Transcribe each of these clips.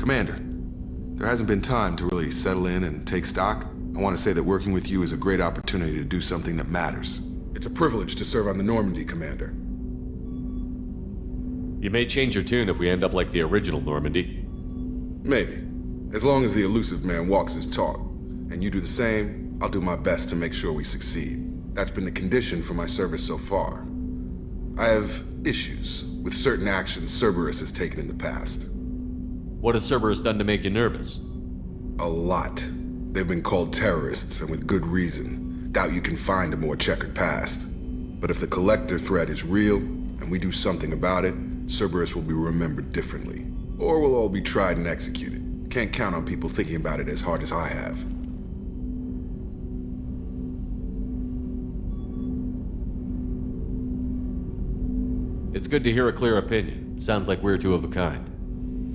Commander, there hasn't been time to really settle in and take stock. I want to say that working with you is a great opportunity to do something that matters. It's a privilege to serve on the Normandy, Commander. You may change your tune if we end up like the original Normandy. Maybe. As long as the elusive man walks his talk, and you do the same, I'll do my best to make sure we succeed. That's been the condition for my service so far. I have issues with certain actions Cerberus has taken in the past. What has Cerberus done to make you nervous? A lot. They've been called terrorists, and with good reason. Doubt you can find a more checkered past. But if the Collector threat is real, and we do something about it, Cerberus will be remembered differently. Or we'll all be tried and executed. Can't count on people thinking about it as hard as I have. It's good to hear a clear opinion. Sounds like we're two of a kind.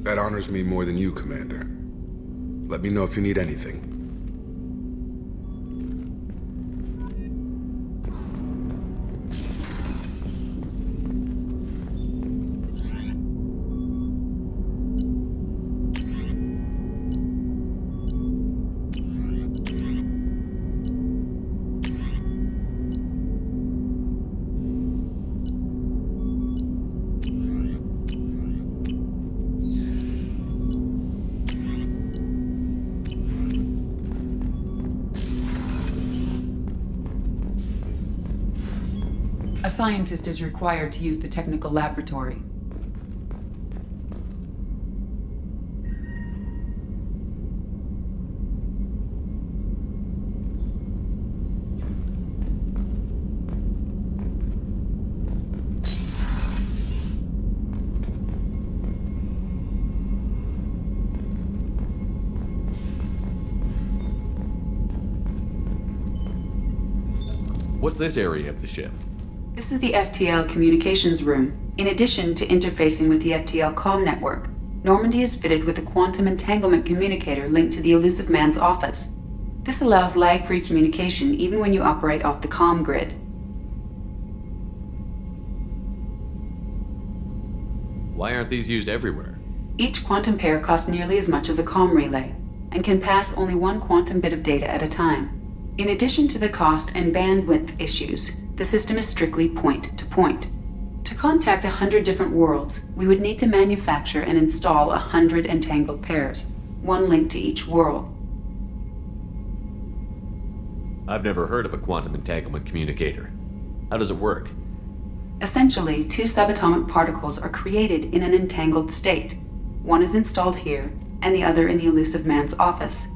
That honors me more than you, Commander. Let me know if you need anything. A scientist is required to use the technical laboratory. What's this area of the ship? This is the FTL communications room. In addition to interfacing with the FTL comm network, Normandy is fitted with a quantum entanglement communicator linked to the elusive man's office. This allows lag-free communication even when you operate off the comm grid. Why aren't these used everywhere? Each quantum pair costs nearly as much as a comm relay, and can pass only one quantum bit of data at a time. In addition to the cost and bandwidth issues, the system is strictly point-to-point. To contact 100 different worlds, we would need to manufacture and install 100 entangled pairs, one linked to each world. I've never heard of a quantum entanglement communicator. How does it work? Essentially, two subatomic particles are created in an entangled state. One is installed here, and the other in the elusive man's office.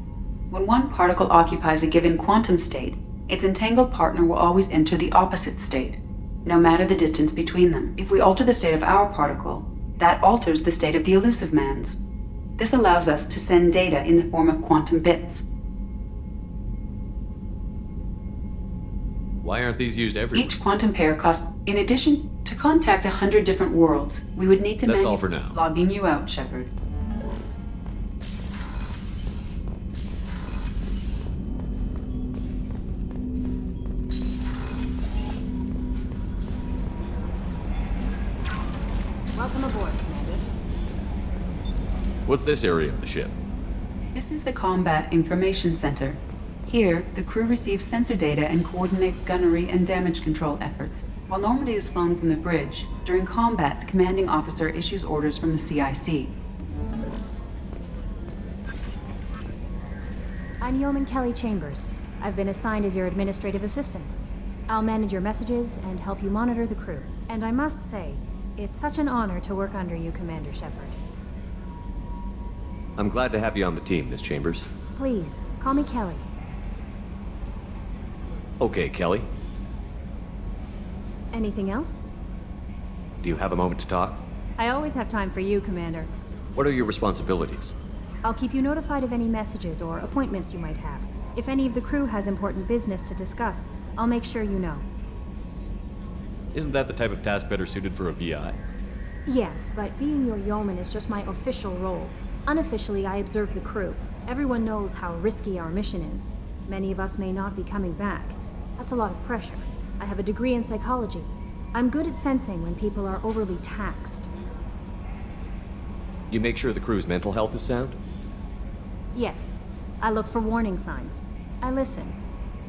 When one particle occupies a given quantum state, its entangled partner will always enter the opposite state, no matter the distance between them. If we alter the state of our particle, that alters the state of the elusive man's. This allows us to send data in the form of quantum bits. Why aren't these used everywhere? Each quantum pair costs... In addition, to contact 100 different worlds, we would need to That's all for now. Logging you out, Shepard. Welcome aboard, Commander. What's this area of the ship? This is the Combat Information Center. Here, the crew receives sensor data and coordinates gunnery and damage control efforts. While Normandy is flown from the bridge, during combat, the commanding officer issues orders from the CIC. I'm Yeoman Kelly Chambers. I've been assigned as your administrative assistant. I'll manage your messages and help you monitor the crew. And I must say, it's such an honor to work under you, Commander Shepard. I'm glad to have you on the team, Miss Chambers. Please, call me Kelly. Okay, Kelly. Anything else? Do you have a moment to talk? I always have time for you, Commander. What are your responsibilities? I'll keep you notified of any messages or appointments you might have. If any of the crew has important business to discuss, I'll make sure you know. Isn't that the type of task better suited for a VI? Yes, but being your yeoman is just my official role. Unofficially, I observe the crew. Everyone knows how risky our mission is. Many of us may not be coming back. That's a lot of pressure. I have a degree in psychology. I'm good at sensing when people are overly taxed. You make sure the crew's mental health is sound? Yes. I look for warning signs. I listen.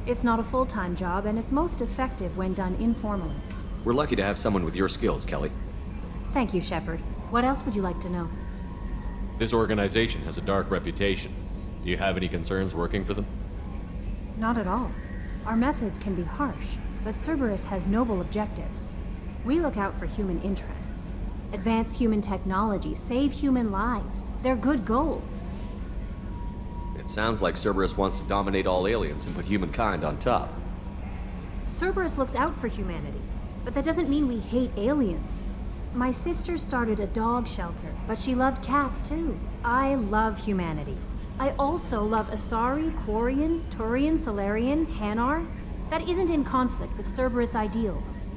It's not a full-time job, and it's most effective when done informally. We're lucky to have someone with your skills, Kelly. Thank you, Shepard. What else would you like to know? This organization has a dark reputation. Do you have any concerns working for them? Not at all. Our methods can be harsh, but Cerberus has noble objectives. We look out for human interests. Advance human technology, save human lives. They're good goals. It sounds like Cerberus wants to dominate all aliens and put humankind on top. Cerberus looks out for humanity, but that doesn't mean we hate aliens. My sister started a dog shelter, but she loved cats too. I love humanity. I also love Asari, Quarian, Turian, Solarian, Hanar. That isn't in conflict with Cerberus ideals.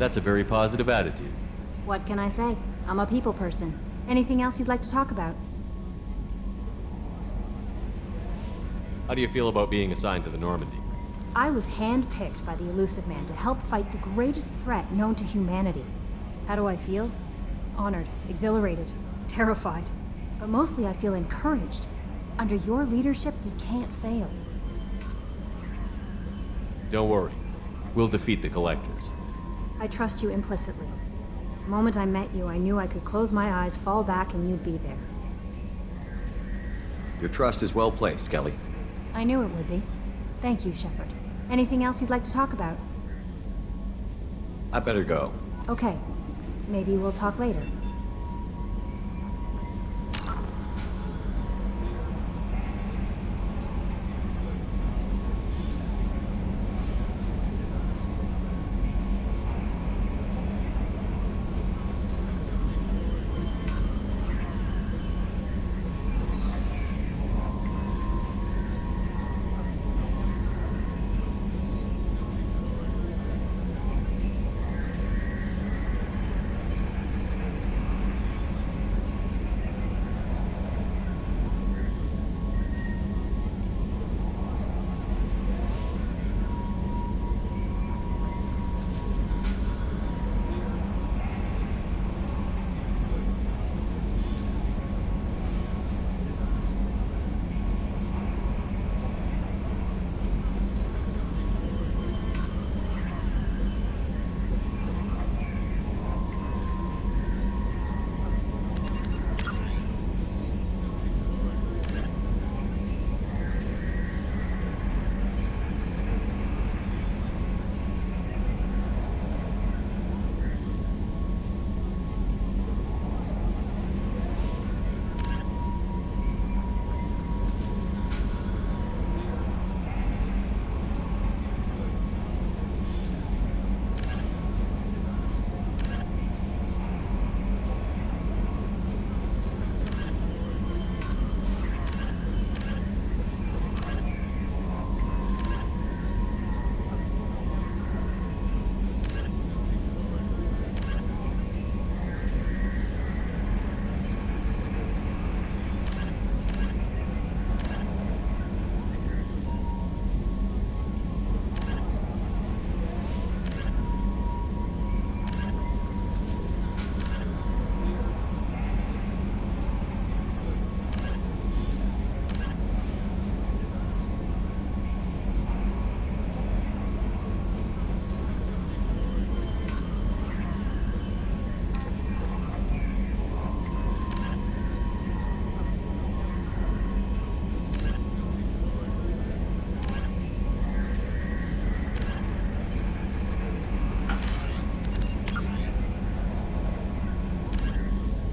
That's a very positive attitude. What can I say? I'm a people person. Anything else you'd like to talk about? How do you feel about being assigned to the Normandy? I was handpicked by the Elusive Man to help fight the greatest threat known to humanity. How do I feel? Honored, exhilarated, terrified. But mostly I feel encouraged. Under your leadership, we can't fail. Don't worry. We'll defeat the Collectors. I trust you implicitly. The moment I met you, I knew I could close my eyes, fall back, and you'd be there. Your trust is well placed, Kelly. I knew it would be. Thank you, Shepard. Anything else you'd like to talk about? I better go. Okay. Maybe we'll talk later.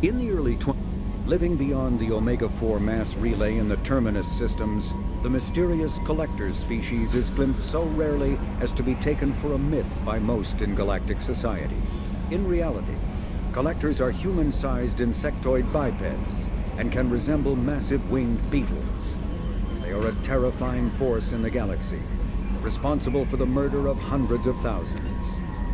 In the early living beyond the Omega-4 mass relay in the Terminus systems, the mysterious Collectors species is glimpsed so rarely as to be taken for a myth by most in galactic society. In reality, Collectors are human-sized insectoid bipeds and can resemble massive winged beetles. They are a terrifying force in the galaxy, responsible for the murder of hundreds of thousands.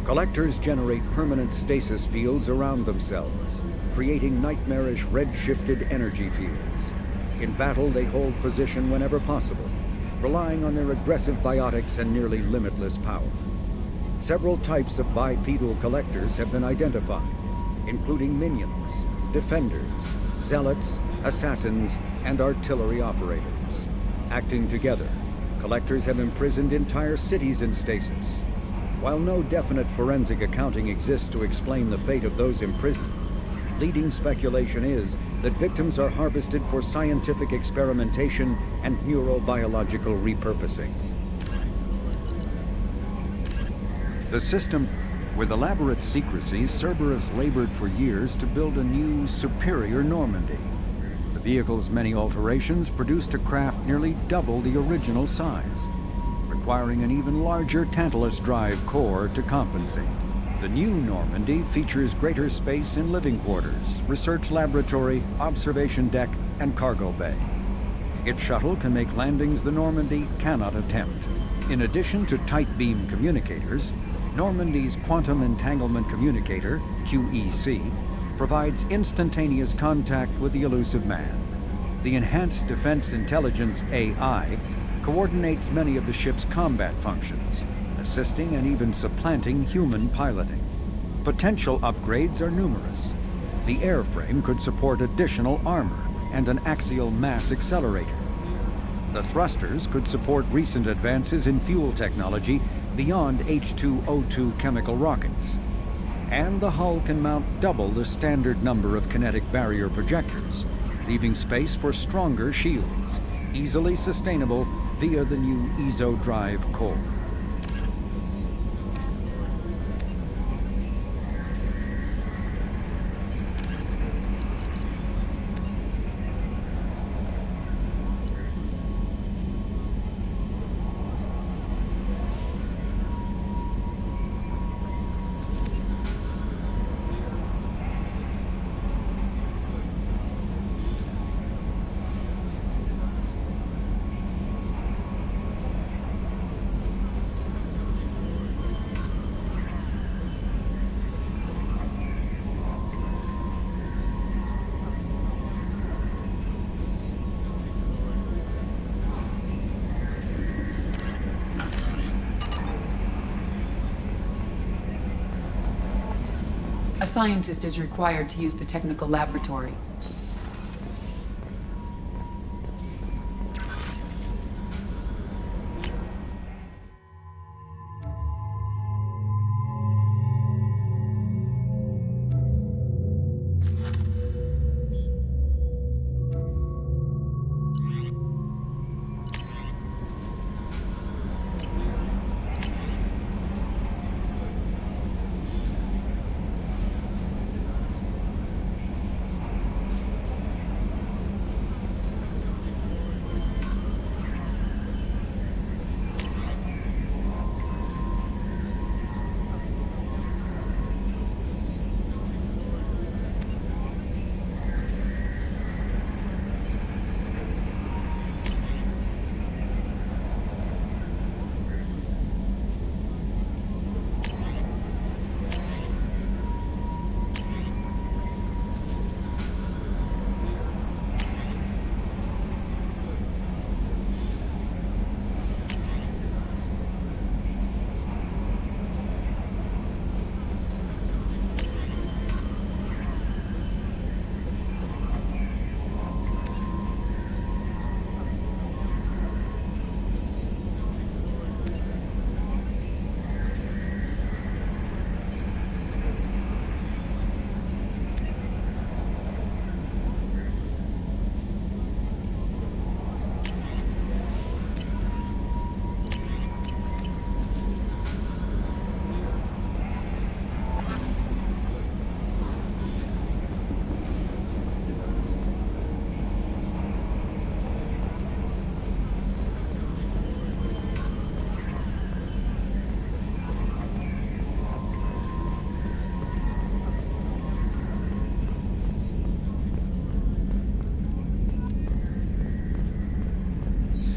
Collectors generate permanent stasis fields around themselves, creating nightmarish red-shifted energy fields. In battle, they hold position whenever possible, relying on their aggressive biotics and nearly limitless power. Several types of bipedal collectors have been identified, including minions, defenders, zealots, assassins, and artillery operators. Acting together, collectors have imprisoned entire cities in stasis. While no definite forensic accounting exists to explain the fate of those imprisoned, leading speculation is that victims are harvested for scientific experimentation and neurobiological repurposing. The system, with elaborate secrecy, Cerberus labored for years to build a new, superior Normandy. The vehicle's many alterations produced a craft nearly double the original size, requiring an even larger Tantalus drive core to compensate. The new Normandy features greater space in living quarters, research laboratory, observation deck, and cargo bay. Its shuttle can make landings the Normandy cannot attempt. In addition to tight beam communicators, Normandy's Quantum Entanglement Communicator, QEC, provides instantaneous contact with the elusive man. The Enhanced Defense Intelligence AI coordinates many of the ship's combat functions, assisting and even supplanting human piloting. Potential upgrades are numerous. The airframe could support additional armor and an axial mass accelerator. The thrusters could support recent advances in fuel technology beyond H2O2 chemical rockets. And the hull can mount double the standard number of kinetic barrier projectors, leaving space for stronger shields, easily sustainable via the new ESO drive core. A scientist is required to use the technical laboratory.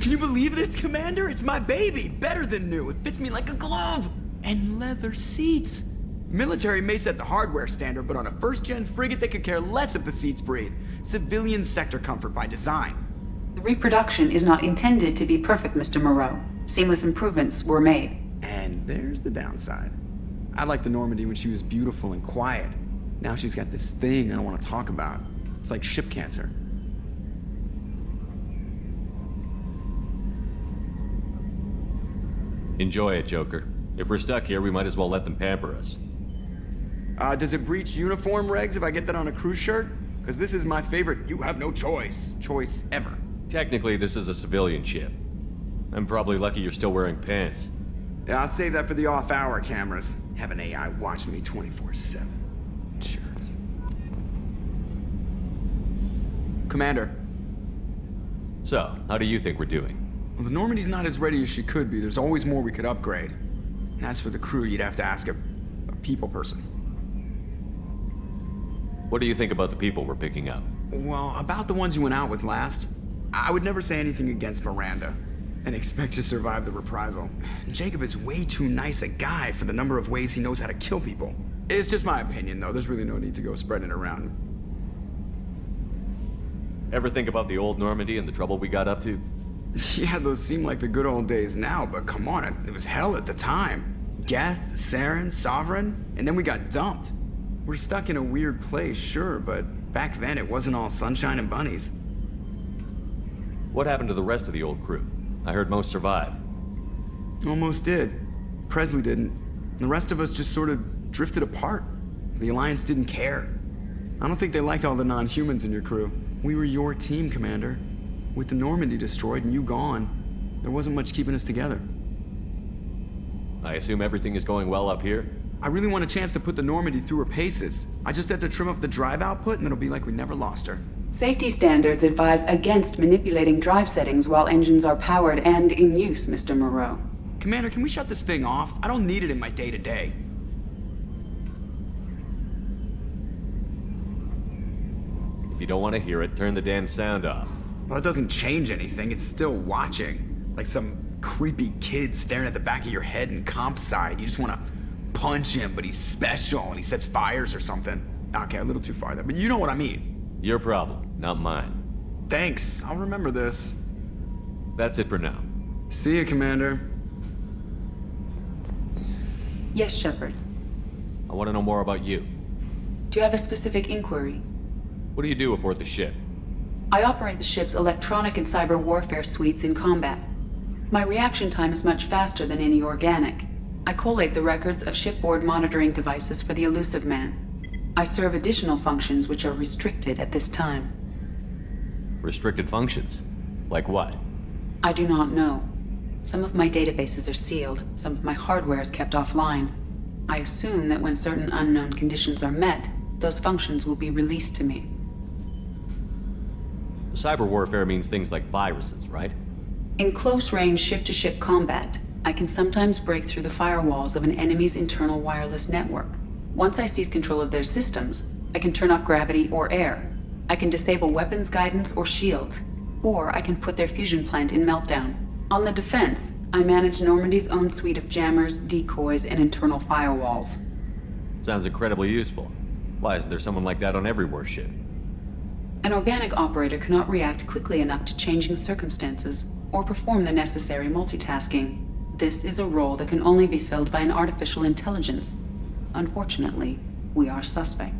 Can you believe this, Commander? It's my baby! Better than new. It fits me like a glove! And leather seats! Military may set the hardware standard, but on a first-gen frigate they could care less if the seats breathe. Civilian sector comfort by design. The reproduction is not intended to be perfect, Mr. Moreau. Seamless improvements were made. And And there's the downside. I liked the Normandy when she was beautiful and quiet. Now she's got this thing I don't want to talk about. It's like ship cancer. Enjoy it, Joker. If we're stuck here, we might as well let them pamper us. Does it breach uniform regs if I get that on a cruise shirt? Because this is my favorite you have no choice ever. Technically, this is a civilian ship. I'm probably lucky you're still wearing pants. Yeah, I'll save that for the off-hour cameras. Have an AI watch me 24/7. Cheers. Commander. So, how do you think we're doing? Well, the Normandy's not as ready as she could be. There's always more we could upgrade. And as for the crew, you'd have to ask a people person. What do you think about the people we're picking up? Well, about the ones you went out with last, I would never say anything against Miranda and expect to survive the reprisal. Jacob is way too nice a guy for the number of ways he knows how to kill people. It's just my opinion, though. There's really no need to go spreading it around. Ever think about the old Normandy and the trouble we got up to? Yeah, those seem like the good old days now, but come on, it was hell at the time. Geth, Saren, Sovereign, and then we got dumped. We're stuck in a weird place, sure, but back then it wasn't all sunshine and bunnies. What happened to the rest of the old crew? I heard most survived. Almost did. Presley didn't. The rest of us just sort of drifted apart. The Alliance didn't care. I don't think they liked all the non-humans in your crew. We were your team, Commander. With the Normandy destroyed and you gone, there wasn't much keeping us together. I assume everything is going well up here? I really want a chance to put the Normandy through her paces. I just have to trim up the drive output and it'll be like we never lost her. Safety standards advise against manipulating drive settings while engines are powered and in use, Mr. Moreau. Commander, can we shut this thing off? I don't need it in my day-to-day. If you don't want to hear it, turn the damn sound off. Well, it doesn't change anything. It's still watching. Like some creepy kid staring at the back of your head in comp side. You just want to punch him, but he's special and he sets fires or something. Okay, a little too far there, but you know what I mean. Your problem, not mine. Thanks, I'll remember this. That's it for now. See you, Commander. Yes, Shepard. I want to know more about you. Do you have a specific inquiry? What do you do aboard the ship? I operate the ship's electronic and cyber warfare suites in combat. My reaction time is much faster than any organic. I collate the records of shipboard monitoring devices for the Elusive Man. I serve additional functions which are restricted at this time. Restricted functions? Like what? I do not know. Some of my databases are sealed, some of my hardware is kept offline. I assume that when certain unknown conditions are met, those functions will be released to me. Cyber warfare means things like viruses, right? In close-range ship-to-ship combat, I can sometimes break through the firewalls of an enemy's internal wireless network. Once I seize control of their systems, I can turn off gravity or air. I can disable weapons guidance or shields, or I can put their fusion plant in meltdown. On the defense, I manage Normandy's own suite of jammers, decoys, and internal firewalls. Sounds incredibly useful. Why isn't there someone like that on every warship? An organic operator cannot react quickly enough to changing circumstances or perform the necessary multitasking. This is a role that can only be filled by an artificial intelligence. Unfortunately, we are suspect.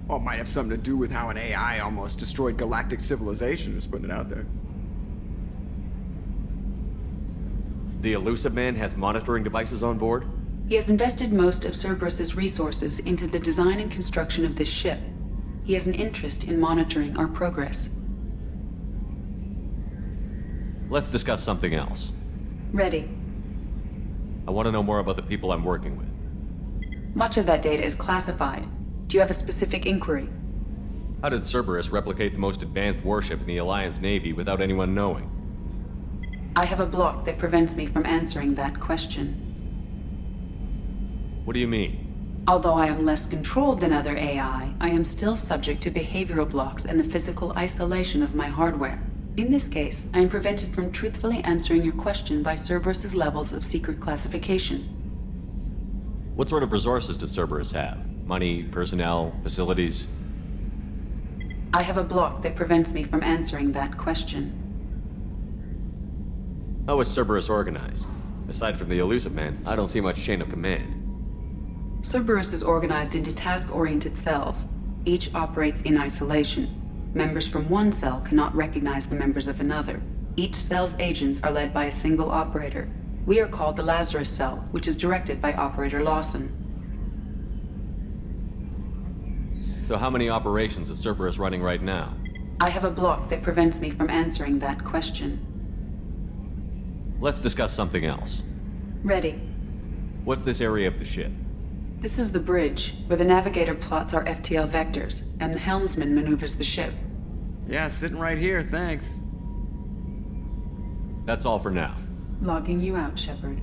Well, it might have something to do with how an AI almost destroyed galactic civilization, just putting it out there. The Elusive Man has monitoring devices on board? He has invested most of Cerberus's resources into the design and construction of this ship. He has an interest in monitoring our progress. Let's discuss something else. Ready. I want to know more about the people I'm working with. Much of that data is classified. Do you have a specific inquiry? How did Cerberus replicate the most advanced warship in the Alliance Navy without anyone knowing? I have a block that prevents me from answering that question. What do you mean? Although I am less controlled than other AI, I am still subject to behavioral blocks and the physical isolation of my hardware. In this case, I am prevented from truthfully answering your question by Cerberus's levels of secret classification. What sort of resources does Cerberus have? Money, personnel, facilities? I have a block that prevents me from answering that question. How is Cerberus organized? Aside from the elusive man, I don't see much chain of command. Cerberus is organized into task-oriented cells. Each operates in isolation. Members from one cell cannot recognize the members of another. Each cell's agents are led by a single operator. We are called the Lazarus Cell, which is directed by Operator Lawson. So how many operations is Cerberus running right now? I have a block that prevents me from answering that question. Let's discuss something else. Ready. What's this area of the ship? This is the bridge, where the navigator plots our FTL vectors, and the helmsman maneuvers the ship. Yeah, sitting right here, thanks. That's all for now. Logging you out, Shepard.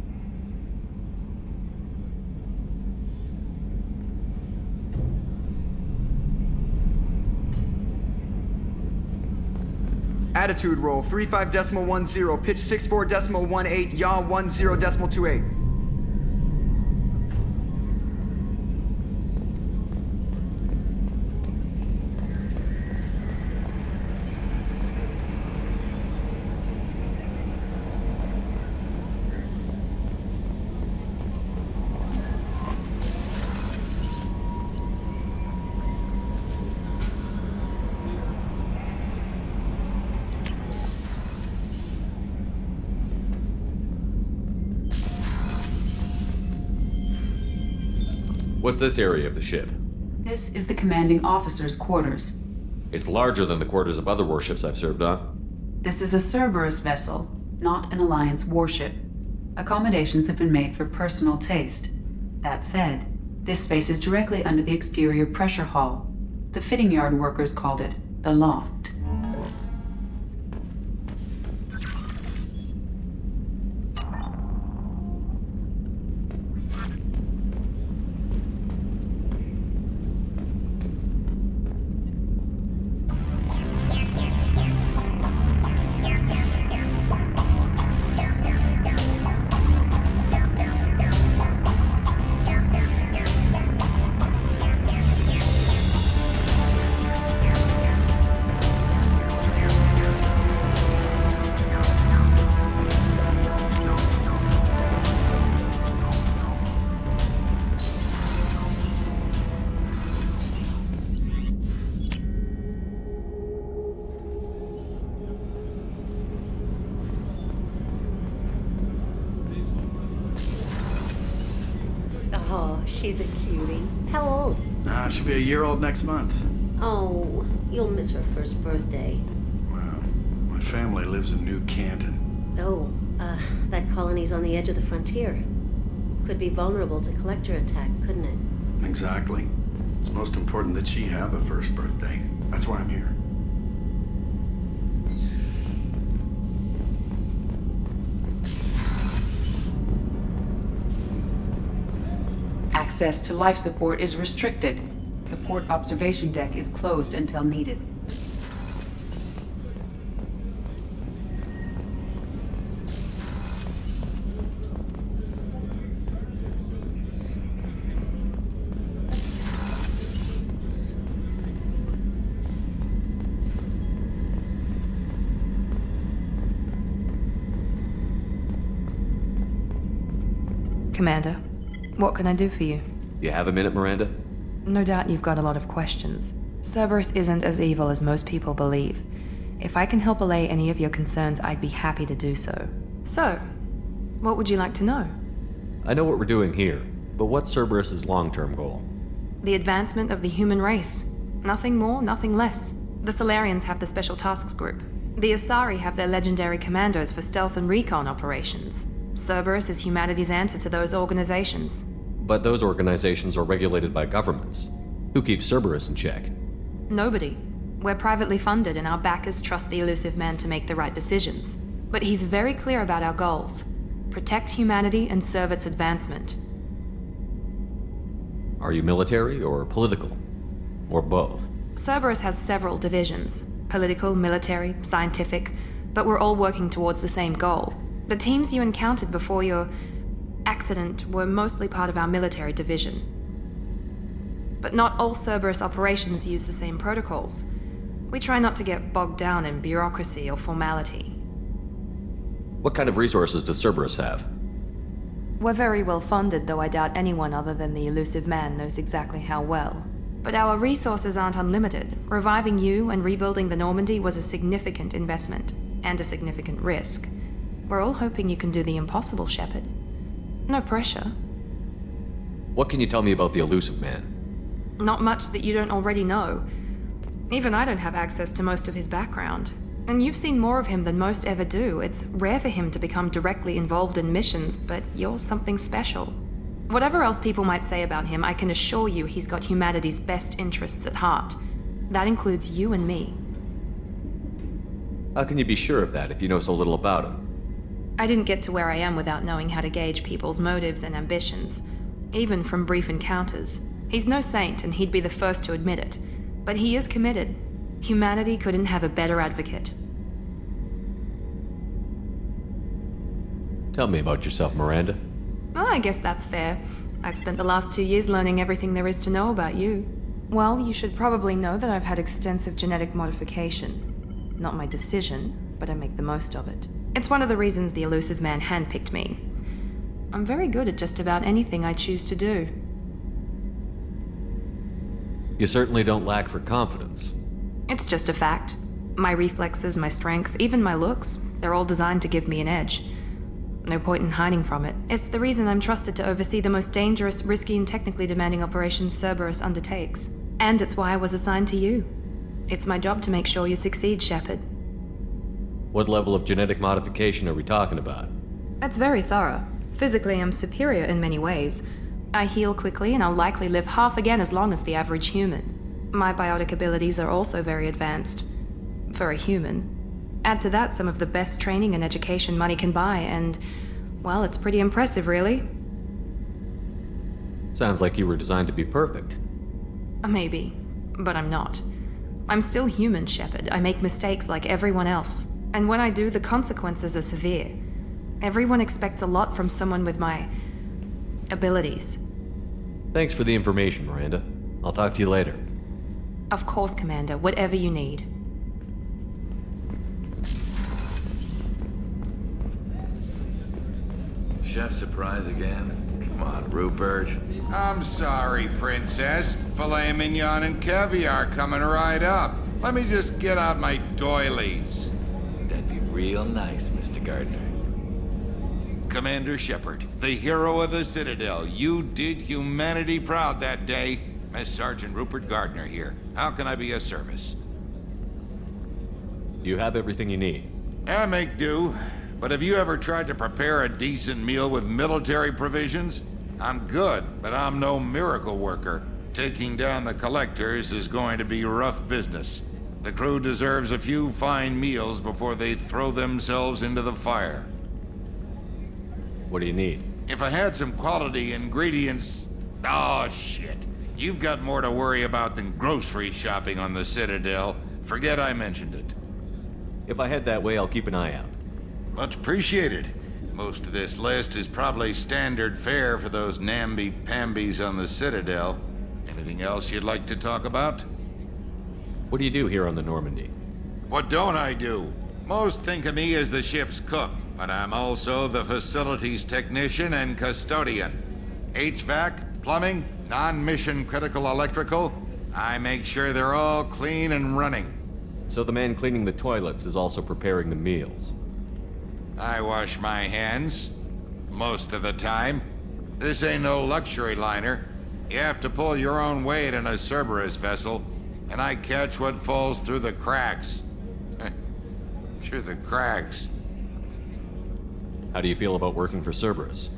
Attitude roll 35.10, pitch 64.18, yaw 10.28. What's this area of the ship? This is the commanding officer's quarters. It's larger than the quarters of other warships I've served on. This is a Cerberus vessel, not an Alliance warship. Accommodations have been made for personal taste. That said, this space is directly under the exterior pressure hull. The fitting yard workers called it the loft. Oh, she's a cutie. How old? She'll be a year old next month. Oh, you'll miss her first birthday. Well, my family lives in New Canton. Oh, that colony's on the edge of the frontier. Could be vulnerable to collector attack, couldn't it? Exactly. It's most important that she have a first birthday. That's why I'm here. Access to life support is restricted. The port observation deck is closed until needed. Commander, what can I do for you? You have a minute, Miranda? No doubt you've got a lot of questions. Cerberus isn't as evil as most people believe. If I can help allay any of your concerns, I'd be happy to do so. So, what would you like to know? I know what we're doing here, but what's Cerberus's long-term goal? The advancement of the human race. Nothing more, nothing less. The Solarians have the Special Tasks Group. The Asari have their legendary commandos for stealth and recon operations. Cerberus is humanity's answer to those organizations. But those organizations are regulated by governments. Who keeps Cerberus in check? Nobody. We're privately funded and our backers trust the elusive man to make the right decisions. But he's very clear about our goals. Protect humanity and serve its advancement. Are you military or political? Or both? Cerberus has several divisions. Political, military, scientific, but we're all working towards the same goal. The teams you encountered before your accident were mostly part of our military division. But not all Cerberus operations use the same protocols. We try not to get bogged down in bureaucracy or formality. What kind of resources does Cerberus have? We're very well funded, though I doubt anyone other than the elusive man knows exactly how well. But our resources aren't unlimited. Reviving you and rebuilding the Normandy was a significant investment, and a significant risk. We're all hoping you can do the impossible, Shepard. No pressure. What can you tell me about the elusive man? Not much that you don't already know. Even I don't have access to most of his background. And you've seen more of him than most ever do. It's rare for him to become directly involved in missions, but you're something special. Whatever else people might say about him, I can assure you he's got humanity's best interests at heart. That includes you and me. How can you be sure of that if you know so little about him? I didn't get to where I am without knowing how to gauge people's motives and ambitions, even from brief encounters. He's no saint, and he'd be the first to admit it. But he is committed. Humanity couldn't have a better advocate. Tell me about yourself, Miranda. Oh, I guess that's fair. I've spent the last 2 years learning everything there is to know about you. Well, you should probably know that I've had extensive genetic modification. Not my decision, but I make the most of it. It's one of the reasons the elusive man handpicked me. I'm very good at just about anything I choose to do. You certainly don't lack for confidence. It's just a fact. My reflexes, my strength, even my looks, they're all designed to give me an edge. No point in hiding from it. It's the reason I'm trusted to oversee the most dangerous, risky, and technically demanding operations Cerberus undertakes. And it's why I was assigned to you. It's my job to make sure you succeed, Shepard. What level of genetic modification are we talking about? That's very thorough. Physically, I'm superior in many ways. I heal quickly, and I'll likely live half again as long as the average human. My biotic abilities are also very advanced. For a human. Add to that some of the best training and education money can buy, and, well, it's pretty impressive, really. Sounds like you were designed to be perfect. Maybe, but I'm not. I'm still human, Shepard. I make mistakes like everyone else. And when I do, the consequences are severe. Everyone expects a lot from someone with my abilities. Thanks for the information, Miranda. I'll talk to you later. Of course, Commander. Whatever you need. Chef surprise again? Come on, Rupert. I'm sorry, Princess. Filet mignon and caviar coming right up. Let me just get out my doilies. That'd be real nice, Mr. Gardner. Commander Shepard, the hero of the Citadel. You did humanity proud that day. Miss Sergeant Rupert Gardner here. How can I be of service? You have everything you need. I make do. But have you ever tried to prepare a decent meal with military provisions? I'm good, but I'm no miracle worker. Taking down the collectors is going to be rough business. The crew deserves a few fine meals before they throw themselves into the fire. What do you need? If I had some quality ingredients... Oh, shit. You've got more to worry about than grocery shopping on the Citadel. Forget I mentioned it. If I head that way, I'll keep an eye out. Much appreciated. Most of this list is probably standard fare for those namby-pambies on the Citadel. Anything else you'd like to talk about? What do you do here on the Normandy? What don't I do? Most think of me as the ship's cook, but I'm also the facilities technician and custodian. HVAC, plumbing, non-mission critical electrical. I make sure they're all clean and running. So the man cleaning the toilets is also preparing the meals. I wash my hands. Most of the time. This ain't no luxury liner. You have to pull your own weight in a Cerberus vessel, and I catch what falls through the cracks. Through the cracks. How do you feel about working for Cerberus?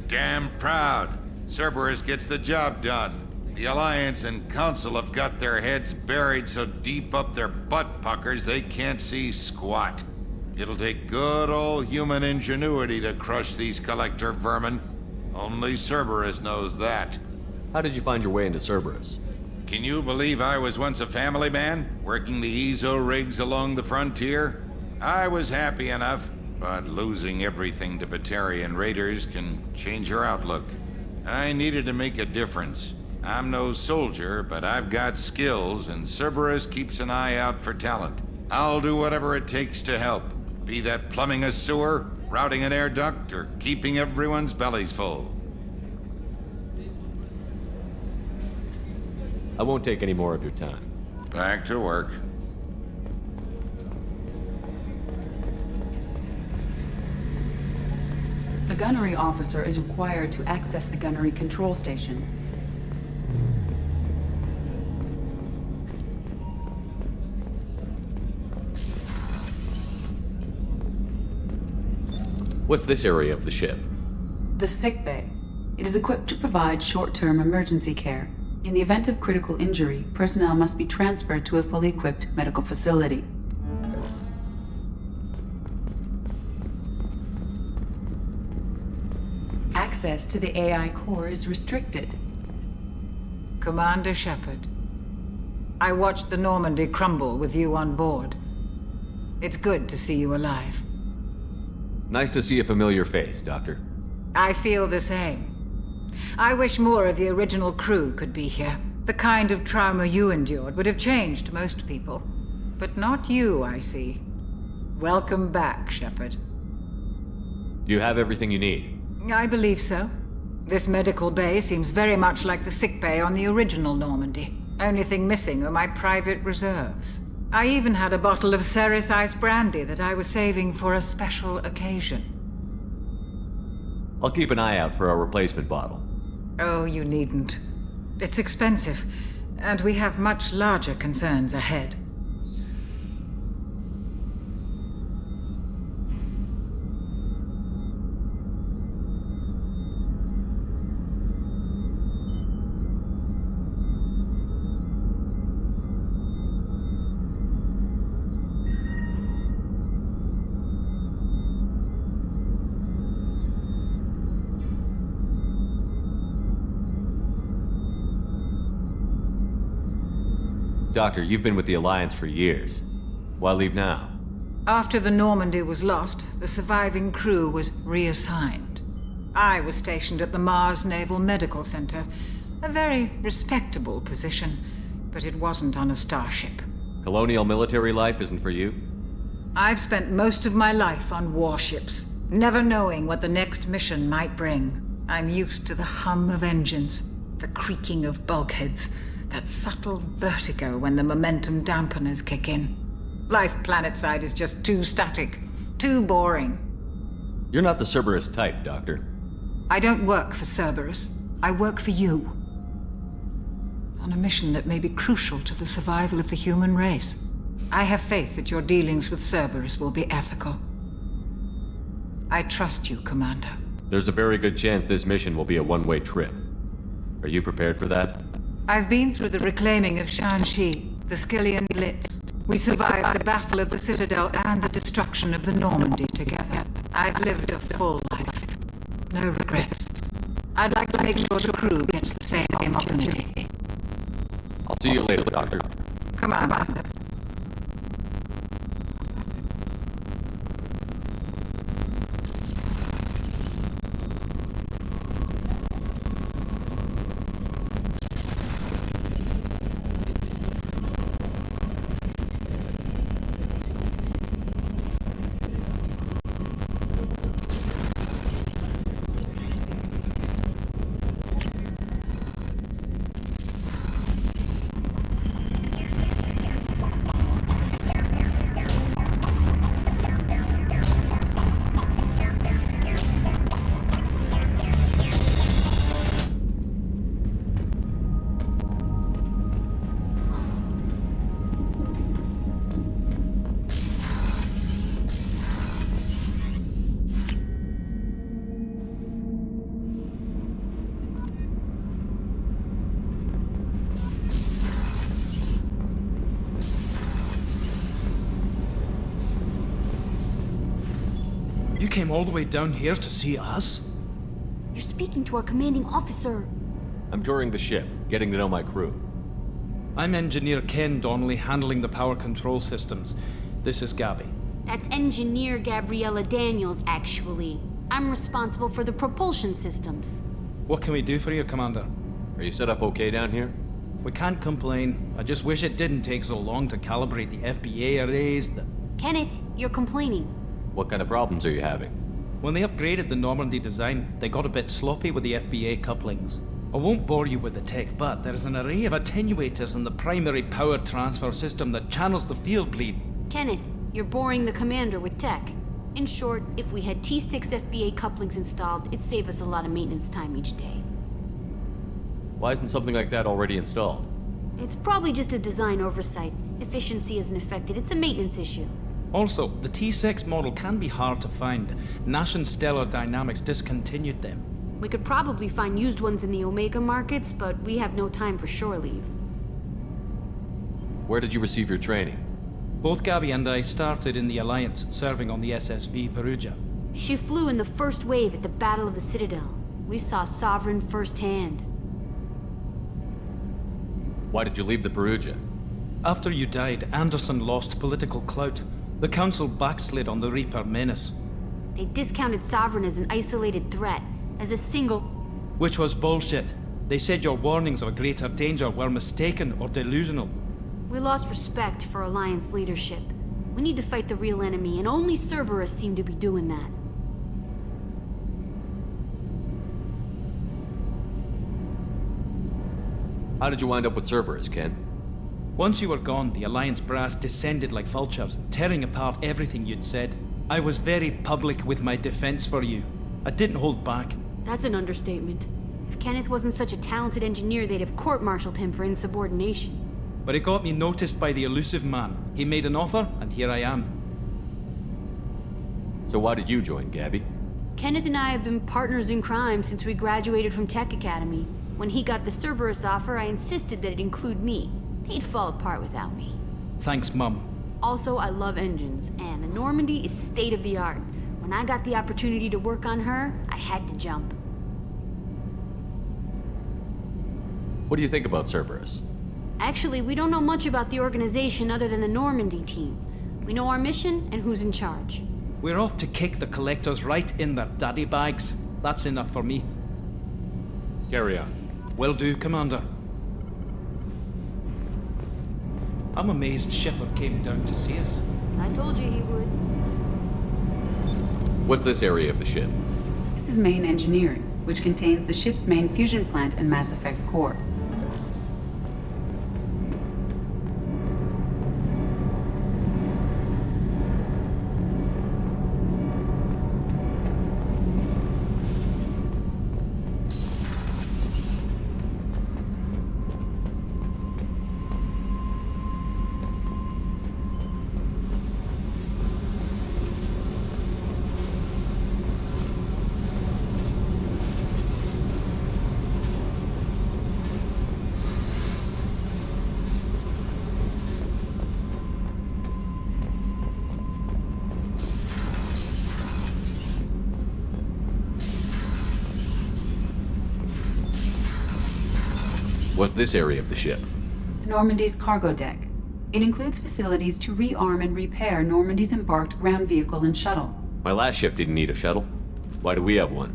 Damn proud. Cerberus gets the job done. The Alliance and Council have got their heads buried so deep up their butt puckers they can't see squat. It'll take good old human ingenuity to crush these collector vermin. Only Cerberus knows that. How did you find your way into Cerberus? Can you believe I was once a family man, working the EZO rigs along the frontier? I was happy enough, but losing everything to Batarian raiders can change your outlook. I needed to make a difference. I'm no soldier, but I've got skills, and Cerberus keeps an eye out for talent. I'll do whatever it takes to help. Be that plumbing a sewer, routing an air duct, or keeping everyone's bellies full. I won't take any more of your time. Back to work. The gunnery officer is required to access the gunnery control station. What's this area of the ship? The sick bay. It is equipped to provide short-term emergency care. In the event of critical injury, personnel must be transferred to a fully equipped medical facility. Access to the AI core is restricted. Commander Shepard, I watched the Normandy crumble with you on board. It's good to see you alive. Nice to see a familiar face, Doctor. I feel the same. I wish more of the original crew could be here. The kind of trauma you endured would have changed most people. But not you, I see. Welcome back, Shepard. Do you have everything you need? I believe so. This medical bay seems very much like the sick bay on the original Normandy. Only thing missing are my private reserves. I even had a bottle of Ceres Ice brandy that I was saving for a special occasion. I'll keep an eye out for a replacement bottle. Oh, you needn't. It's expensive, and we have much larger concerns ahead. Doctor, you've been with the Alliance for years. Why leave now? After the Normandy was lost, the surviving crew was reassigned. I was stationed at the Mars Naval Medical Center, a very respectable position, but it wasn't on a starship. Colonial military life isn't for you? I've spent most of my life on warships, never knowing what the next mission might bring. I'm used to the hum of engines, the creaking of bulkheads, that subtle vertigo when the momentum dampeners kick in. Life planetside is just too static, too boring. You're not the Cerberus type, Doctor. I don't work for Cerberus. I work for you. On a mission that may be crucial to the survival of the human race. I have faith that your dealings with Cerberus will be ethical. I trust you, Commander. There's a very good chance this mission will be a one-way trip. Are you prepared for that? I've been through the reclaiming of Shanxi, the Skillian Blitz. We survived the Battle of the Citadel and the destruction of the Normandy together. I've lived a full life. No regrets. I'd like to make sure the crew gets the same opportunity. I'll see you later, Doctor. Commander. You came all the way down here to see us? You're speaking to our commanding officer. I'm touring the ship, getting to know my crew. I'm Engineer Ken Donnelly, handling the power control systems. This is Gabby. That's Engineer Gabriella Daniels, actually. I'm responsible for the propulsion systems. What can we do for you, Commander? Are you set up okay down here? We can't complain. I just wish it didn't take so long to calibrate the FBA arrays. Kenneth, you're complaining. What kind of problems are you having? When they upgraded the Normandy design, they got a bit sloppy with the FBA couplings. I won't bore you with the tech, but there is an array of attenuators in the primary power transfer system that channels the field bleed. Kenneth, you're boring the commander with tech. In short, if we had T6 FBA couplings installed, it'd save us a lot of maintenance time each day. Why isn't something like that already installed? It's probably just a design oversight. Efficiency isn't affected, it's a maintenance issue. Also, the T6 model can be hard to find. Nash and Stellar Dynamics discontinued them. We could probably find used ones in the Omega markets, but we have no time for shore leave. Where did you receive your training? Both Gabby and I started in the Alliance, serving on the SSV Perugia. She flew in the first wave at the Battle of the Citadel. We saw Sovereign firsthand. Why did you leave the Perugia? After you died, Anderson lost political clout. The Council backslid on the Reaper menace. They discounted Sovereign as an isolated threat, as a single... Which was bullshit. They said your warnings of a greater danger were mistaken or delusional. We lost respect for Alliance leadership. We need to fight the real enemy, and only Cerberus seem to be doing that. How did you wind up with Cerberus, Ken? Once you were gone, the Alliance brass descended like vultures, tearing apart everything you'd said. I was very public with my defense for you. I didn't hold back. That's an understatement. If Kenneth wasn't such a talented engineer, they'd have court-martialed him for insubordination. But it got me noticed by the elusive man. He made an offer, and here I am. So why did you join, Gabby? Kenneth and I have been partners in crime since we graduated from Tech Academy. When he got the Cerberus offer, I insisted that it include me. They'd fall apart without me. Thanks, Mum. Also, I love engines, and the Normandy is state-of-the-art. When I got the opportunity to work on her, I had to jump. What do you think about Cerberus? Actually, we don't know much about the organization other than the Normandy team. We know our mission and who's in charge. We're off to kick the Collectors right in their daddy bags. That's enough for me. Carry on. Will do, Commander. I'm amazed Shepard came down to see us. I told you he would. What's this area of the ship? This is main engineering, which contains the ship's main fusion plant and Mass Effect core. What's this area of the ship? Normandy's cargo deck. It includes facilities to rearm and repair Normandy's embarked ground vehicle and shuttle. My last ship didn't need a shuttle. Why do we have one?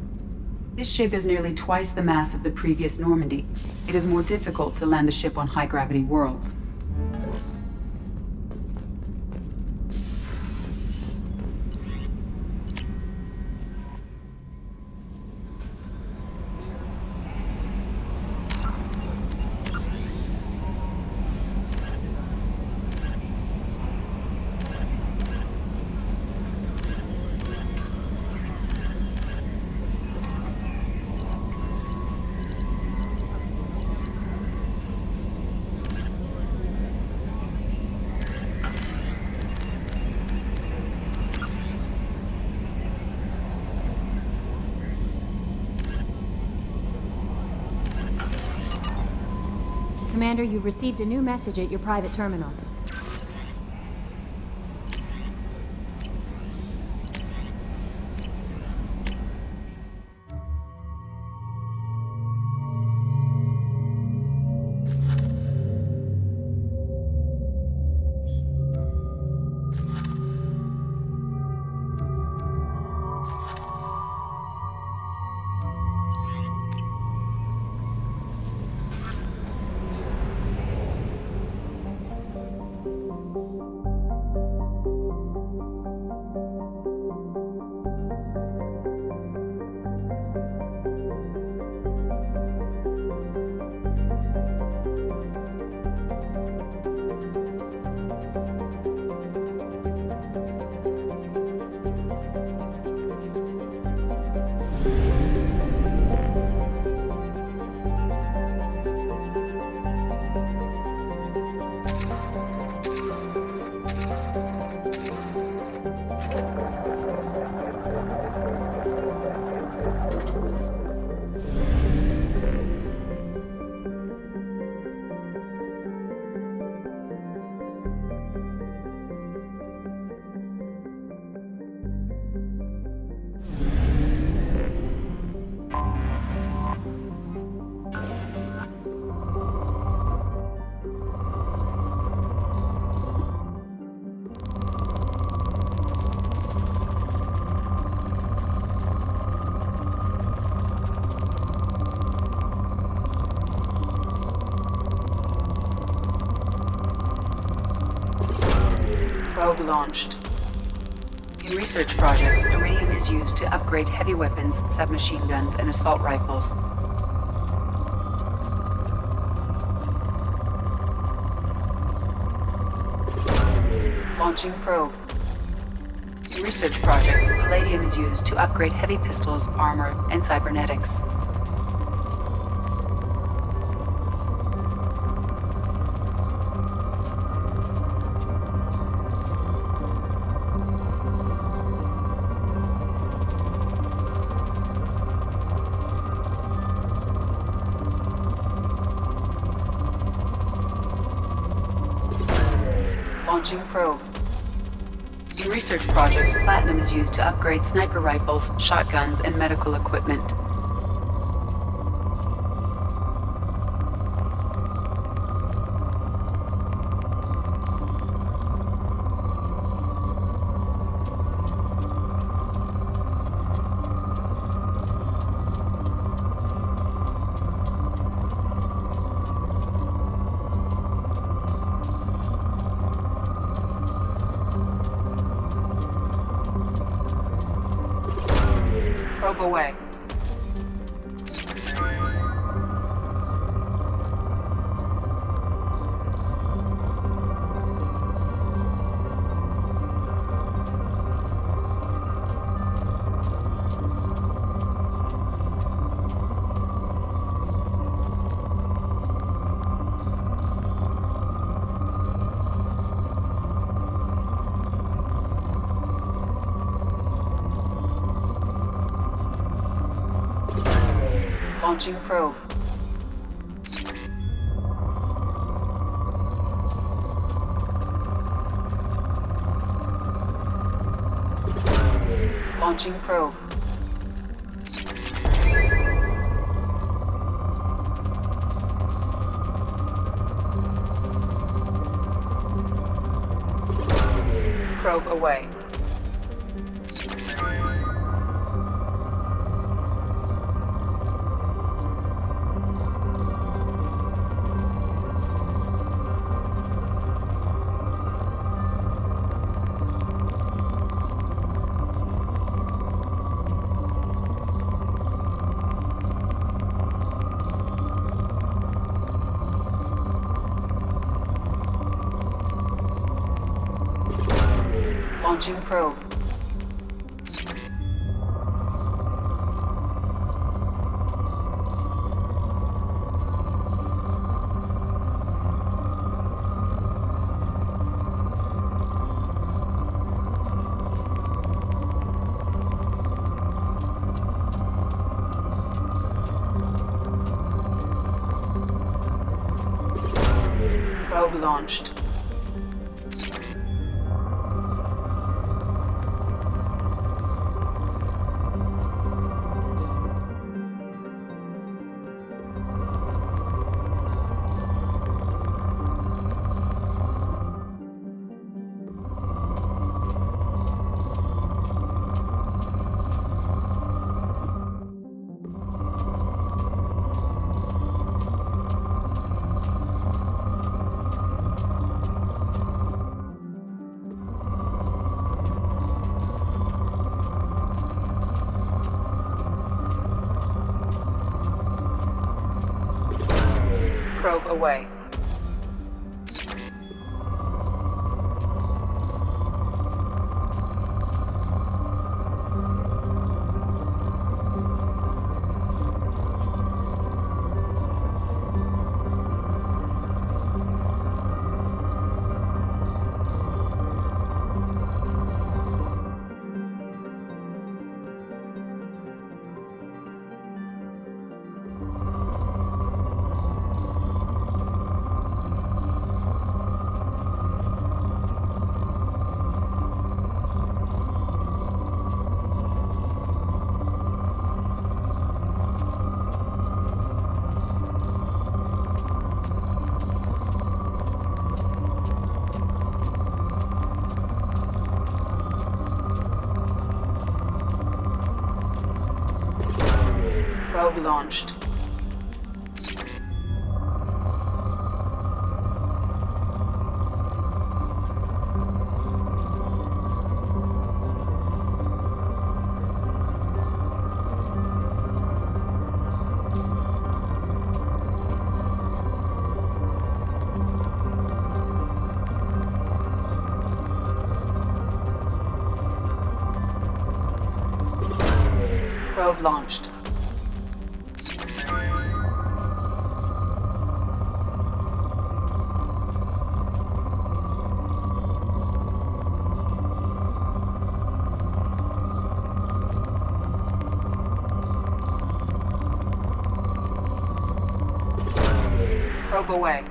This ship is nearly twice the mass of the previous Normandy. It is more difficult to land the ship on high-gravity worlds. Commander, you've received a new message at your private terminal. Probe launched. In research projects, iridium is used to upgrade heavy weapons, submachine guns, and assault rifles. Launching probe. In research projects, palladium is used to upgrade heavy pistols, armor, and cybernetics. Launching probe. In research projects, platinum is used to upgrade sniper rifles, shotguns, and medical equipment. Probe away. Launching probe. Launching probe. Probe away. Launching probe. Probe launched. Probe away. Probe launched. Probe launched. Probe away.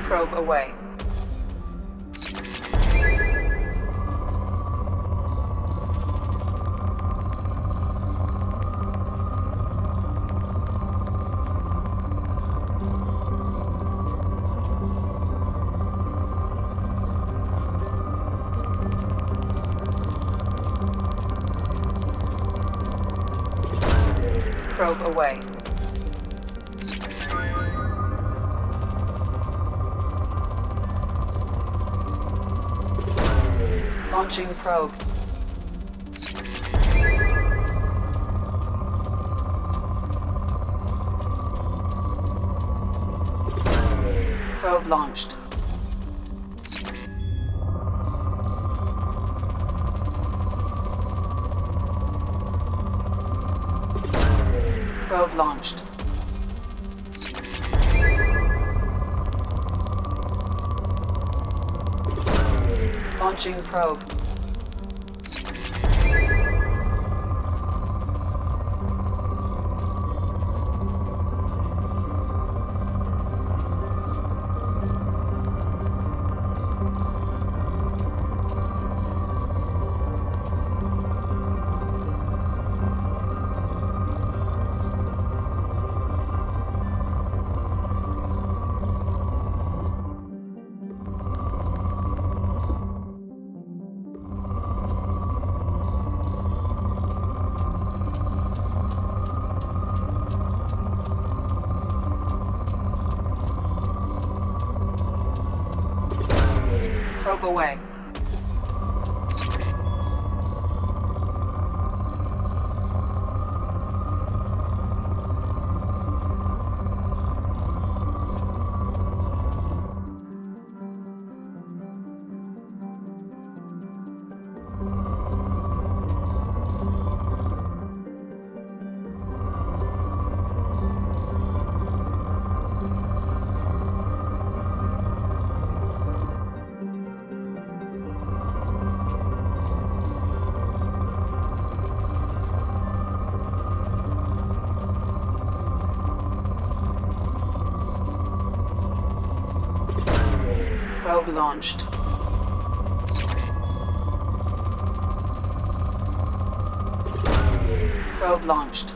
Probe away. Probe away. Launching probe. Probe launched. Probe launched. Launching probe. Probe away. Probe launched. Probe launched.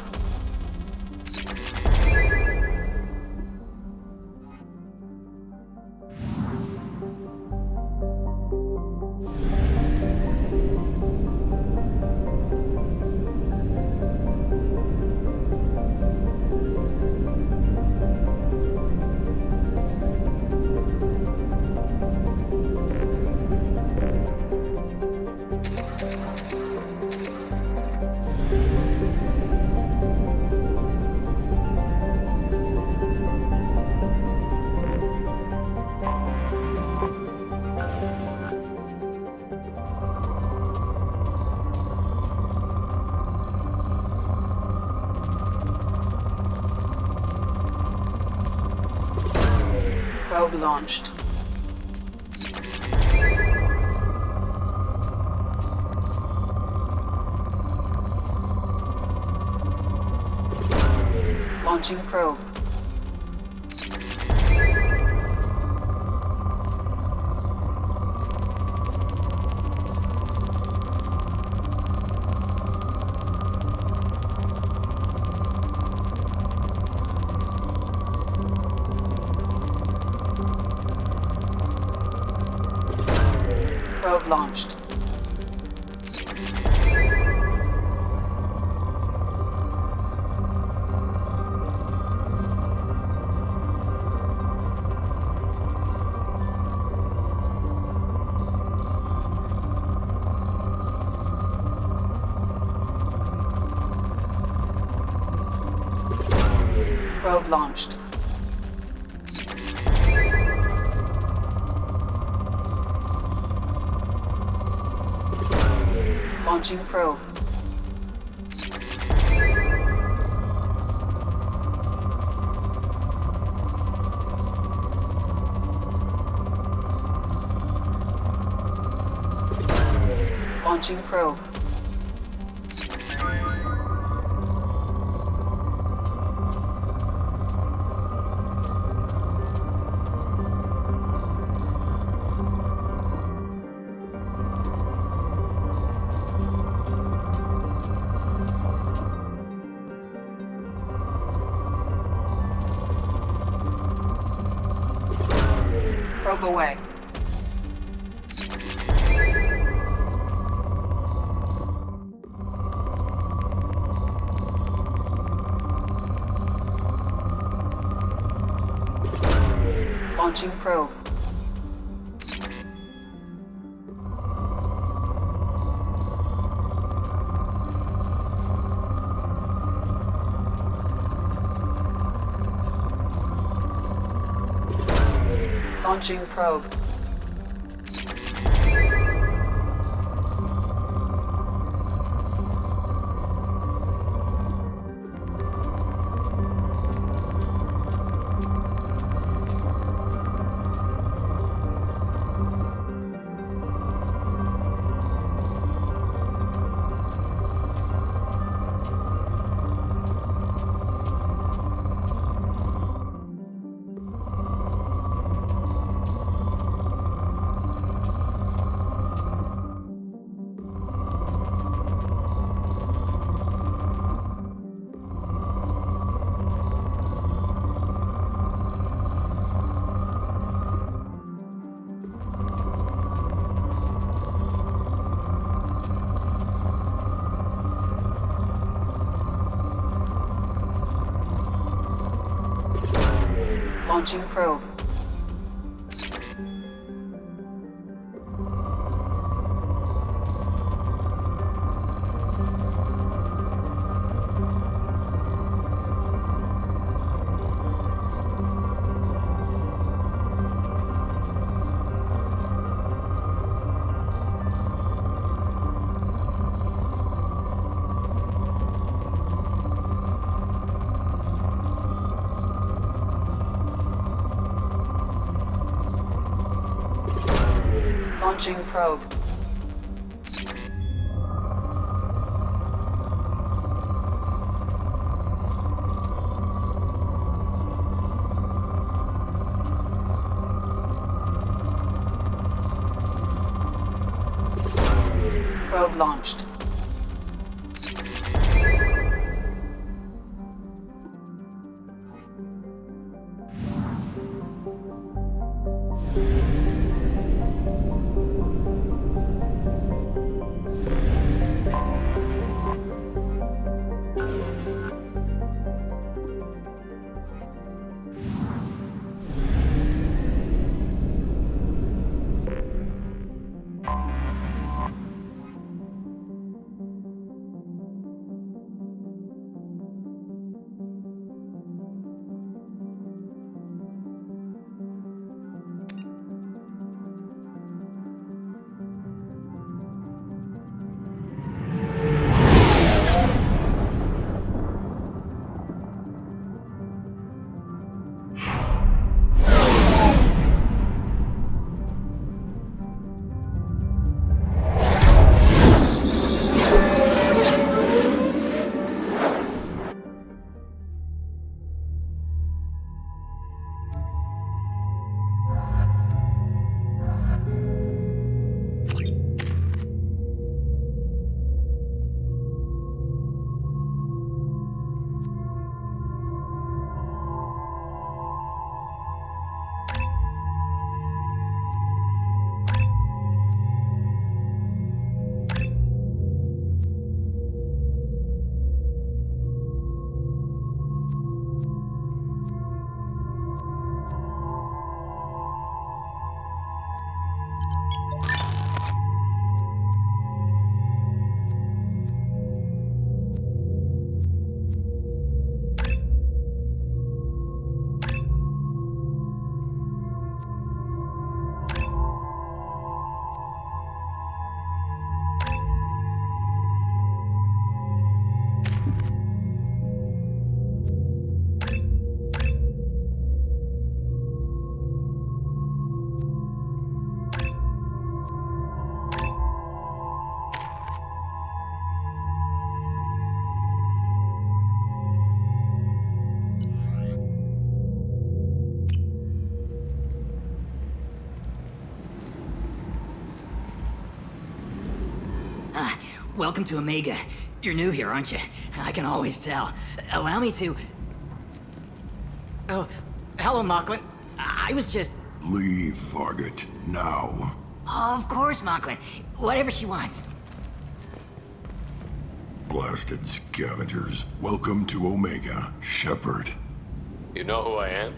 Probe launched. Launching probe. Probe launched. Probe launched. Launching probe. Launching probe. Probe away. Launching probe. Launching probe. Launching probe. Launching probe. Probe launched. Welcome to Omega. You're new here, aren't you? I can always tell. Allow me to... Oh, hello, Mocklin. I was just... Leave, Varget. Now. Of course, Mocklin. Whatever she wants. Blasted scavengers. Welcome to Omega, Shepard. You know who I am?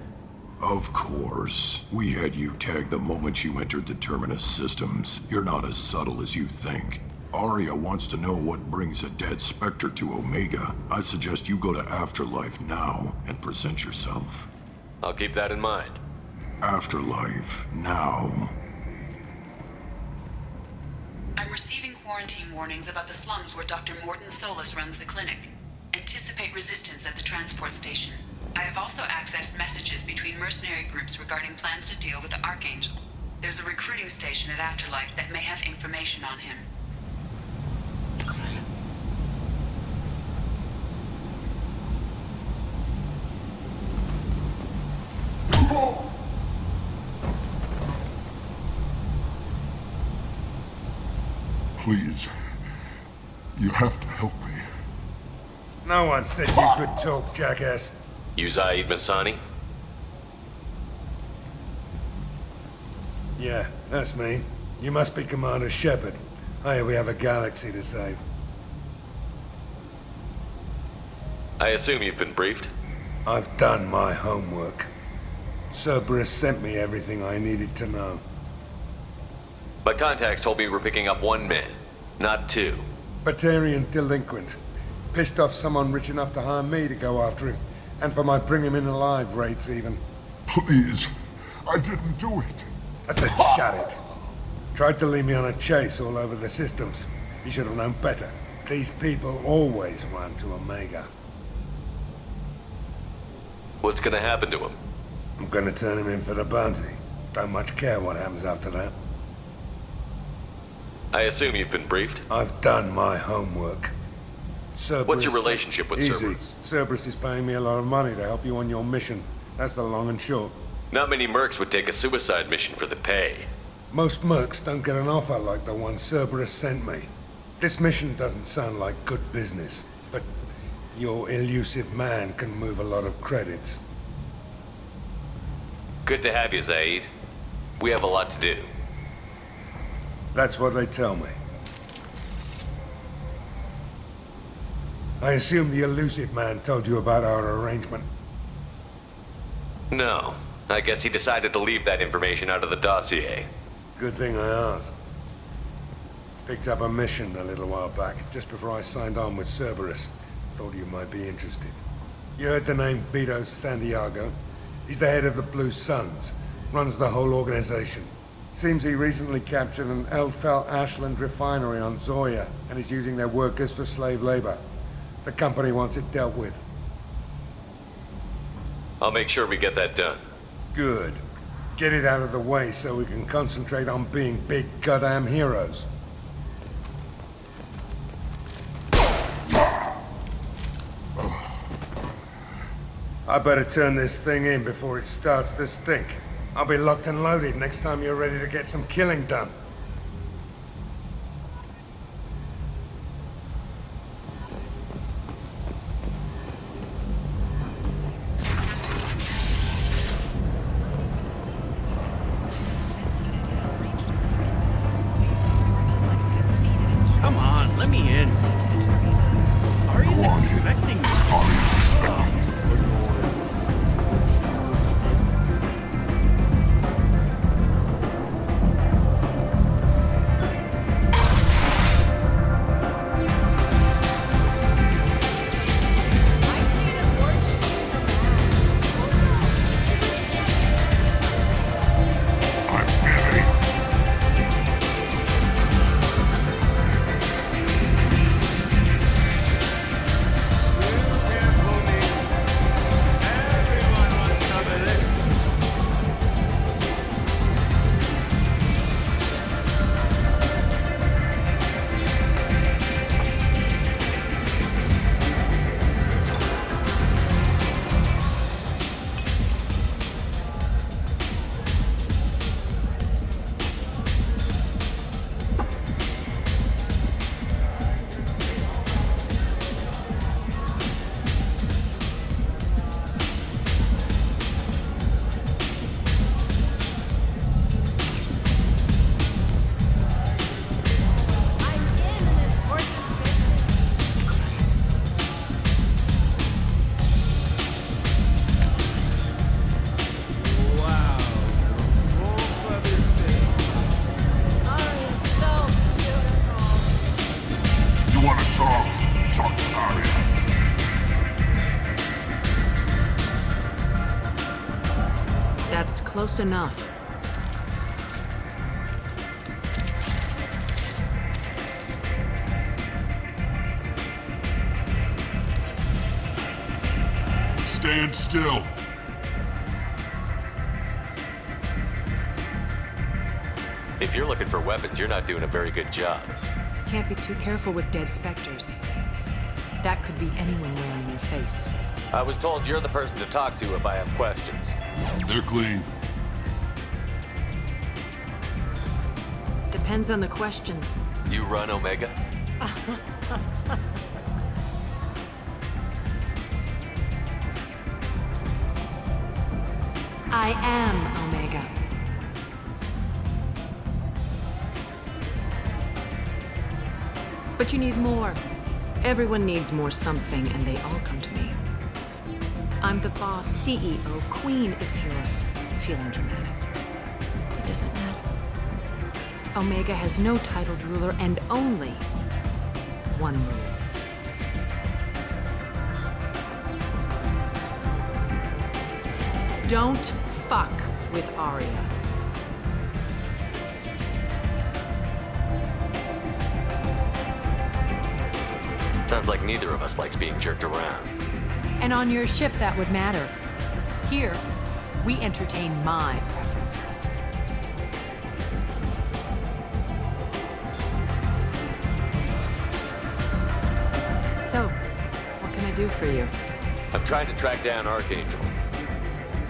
Of course. We had you tagged the moment you entered the Terminus systems. You're not as subtle as you think. Arya wants to know what brings a dead Spectre to Omega. I suggest you go to Afterlife now and present yourself. I'll keep that in mind. Afterlife, now. I'm receiving quarantine warnings about the slums where Dr. Morton Solus runs the clinic. Anticipate resistance at the transport station. I have also accessed messages between mercenary groups regarding plans to deal with the Archangel. There's a recruiting station at Afterlife that may have information on him. Please. You have to help me. No one said you could talk, jackass. You Zaid Masani? Yeah, that's me. You must be Commander Shepard. Hey, we have a galaxy to save. I assume you've been briefed? I've done my homework. Cerberus sent me everything I needed to know. My contacts told me you were picking up one man, not two. Batarian delinquent. Pissed off someone rich enough to hire me to go after him. And for my bring him in alive rates even. Please. I didn't do it. I said shut it. Tried to lead me on a chase all over the systems. He should have known better. These people always run to Omega. What's gonna happen to him? I'm gonna turn him in for the bounty. Don't much care what happens after that. I assume you've been briefed? I've done my homework. Cerberus... What's your relationship with Easy. Cerberus? Cerberus is paying me a lot of money to help you on your mission. That's the long and short. Not many mercs would take a suicide mission for the pay. Most mercs don't get an offer like the one Cerberus sent me. This mission doesn't sound like good business, but your elusive man can move a lot of credits. Good to have you, Zaid. We have a lot to do. That's what they tell me. I assume the elusive man told you about our arrangement. No. I guess he decided to leave that information out of the dossier. Good thing I asked. Picked up a mission a little while back, just before I signed on with Cerberus. Thought you might be interested. You heard the name Vito Santiago? He's the head of the Blue Suns. Runs the whole organization. Seems he recently captured an Eldfell Ashland refinery on Zoya and is using their workers for slave labor. The company wants it dealt with. I'll make sure we get that done. Good. Get it out of the way so we can concentrate on being big goddamn heroes. I better turn this thing in before it starts to stink. I'll be locked and loaded next time you're ready to get some killing done. Come on, let me in. Ari's expecting me. Close enough. Stand still. If you're looking for weapons, you're not doing a very good job. Can't be too careful with dead specters. That could be anyone wearing their face. I was told you're the person to talk to if I have questions. They're clean. Depends on the questions. You run Omega? I am Omega. But you need more. Everyone needs more something, and they all come to me. I'm the boss, CEO, queen, if you're feeling dramatic. It doesn't matter. Omega has no titled ruler and only one rule. Don't fuck with Arya. Sounds like neither of us likes being jerked around. And on your ship, that would matter. Here, we entertain my preferences. So, what can I do for you? I'm trying to track down Archangel.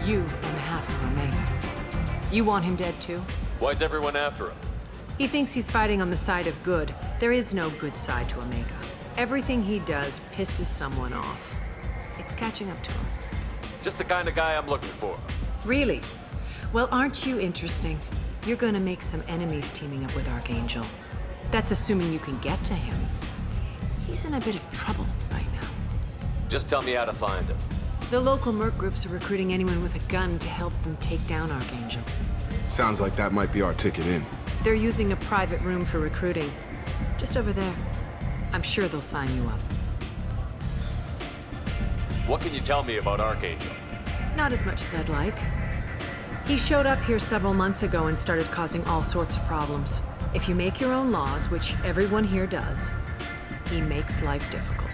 You and half of Omega. You want him dead too? Why's everyone after him? He thinks he's fighting on the side of good. There is no good side to Omega. Everything he does pisses someone off. It's catching up to him. Just the kind of guy I'm looking for. Really? Well, aren't you interesting? You're gonna make some enemies teaming up with Archangel. That's assuming you can get to him. He's in a bit of trouble right now. Just tell me how to find him. The local merc groups are recruiting anyone with a gun to help them take down Archangel. Sounds like that might be our ticket in. They're using a private room for recruiting. Just over there. I'm sure they'll sign you up. What can you tell me about Archangel? Not as much as I'd like. He showed up here several months ago and started causing all sorts of problems. If you make your own laws, which everyone here does, he makes life difficult.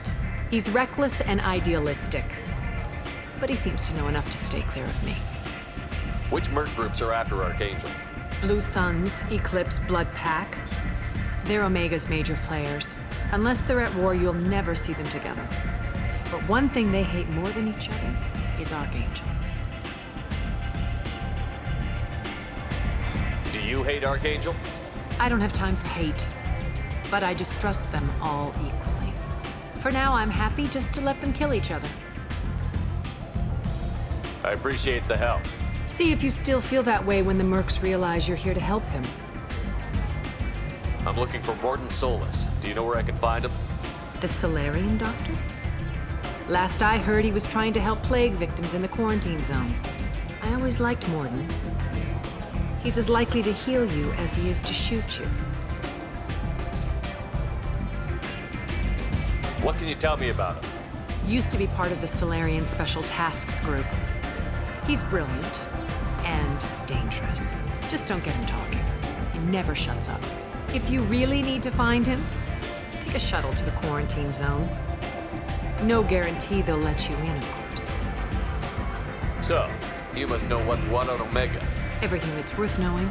He's reckless and idealistic. But he seems to know enough to stay clear of me. Which merc groups are after Archangel? Blue Suns, Eclipse, Blood Pack. They're Omega's major players. Unless they're at war, you'll never see them together. But one thing they hate more than each other is Archangel. Do you hate Archangel? I don't have time for hate, but I distrust them all equally. For now, I'm happy just to let them kill each other. I appreciate the help. See if you still feel that way when the mercs realize you're here to help him. I'm looking for Morton Solus. Do you know where I can find him? The Solarian doctor? Last I heard, he was trying to help plague victims in the quarantine zone. I always liked Morton. He's as likely to heal you as he is to shoot you. What can you tell me about him? Used to be part of the Solarian Special Tasks Group. He's brilliant and dangerous. Just don't get him talking. He never shuts up. If you really need to find him, take a shuttle to the quarantine zone. No guarantee they'll let you in, of course. So, you must know what's what on Omega. Everything that's worth knowing.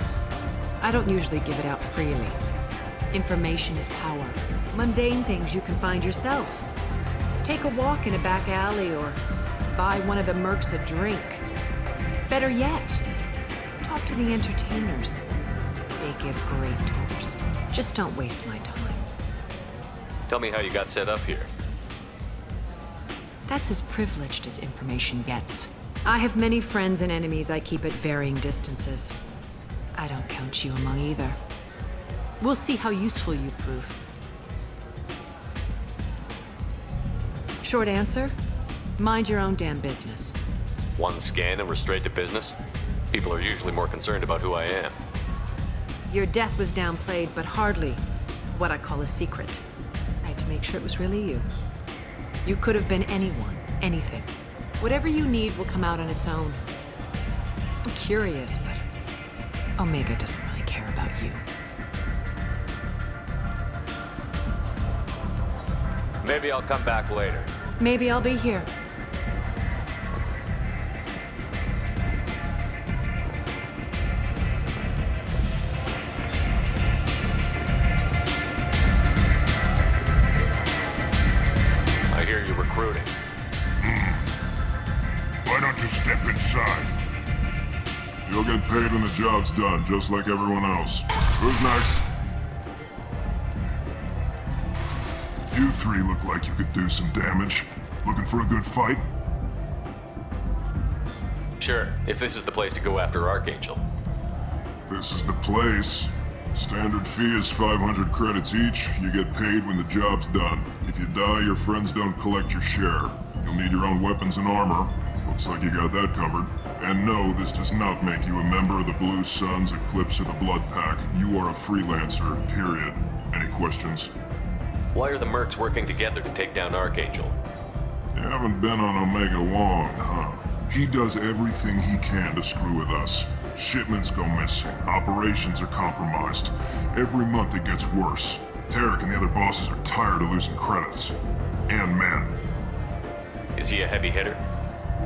I don't usually give it out freely. Information is power. Mundane things you can find yourself. Take a walk in a back alley or buy one of the mercs a drink. Better yet, talk to the entertainers. They give great tours. Just don't waste my time. Tell me how you got set up here. That's as privileged as information gets. I have many friends and enemies I keep at varying distances. I don't count you among either. We'll see how useful you prove. Short answer, mind your own damn business. One scan and we're straight to business? People are usually more concerned about who I am. Your death was downplayed, but hardly what I call a secret. I had to make sure it was really you. You could have been anyone, anything. Whatever you need will come out on its own. I'm curious, but Omega doesn't really care about you. Maybe I'll come back later. Maybe I'll be here. I hear you recruiting. Why don't you step inside? You'll get paid when the job's done, just like everyone else. Who's next? You three look like you could do some damage. Looking for a good fight? Sure, if this is the place to go after Archangel. This is the place. Standard fee is 500 credits each. You get paid when the job's done. If you die, your friends don't collect your share. You'll need your own weapons and armor. Looks like you got that covered. And no, this does not make you a member of the Blue Suns, Eclipse, or the Blood Pack. You are a freelancer, period. Any questions? Why are the mercs working together to take down Archangel? You haven't been on Omega long, huh? He does everything he can to screw with us. Shipments go missing, operations are compromised. Every month it gets worse. Tarek and the other bosses are tired of losing credits. And men. Is he a heavy hitter?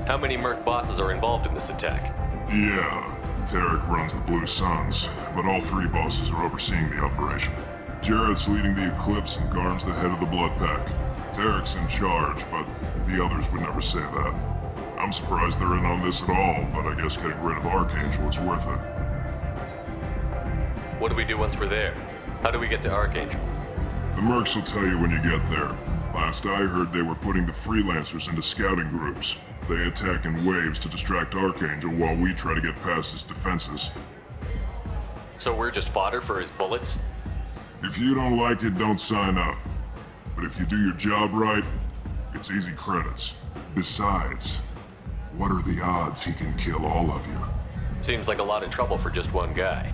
How many merc bosses are involved in this attack? Yeah, Tarek runs the Blue Suns, but all three bosses are overseeing the operation. Jarrett's leading the Eclipse and Garm's the head of the Blood Pack. Tarek's in charge, but the others would never say that. I'm surprised they're in on this at all, but I guess getting rid of Archangel is worth it. What do we do once we're there? How do we get to Archangel? The mercs will tell you when you get there. Last I heard, they were putting the freelancers into scouting groups. They attack in waves to distract Archangel while we try to get past his defenses. So we're just fodder for his bullets? If you don't like it, don't sign up. But if you do your job right, it's easy credits. Besides, what are the odds he can kill all of you? Seems like a lot of trouble for just one guy.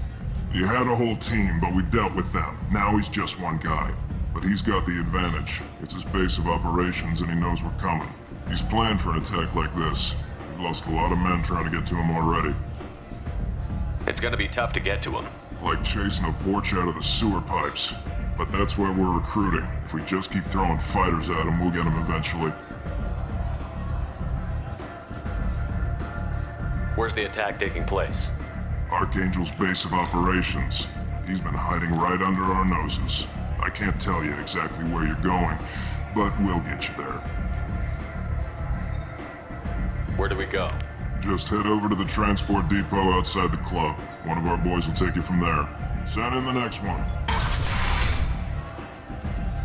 You had a whole team, but we dealt with them. Now he's just one guy. But he's got the advantage. It's his base of operations and he knows we're coming. He's planned for an attack like this. We've lost a lot of men trying to get to him already. It's gonna be tough to get to him. Like chasing a Vorch out of the sewer pipes. But that's why we're recruiting. If we just keep throwing fighters at him, we'll get him eventually. Where's the attack taking place? Archangel's base of operations. He's been hiding right under our noses. I can't tell you exactly where you're going, but we'll get you there. Where do we go? Just head over to the transport depot outside the club. One of our boys will take you from there. Send in the next one.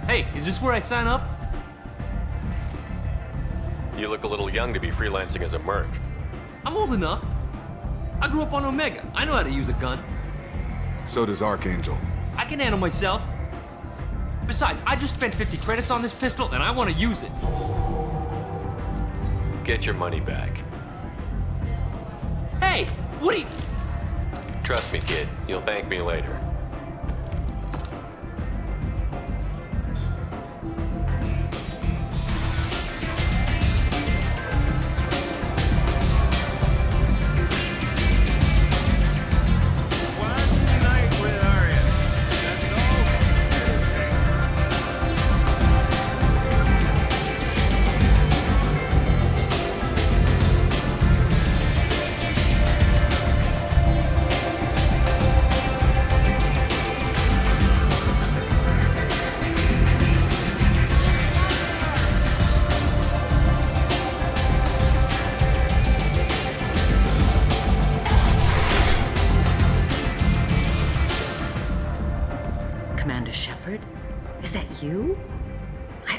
Hey, is this where I sign up? You look a little young to be freelancing as a merc. I'm old enough. I grew up on Omega. I know how to use a gun. So does Archangel. I can handle myself. Besides, I just spent 50 credits on this pistol and I want to use it. Get your money back. Hey, what are you... Trust me, kid. You'll thank me later.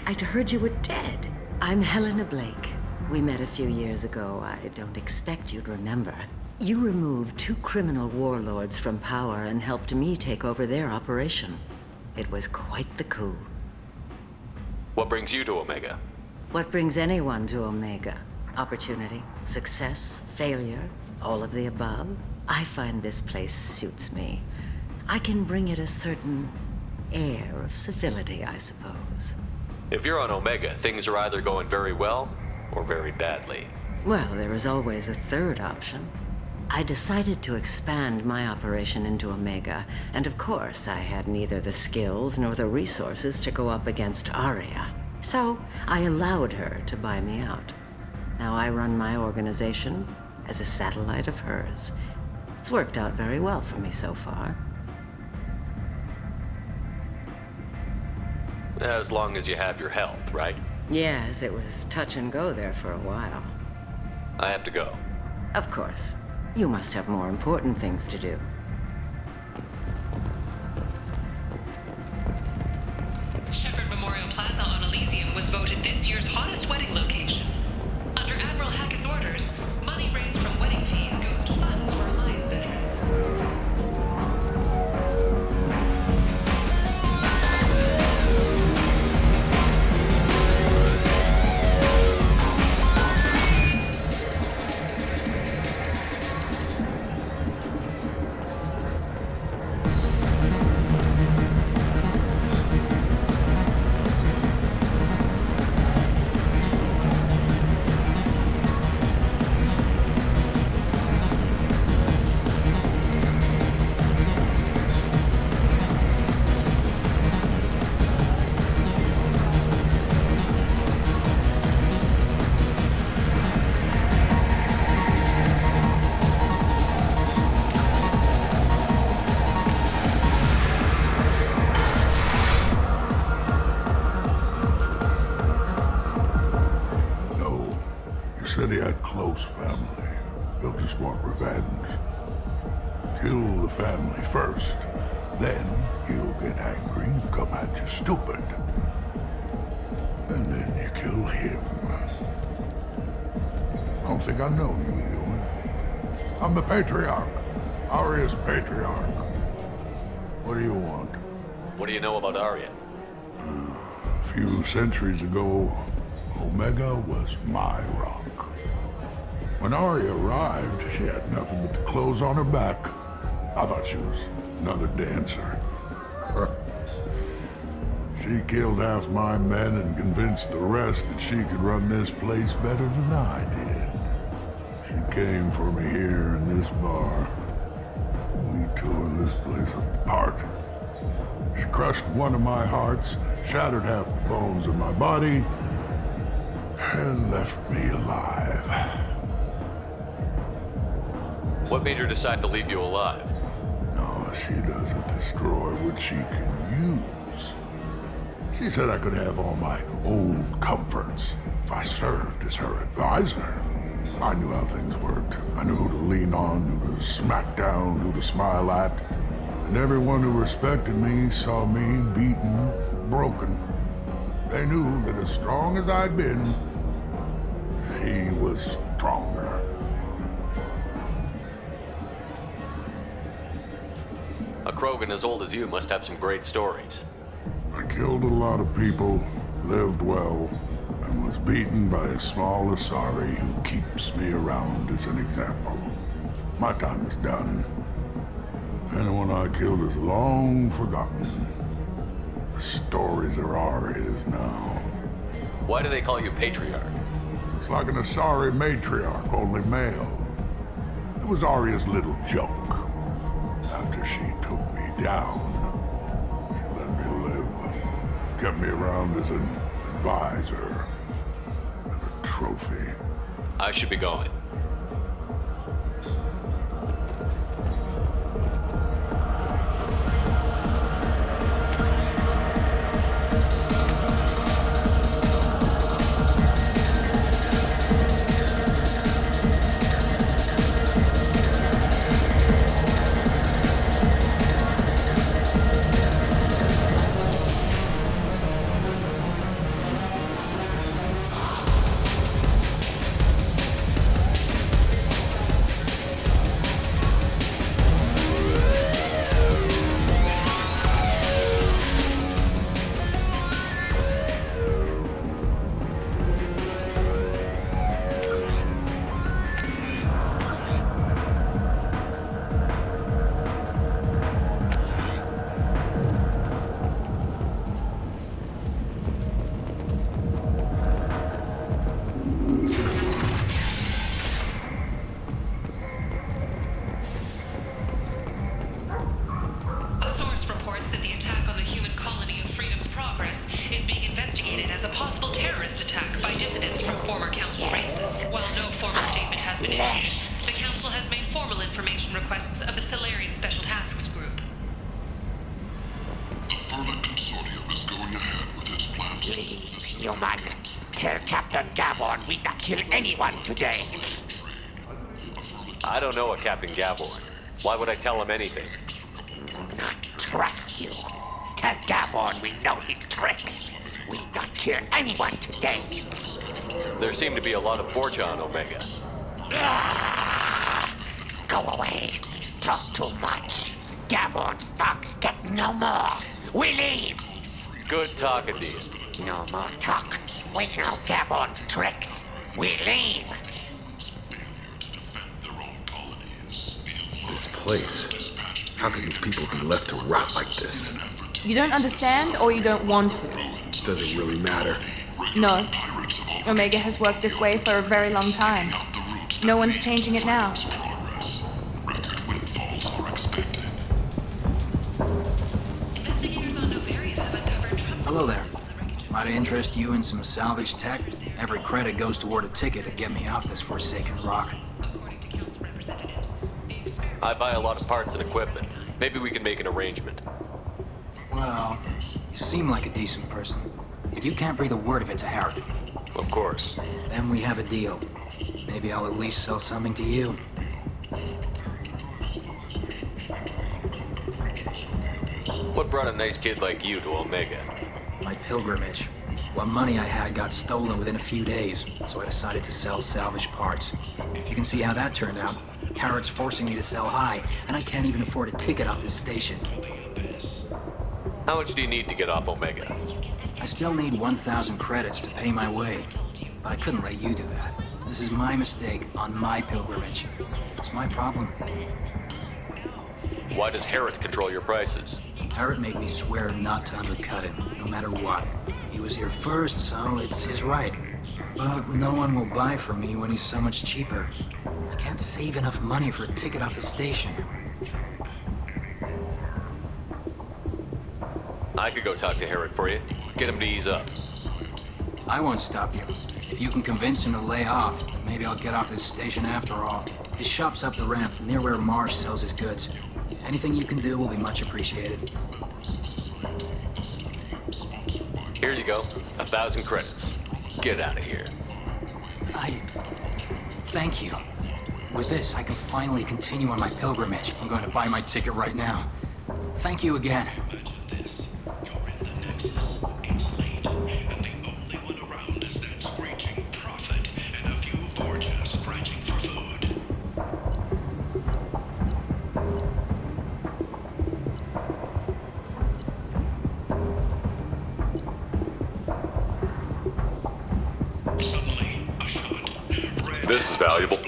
I'd heard you were dead. I'm Helena Blake. We met a few years ago. I don't expect you'd remember. You removed 2 criminal warlords from power and helped me take over their operation. It was quite the coup. What brings you to Omega? What brings anyone to Omega? Opportunity, success, failure, all of the above. I find this place suits me. I can bring it a certain air of civility, I suppose. If you're on Omega, things are either going very well or very badly. Well, there is always a third option. I decided to expand my operation into Omega, and of course I had neither the skills nor the resources to go up against Aria. So I allowed her to buy me out. Now I run my organization as a satellite of hers. It's worked out very well for me so far. As long as you have your health, right? Yes, it was touch and go there for a while. I have to go. Of course. You must have more important things to do. Shepherd Memorial Plaza on Elysium was voted this year's hottest wedding location. Under Admiral Hackett's orders, money raised from wedding fees goes to funds for Alliance veterans. Said he had close family. They'll just want revenge. Kill the family first. Then he'll get angry and come at you stupid. And then you kill him. I don't think I know you, human. I'm the Patriarch. Aria's Patriarch. What do you want? What do you know about Aria? A few centuries ago, Omega was my rock. When Aria arrived, she had nothing but the clothes on her back. I thought she was another dancer. She killed half my men and convinced the rest that she could run this place better than I did. She came for me here in this bar. We tore this place apart. She crushed one of my hearts, shattered half the bones of my body, and left me alive. What made her decide to leave you alive? No, she doesn't destroy what she can use. She said I could have all my old comforts if I served as her advisor. I knew how things worked. I knew who to lean on, who to smack down, who to smile at. And everyone who respected me saw me beaten, broken. They knew that as strong as I'd been, she was stronger. A Krogan as old as you must have some great stories. I killed a lot of people, lived well, and was beaten by a small Asari who keeps me around as an example. My time is done. Anyone I killed is long forgotten. The stories are Aria's now. Why do they call you Patriarch? It's like an Asari matriarch, only male. It was Aria's little joke. After she took me down, she let me live. Kept me around as an advisor and a trophy. I should be going. progress is being investigated as a possible terrorist attack by dissidents from former council races. While no formal statement has been issued, the council has made formal information requests of the Solarian Special Tasks Group. The Ferment Consortium is going ahead with its plans. Leave, human. Tell Captain Gavorn we not kill anyone today. I don't know a Captain Gavorn. Why would I tell him anything? Not trust you. Tell Gavorn we know his tricks. We not kill anyone today. There seem to be a lot of Borgia on Omega. Go away. Talk too much. Gavorn's thugs get no more. We leave. Good talking to you. No more talk. We know Gavorn's tricks. We leave. This place. How can these people be left to rot like this? You don't understand, or you don't want to? Does it really matter? No. Omega has worked this way for a very long time. No one's changing it now. Hello there. Might I interest you in some salvage tech? Every credit goes toward a ticket to get me off this forsaken rock. I buy a lot of parts and equipment. Maybe we can make an arrangement. Well, you seem like a decent person. But you can't breathe a word of it to Harrod. Of course. Then we have a deal. Maybe I'll at least sell something to you. What brought a nice kid like you to Omega? My pilgrimage. What money I had got stolen within a few days, so I decided to sell salvage parts. If you can see how that turned out, Harrod's forcing me to sell high, and I can't even afford a ticket off this station. How much do you need to get off Omega? I still need 1,000 credits to pay my way, but I couldn't let you do that. This is my mistake on my pilgrimage. It's my problem. Why does Harrod control your prices? Harrod made me swear not to undercut him, no matter what. He was here first, so it's his right. But no one will buy from me when he's so much cheaper. I can't save enough money for a ticket off the station. I could go talk to Harrod for you. Get him to ease up. I won't stop you. If you can convince him to lay off, then maybe I'll get off this station after all. His shop's up the ramp, near where Marsh sells his goods. Anything you can do will be much appreciated. Here you go. 1,000 credits. Get out of here. Thank you. With this, I can finally continue on my pilgrimage. I'm going to buy my ticket right now. Thank you again. This is valuable.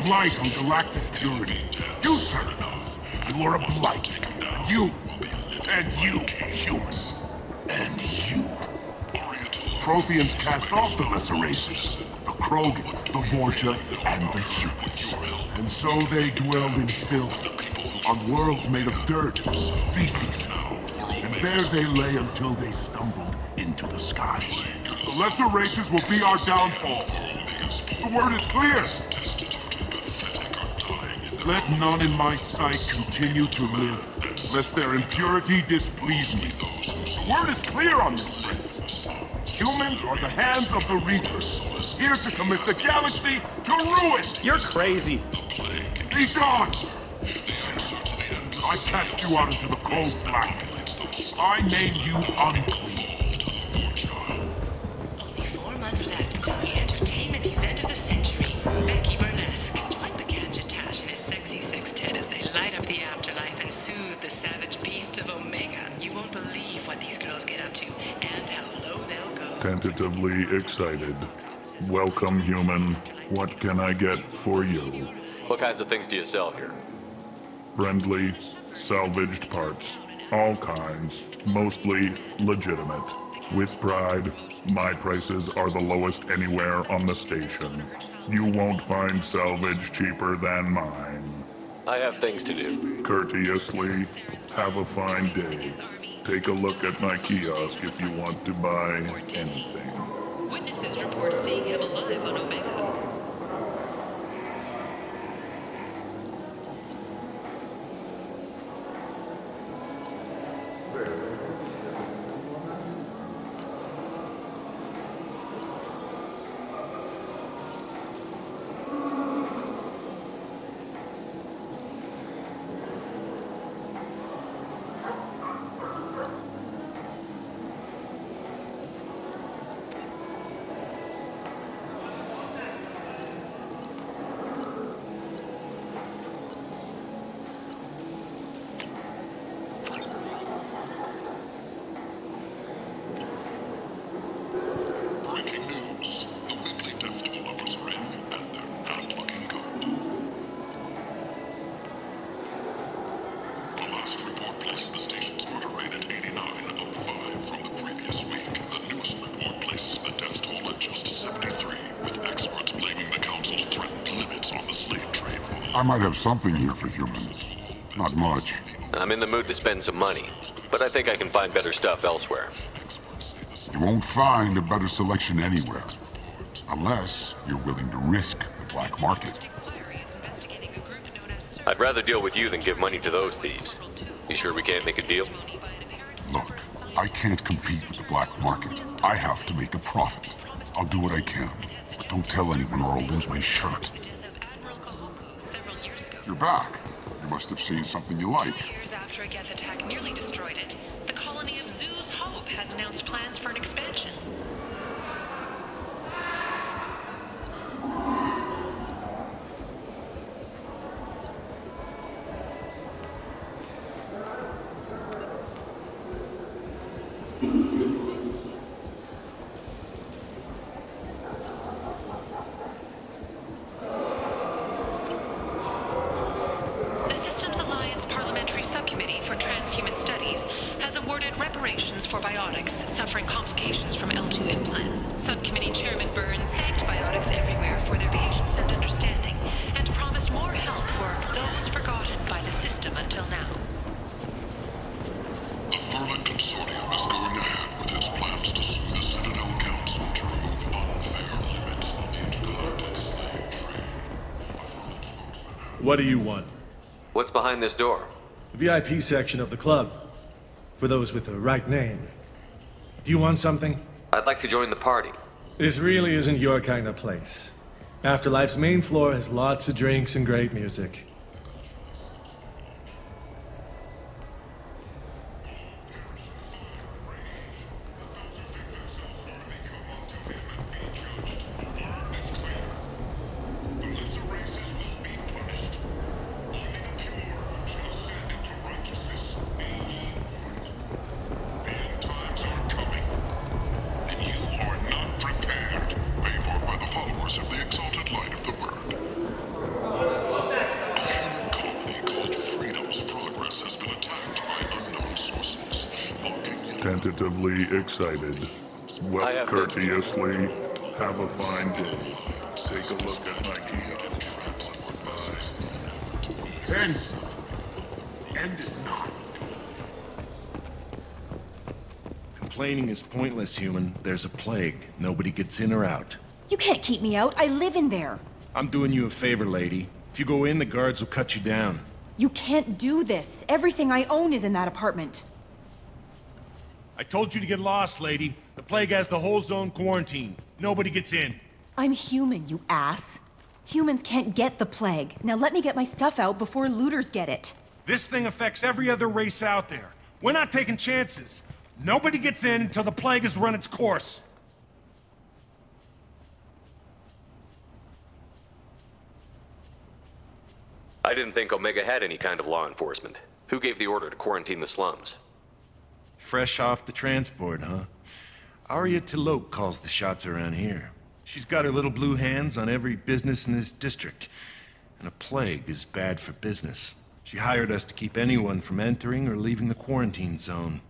Blight on galactic purity. You, sir, you are a blight. And you, human. And you. Protheans cast off the lesser races, the Krogan, the Vorja, and the humans. And so they dwelled in filth, on worlds made of dirt, feces. And there they lay until they stumbled into the skies. The lesser races will be our downfall. The word is clear. Let none in my sight continue to live, lest their impurity displease me. The word is clear on this, friends. Humans are the hands of the Reapers, here to commit the galaxy to ruin! You're crazy. Be gone! I cast you out into the cold black. I name you unclean. Only 4 months left until the entertainment event of the century, Becky Burlesque. Join Bacanja Tat and his sexy sextet as they light up the afterlife and soothe the savage beasts of Omega. You won't believe what these girls get up to and how low they'll go. Tentatively excited. Welcome, human. What can I get for you? What kinds of things do you sell here? Friendly, salvaged parts. All kinds. Mostly legitimate. With pride, my prices are the lowest anywhere on the station. You won't find salvage cheaper than mine. I have things to do. Courteously, have a fine day. Take a look at my kiosk if you want to buy anything. Witnesses report seeing him alive on Omega. I might have something here for humans. Not much. I'm in the mood to spend some money, but I think I can find better stuff elsewhere. You won't find a better selection anywhere. Unless you're willing to risk the black market. I'd rather deal with you than give money to those thieves. You sure we can't make a deal? Look, I can't compete with the black market. I have to make a profit. I'll do what I can, but don't tell anyone or I'll lose my shirt. You're back. You must have seen something you like. 2 years after a Geth attack nearly destroyed it, the colony of Zoo's Hope has announced plans for an expansion. The Systems Alliance Parliamentary Subcommittee for Transhuman Studies has awarded reparations for biotics suffering complications from L2 implants. Subcommittee Chairman Burns thanked biotics everywhere for their patience and understanding, and promised more help for those forgotten by the system until now. The Vermin Consortium is going ahead with its plans to sue the Citadel Council to remove unfair limits on the intergalactic slave trade. What do you want? What's behind this door? VIP section of the club. For those with the right name. Do you want something? I'd like to join the party. This really isn't your kind of place. Afterlife's main floor has lots of drinks and great music. Tentatively excited. Well, courteously, have a fine day. Take a look at my kiosk. End! End it not. Complaining is pointless, human. There's a plague. Nobody gets in or out. You can't keep me out. I live in there. I'm doing you a favor, lady. If you go in, the guards will cut you down. You can't do this. Everything I own is in that apartment. I told you to get lost, lady. The plague has the whole zone quarantined. Nobody gets in. I'm human, you ass. Humans can't get the plague. Now let me get my stuff out before looters get it. This thing affects every other race out there. We're not taking chances. Nobody gets in until the plague has run its course. I didn't think Omega had any kind of law enforcement. Who gave the order to quarantine the slums? Fresh off the transport, huh? Arya Tilok calls the shots around here. She's got her little blue hands on every business in this district. And a plague is bad for business. She hired us to keep anyone from entering or leaving the quarantine zone.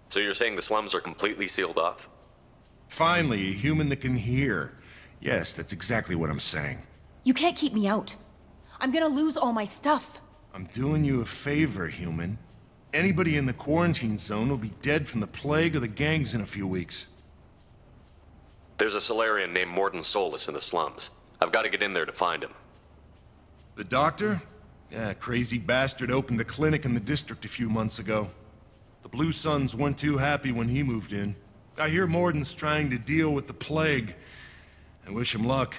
So you're saying the slums are completely sealed off? Finally, a human that can hear. Yes, that's exactly what I'm saying. You can't keep me out. I'm gonna lose all my stuff. I'm doing you a favor, human. Anybody in the quarantine zone will be dead from the plague or the gangs in a few weeks. There's a Solarian named Morden Solus in the slums. I've got to get in there to find him. The doctor? Yeah, crazy bastard opened a clinic in the district a few months ago. The Blue Suns weren't too happy when he moved in. I hear Morden's trying to deal with the plague. I wish him luck,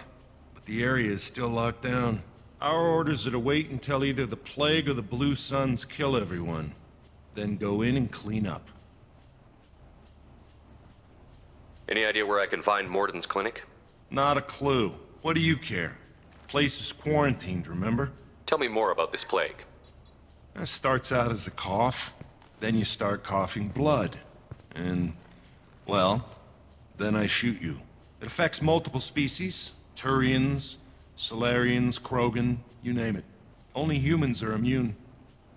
but the area is still locked down. Our orders are to wait until either the plague or the Blue Suns kill everyone. Then go in and clean up. Any idea where I can find Morden's clinic? Not a clue. What do you care? The place is quarantined, remember? Tell me more about this plague. It starts out as a cough, then you start coughing blood. And, well, then I shoot you. It affects multiple species. Turians, Solarians, Krogan, you name it. Only humans are immune.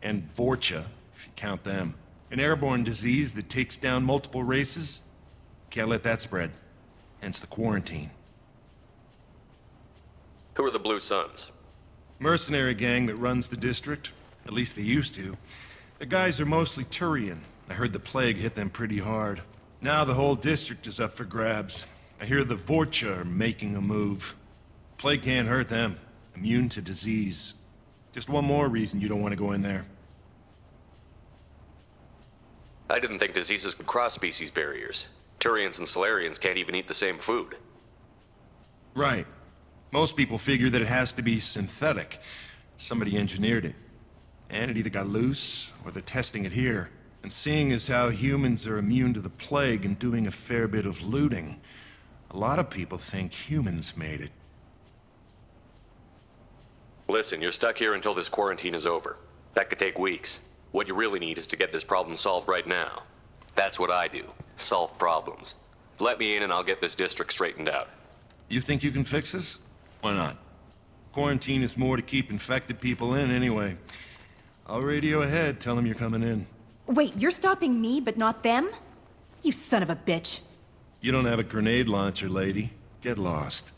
And Vorcha, if you count them. An airborne disease that takes down multiple races. Can't let that spread. Hence the quarantine. Who are the Blue Suns? Mercenary gang that runs the district. At least they used to. The guys are mostly Turian. I heard the plague hit them pretty hard. Now the whole district is up for grabs. I hear the Vorcha are making a move. Plague can't hurt them. Immune to disease. Just one more reason you don't want to go in there. I didn't think diseases could cross species barriers. Turians and Solarians can't even eat the same food. Right. Most people figure that it has to be synthetic. Somebody engineered it. And it either got loose, or they're testing it here. And seeing as how humans are immune to the plague and doing a fair bit of looting, a lot of people think humans made it. Listen, you're stuck here until this quarantine is over. That could take weeks. What you really need is to get this problem solved right now. That's what I do. Solve problems. Let me in and I'll get this district straightened out. You think you can fix this? Why not? Quarantine is more to keep infected people in anyway. I'll radio ahead, tell them you're coming in. Wait, you're stopping me, but not them? You son of a bitch. You don't have a grenade launcher, lady. Get lost.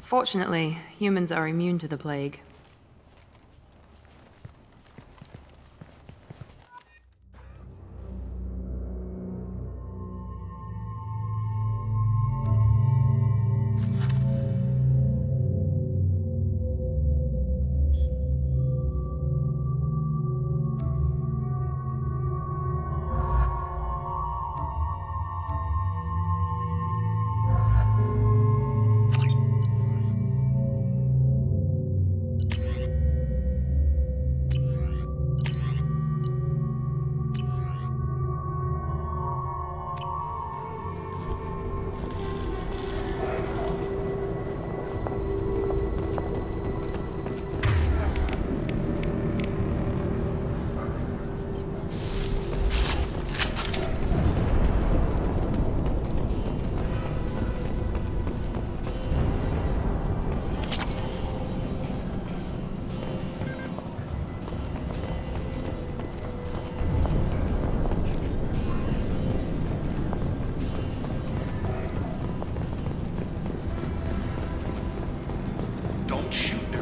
Fortunately, humans are immune to the plague.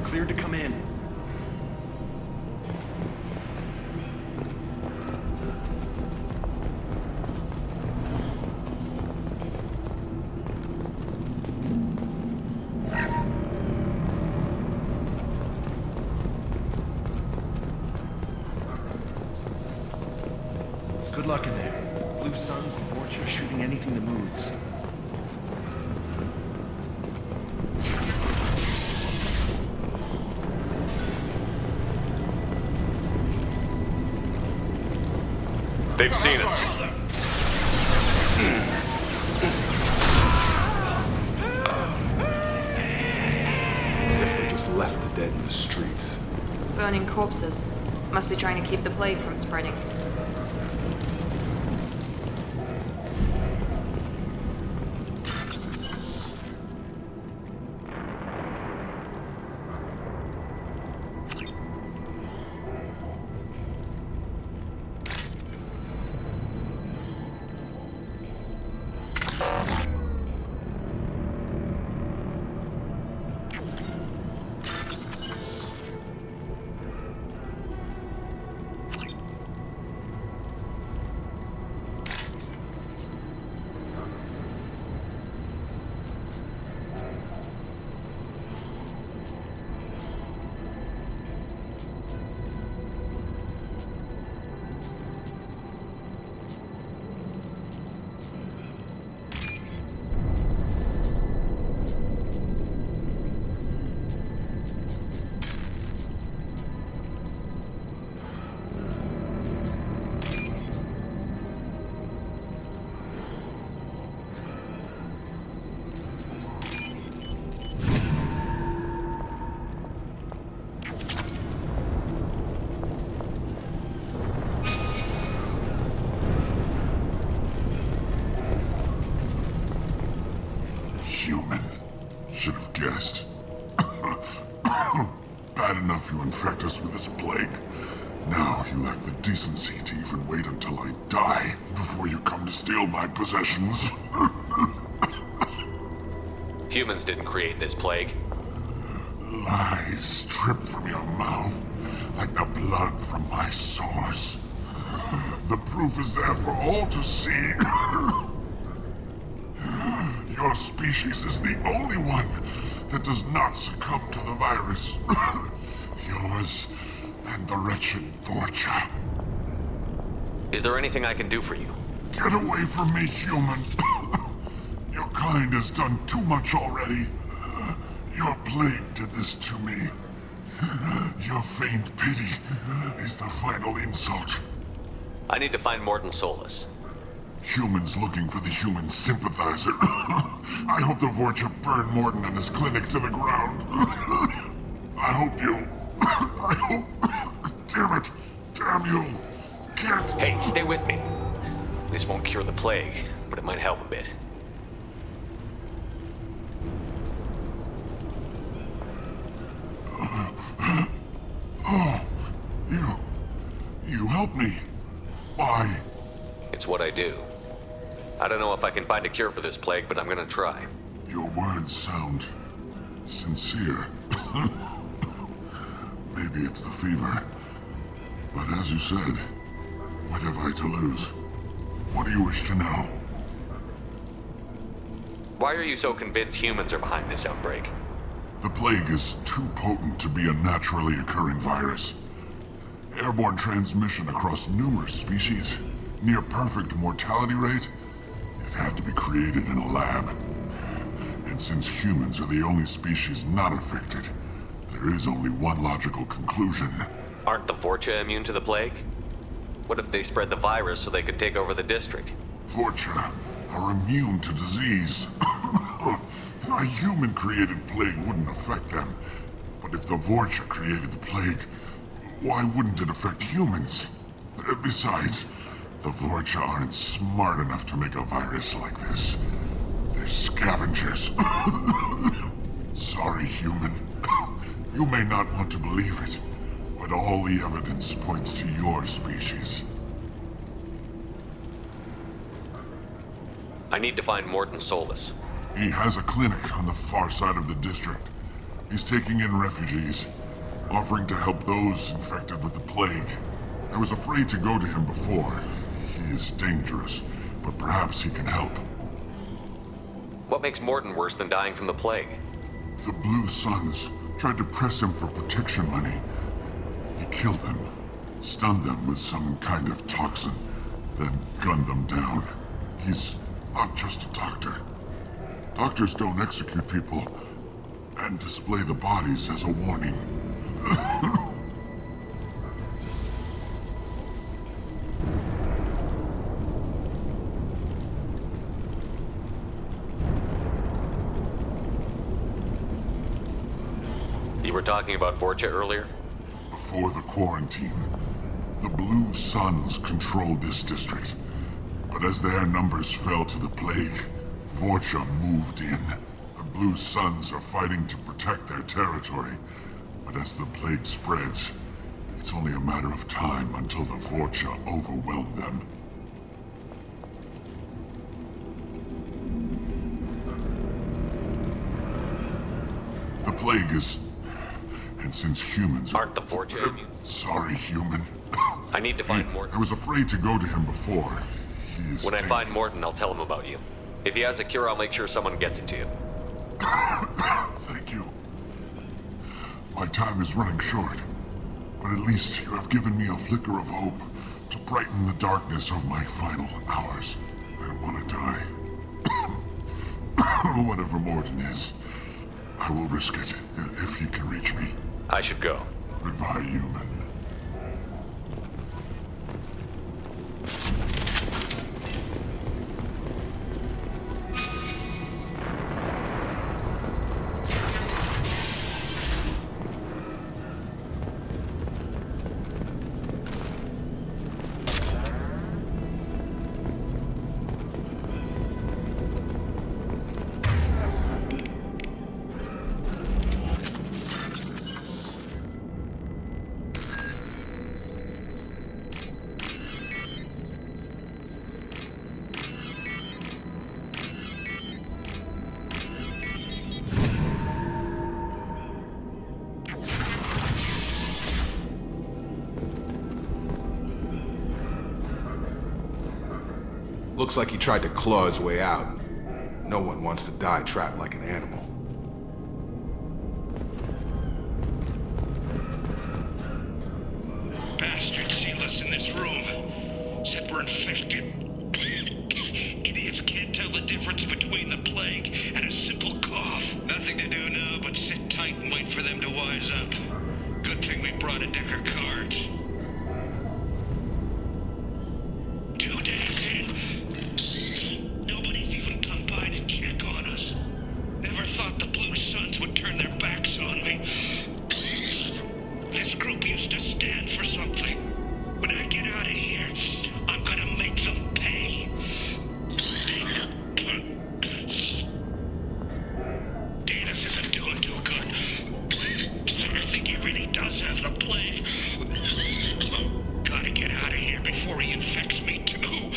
Cleared to come in. luck in there. Blue Suns and Vorcha shooting anything that moves. They've seen us. Guess they just left the dead in the streets. Burning corpses. Must be trying to keep the plague from spreading. Human. Should have guessed. Bad enough you infect us with this plague. Now you lack the decency to even wait until I die before you come to steal my possessions. Humans didn't create this plague. Lies drip from your mouth like the blood from my sores. The proof is there for all to see. Your species is the only one that does not succumb to the virus. Yours and the wretched Vorcha. Is there anything I can do for you? Get away from me, human. Your kind has done too much already. Your plague did this to me. Your feigned pity is the final insult. I need to find Morton Solus. Humans looking for the human sympathizer. I hope the Vorcha burn Morton and his clinic to the ground. I hope you... I hope... Damn it! Damn you! Can't... Hey, stay with me. This won't cure the plague, but it might help a bit. Oh, you helped me. Why? It's what I do. I don't know if I can find a cure for this plague, but I'm gonna try. Your words sound sincere. Maybe it's the fever. But as you said, what have I to lose? What do you wish to know? Why are you so convinced humans are behind this outbreak? The plague is too potent to be a naturally occurring virus. Airborne transmission across numerous species, near perfect mortality rate. It had to be created in a lab. And since humans are the only species not affected, there is only one logical conclusion. Aren't the Vorcha immune to the plague? What if they spread the virus so they could take over the district? Vorcha are immune to disease. A human-created plague wouldn't affect them. But if the Vorcha created the plague, why wouldn't it affect humans? Besides, the Vorcha aren't smart enough to make a virus like this. They're scavengers. Sorry, human. You may not want to believe it, but all the evidence points to your species. I need to find Morton Solus. He has a clinic on the far side of the district. He's taking in refugees, offering to help those infected with the plague. I was afraid to go to him before. He is dangerous, but perhaps he can help. What makes Morton worse than dying from the plague? The Blue Suns tried to press him for protection money. He killed them, stunned them with some kind of toxin, then gunned them down. He's not just a doctor. Doctors don't execute people and display the bodies as a warning. You were talking about Vorcha earlier? Before the quarantine, the Blue Suns controlled this district. But as their numbers fell to the plague, Vorcha moved in. The Blue Suns are fighting to protect their territory. But as the plague spreads, it's only a matter of time until the Vorcha overwhelm them. The plague is... And since humans aren't the Vorcha immune? Sorry, human. I need to find Morton. I was afraid to go to him before. When I find Morton, I'll tell him about you. If he has a cure, I'll make sure someone gets it to you. Thank you. My time is running short, but at least you have given me a flicker of hope to brighten the darkness of my final hours. I don't want to die. Whatever Morton is, I will risk it if he can reach me. I should go. Goodbye, human. Looks like he tried to claw his way out. No one wants to die trapped like an animal. Bastards sealed us in this room. Said we're infected. Idiots can't tell the difference between the plague and a simple cough. Nothing to do now but sit tight and wait for them to wise up. Good thing we brought a deck of cards. 2 days in. Nobody's even come by to check on us. Never thought the Blue Suns would turn their backs on me. This group used to stand for something. When I get out of here, I'm gonna make them pay. Danis isn't doing too good. I think he really does have the plague. Gotta get out of here before he infects me too.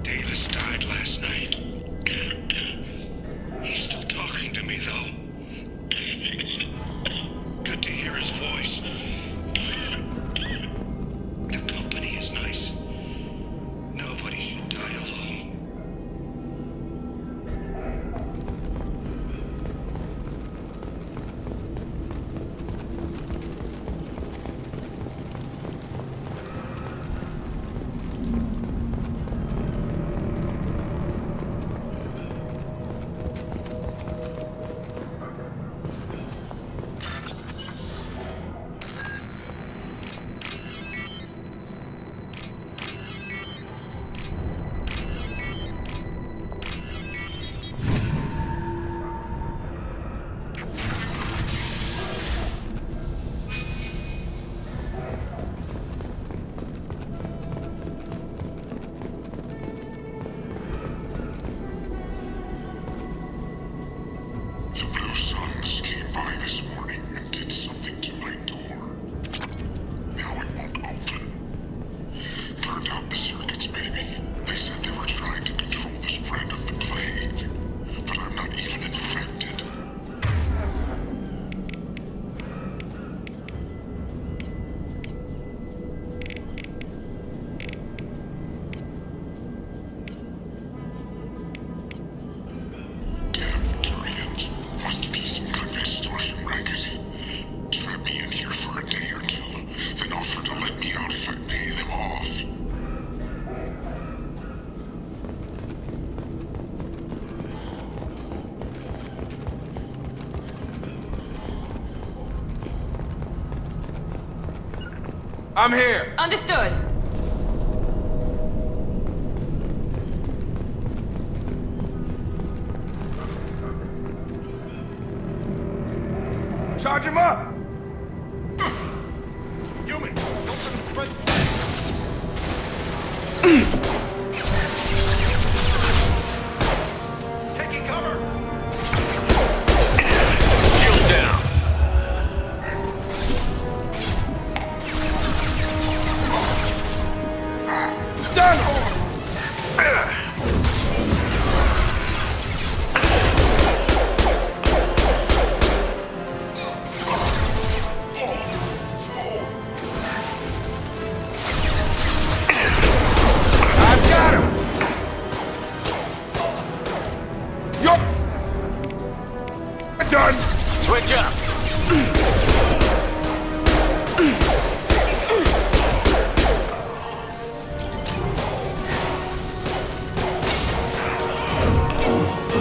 Davis died last night. He's still talking to me though. Good to hear his voice. The company is nice. Nobody should die alone. I'm here! Understood. Charge him up! Human, don't let him spread. Taking cover! Shields down. Stun! I've got him! You're done! Switch up!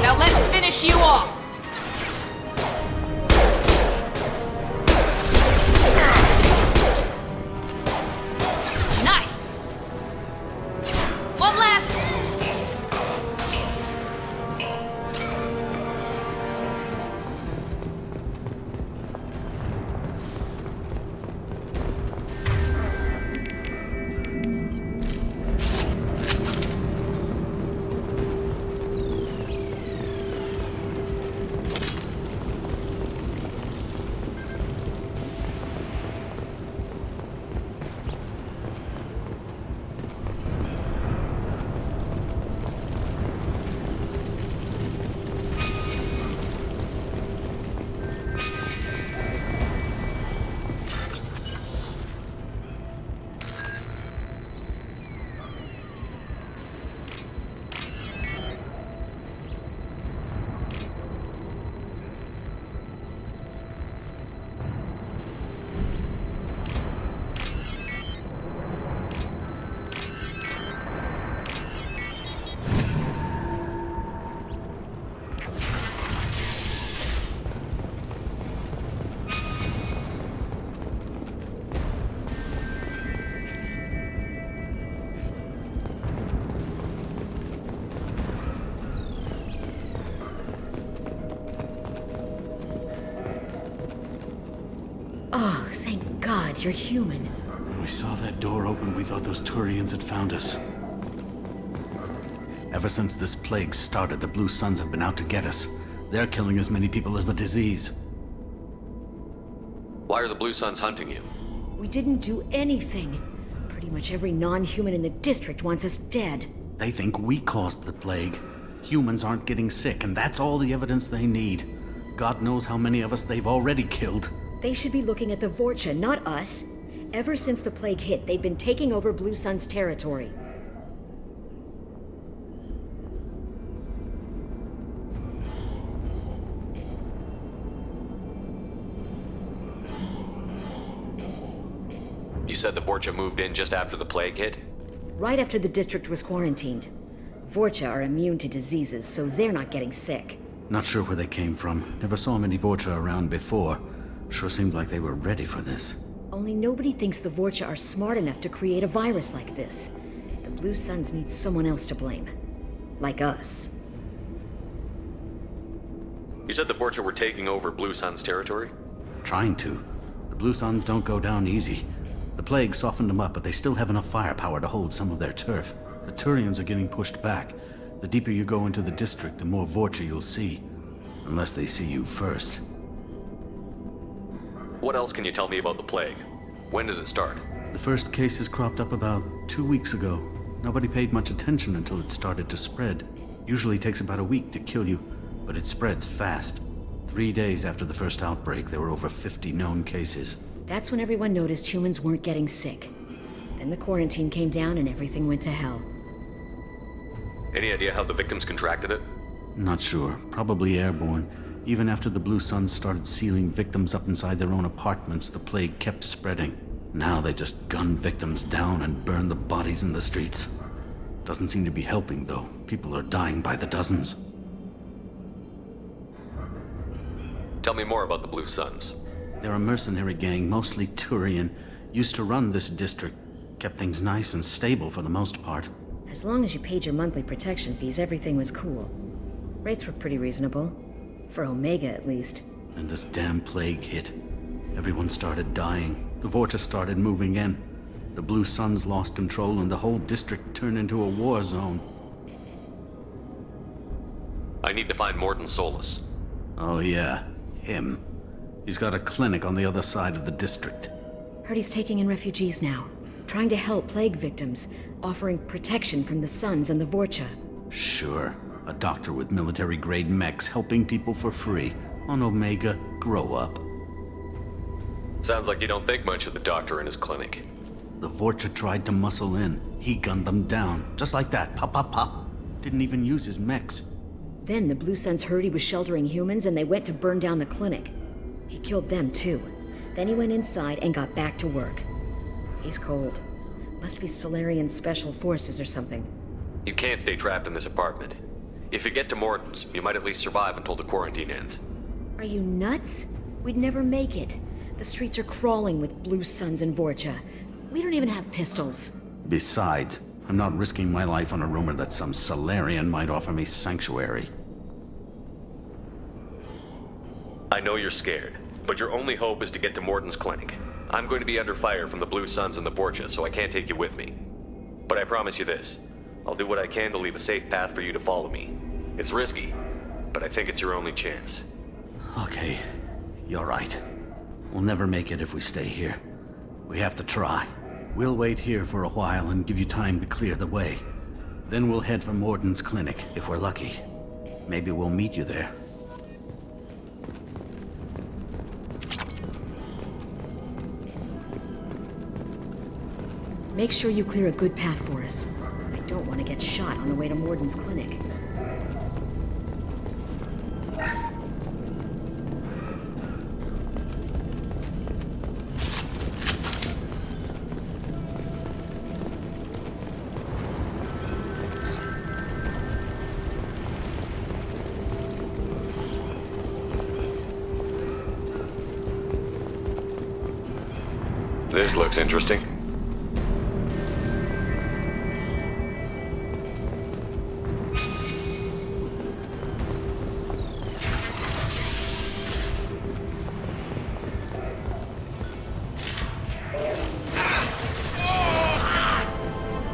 Now let's finish you off. Nice. One last. Oh, thank God you're human. When we saw that door open, we thought those Turians had found us. Ever since this plague started, the Blue Suns have been out to get us. They're killing as many people as the disease. Why are the Blue Suns hunting you? We didn't do anything. Pretty much every non-human in the district wants us dead. They think we caused the plague. Humans aren't getting sick, and that's all the evidence they need. God knows how many of us they've already killed. They should be looking at the Vorcha, not us. Ever since the plague hit, they've been taking over Blue Sun's territory. You said the Vorcha moved in just after the plague hit? Right after the district was quarantined. Vorcha are immune to diseases, so they're not getting sick. Not sure where they came from. Never saw many Vorcha around before. Sure seemed like they were ready for this. Only nobody thinks the Vorcha are smart enough to create a virus like this. The Blue Suns need someone else to blame. Like us. You said the Vorcha were taking over Blue Sun's territory? Trying to. The Blue Suns don't go down easy. The plague softened them up, but they still have enough firepower to hold some of their turf. The Turians are getting pushed back. The deeper you go into the district, the more Vorcha you'll see. Unless they see you first. What else can you tell me about the plague? When did it start? The first cases cropped up about 2 weeks ago. Nobody paid much attention until it started to spread. Usually takes about a week to kill you, but it spreads fast. 3 days after the first outbreak, there were over 50 known cases. That's when everyone noticed humans weren't getting sick. Then the quarantine came down and everything went to hell. Any idea how the victims contracted it? Not sure. Probably airborne. Even after the Blue Suns started sealing victims up inside their own apartments, the plague kept spreading. Now they just gun victims down and burn the bodies in the streets. Doesn't seem to be helping, though. People are dying by the dozens. Tell me more about the Blue Suns. They're a mercenary gang, mostly Turian. Used to run this district. Kept things nice and stable for the most part. As long as you paid your monthly protection fees, everything was cool. Rates were pretty reasonable. For Omega, at least. And this damn plague hit. Everyone started dying. The Vorta started moving in. The Blue Suns lost control and the whole district turned into a war zone. I need to find Morton Solus. Oh yeah, him. He's got a clinic on the other side of the district. Heard he's taking in refugees now. Trying to help plague victims. Offering protection from the Suns and the Vorcha. Sure. A doctor with military-grade mechs helping people for free. On Omega, grow up. Sounds like you don't think much of the doctor in his clinic. The Vorcha tried to muscle in. He gunned them down. Just like that. Pop, pop, pop. Didn't even use his mechs. Then the Blue Suns heard he was sheltering humans and they went to burn down the clinic. He killed them too. Then he went inside and got back to work. He's cold. Must be Solarian Special Forces or something. You can't stay trapped in this apartment. If you get to Morton's, you might at least survive until the quarantine ends. Are you nuts? We'd never make it. The streets are crawling with Blue Suns and Vorcha. We don't even have pistols. Besides, I'm not risking my life on a rumor that some Solarian might offer me sanctuary. I know you're scared, but your only hope is to get to Morton's clinic. I'm going to be under fire from the Blue Suns and the Vorcha, so I can't take you with me. But I promise you this. I'll do what I can to leave a safe path for you to follow me. It's risky, but I think it's your only chance. Okay, you're right. We'll never make it if we stay here. We have to try. We'll wait here for a while and give you time to clear the way. Then we'll head for Morton's clinic, if we're lucky. Maybe we'll meet you there. Make sure you clear a good path for us. I don't want to get shot on the way to Morton's clinic. This looks interesting.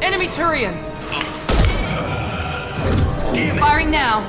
Enemy Turian! Firing now.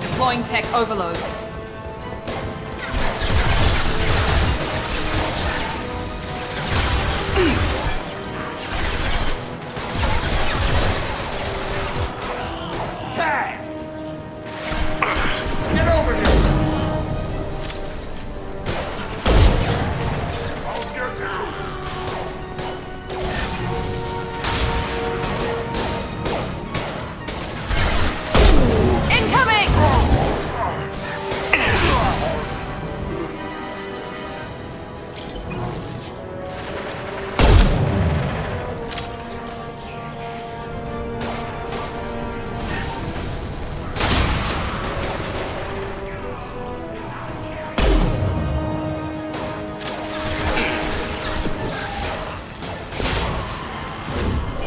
Deploying tech overload. Tag! Get over here! I'll get you! Incoming!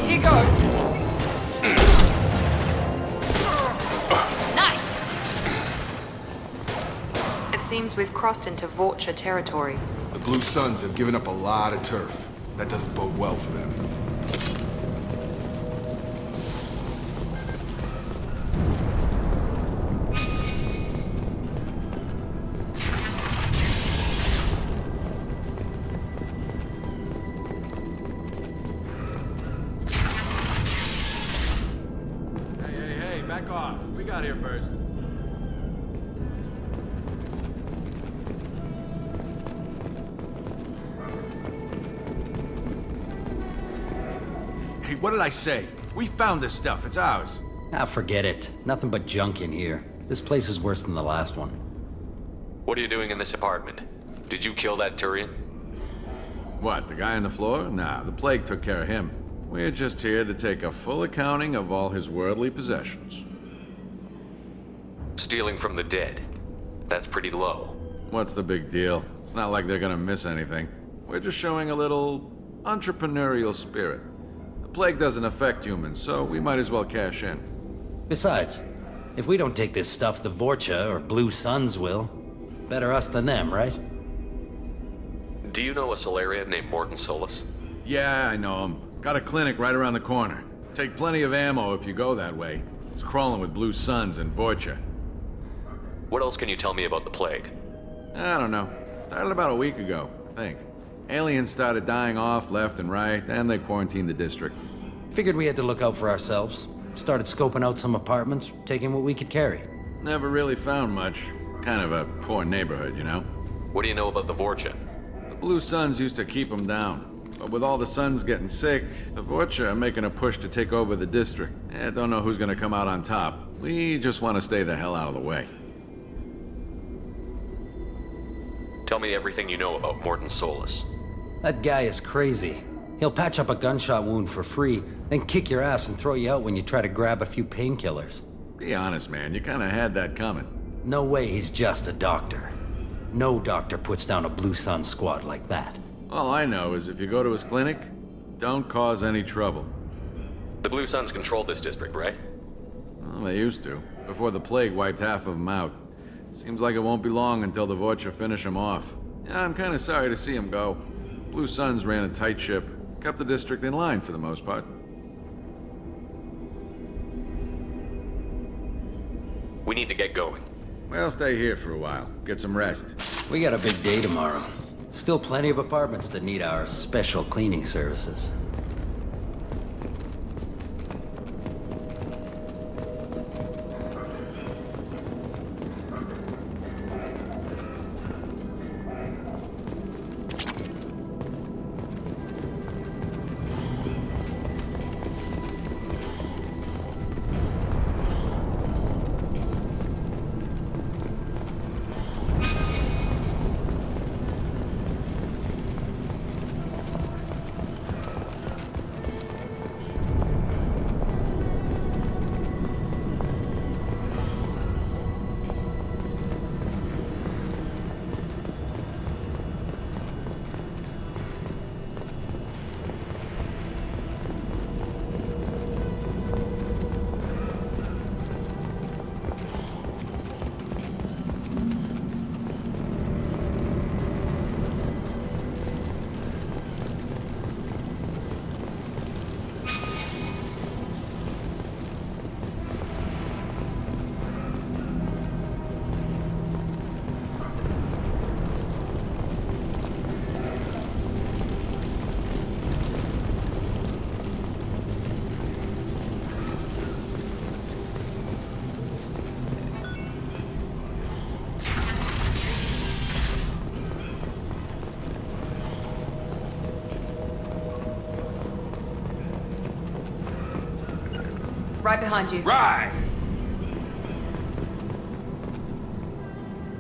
Here goes. Nice! It seems we've crossed into Vorcha territory. The Blue Suns have given up a lot of turf. That doesn't bode well for them. back off. We got here first. Hey, what did I say? We found this stuff. It's ours. Ah, forget it. Nothing but junk in here. This place is worse than the last one. What are you doing in this apartment? Did you kill that Turian? What, the guy on the floor? Nah, the plague took care of him. We're just here to take a full accounting of all his worldly possessions. Stealing from the dead. That's pretty low. What's the big deal? It's not like they're gonna miss anything. We're just showing a little entrepreneurial spirit. The plague doesn't affect humans, so we might as well cash in. Besides, if we don't take this stuff, the Vorcha or Blue Suns will. Better us than them, right? Do you know a Solarian named Morton Solus? Yeah, I know him. Got a clinic right around the corner. Take plenty of ammo if you go that way. It's crawling with Blue Suns and Vorcha. What else can you tell me about the plague? I don't know. Started about a week ago, I think. Aliens started dying off left and right, and they quarantined the district. Figured we had to look out for ourselves. Started scoping out some apartments, taking what we could carry. Never really found much. Kind of a poor neighborhood, you know? What do you know about the Vorcha? The Blue Suns used to keep them down. But with all the Suns getting sick, the Vorcha are making a push to take over the district. Don't know who's gonna come out on top. We just want to stay the hell out of the way. Tell me everything you know about Morton Solus. That guy is crazy. He'll patch up a gunshot wound for free, then kick your ass and throw you out when you try to grab a few painkillers. Be honest, man. You kinda had that coming. No way he's just a doctor. No doctor puts down a Blue Sun squad like that. All I know is if you go to his clinic, don't cause any trouble. The Blue Suns control this district, right? Well, they used to, before the plague wiped half of them out. Seems like it won't be long until the Vorcha finish him off. Yeah, I'm kinda sorry to see him go. Blue Suns ran a tight ship, kept the district in line for the most part. We need to get going. Well, stay here for a while. Get some rest. We got a big day tomorrow. Still plenty of apartments that need our special cleaning services. Right behind you. Right!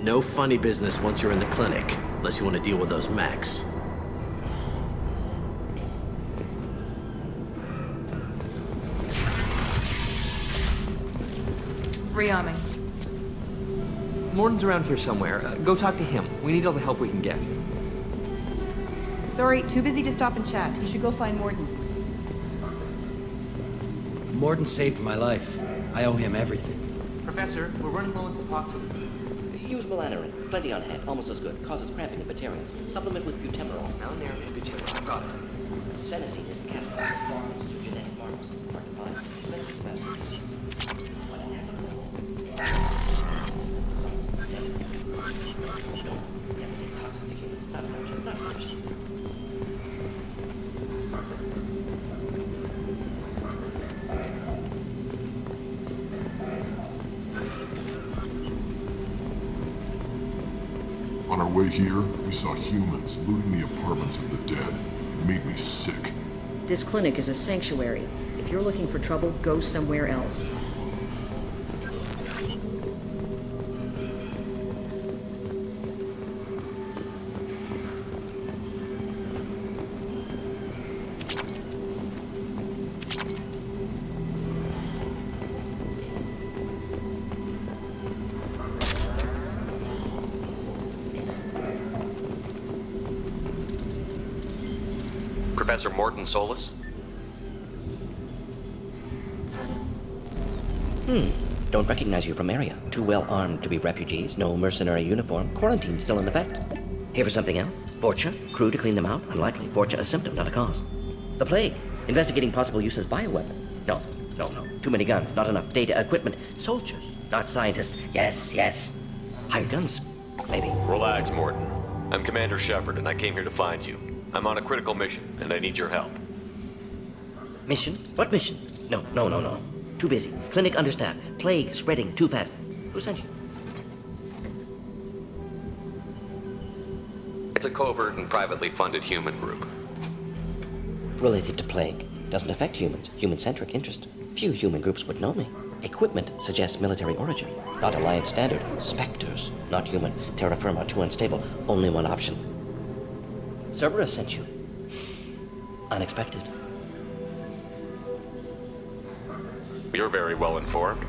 No funny business once you're in the clinic, unless you want to deal with those mechs. Rearming. Morton's around here somewhere. Go talk to him. We need all the help we can get. Sorry, too busy to stop and chat. You should go find Morton. Morton saved my life. I owe him everything. Professor, we're running low on epoxy. Use melanorin. Plenty on hand. Almost as good. Causes cramping in veterans. Supplement with butemerol. Melanorin and butemerol. Got it. Senescene is the catalyst that bonds to genetic markers. Hard to find. Expensive mass. What an devastating toxic to humans. Not much. Not much. On our way here, we saw humans looting the apartments of the dead. It made me sick. This clinic is a sanctuary. If you're looking for trouble, go somewhere else. Professor Morton Solus? Don't recognize you from area. Too well armed to be refugees, no mercenary uniform, quarantine still in effect. Here for something else? Vorcha? Crew to clean them out? Unlikely. Vorcha a symptom, not a cause. The plague? Investigating possible use as bioweapon? No. Too many guns, not enough data, equipment. Soldiers, not scientists. Yes. Hired guns, maybe. Relax, Morton. I'm Commander Shepard, and I came here to find you. I'm on a critical mission, and I need your help. Mission? What mission? No. Too busy. Clinic understaffed. Plague spreading too fast. Who sent you? It's a covert and privately funded human group. Related to plague. Doesn't affect humans. Human-centric interest. Few human groups would know me. Equipment suggests military origin. Not Alliance standard. Spectres. Not human. Terra firma, too unstable. Only one option. Cerberus sent you. Unexpected. You're very well informed.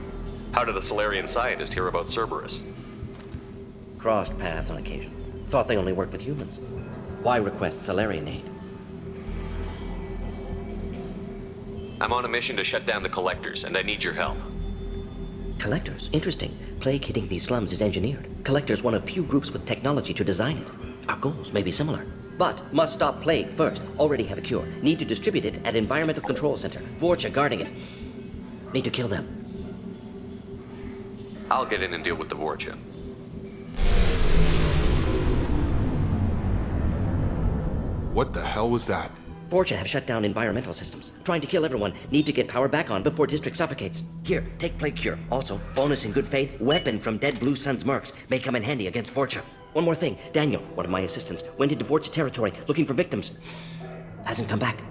How did a Solarian scientist hear about Cerberus? Crossed paths on occasion. Thought they only worked with humans. Why request Solarian aid? I'm on a mission to shut down the Collectors, and I need your help. Collectors? Interesting. Plague hitting these slums is engineered. Collectors one of few groups with technology to design it. Our goals may be similar. But must stop plague first. Already have a cure. Need to distribute it at Environmental Control Center. Vorcha guarding it. Need to kill them. I'll get in and deal with the Vorcha. What the hell was that? Vorcha have shut down environmental systems. Trying to kill everyone. Need to get power back on before district suffocates. Here, take plague cure. Also, bonus in good faith, weapon from dead Blue Sun's mercs. May come in handy against Vorcha. One more thing. Daniel, one of my assistants, went into Vorcha territory looking for victims. Hasn't come back.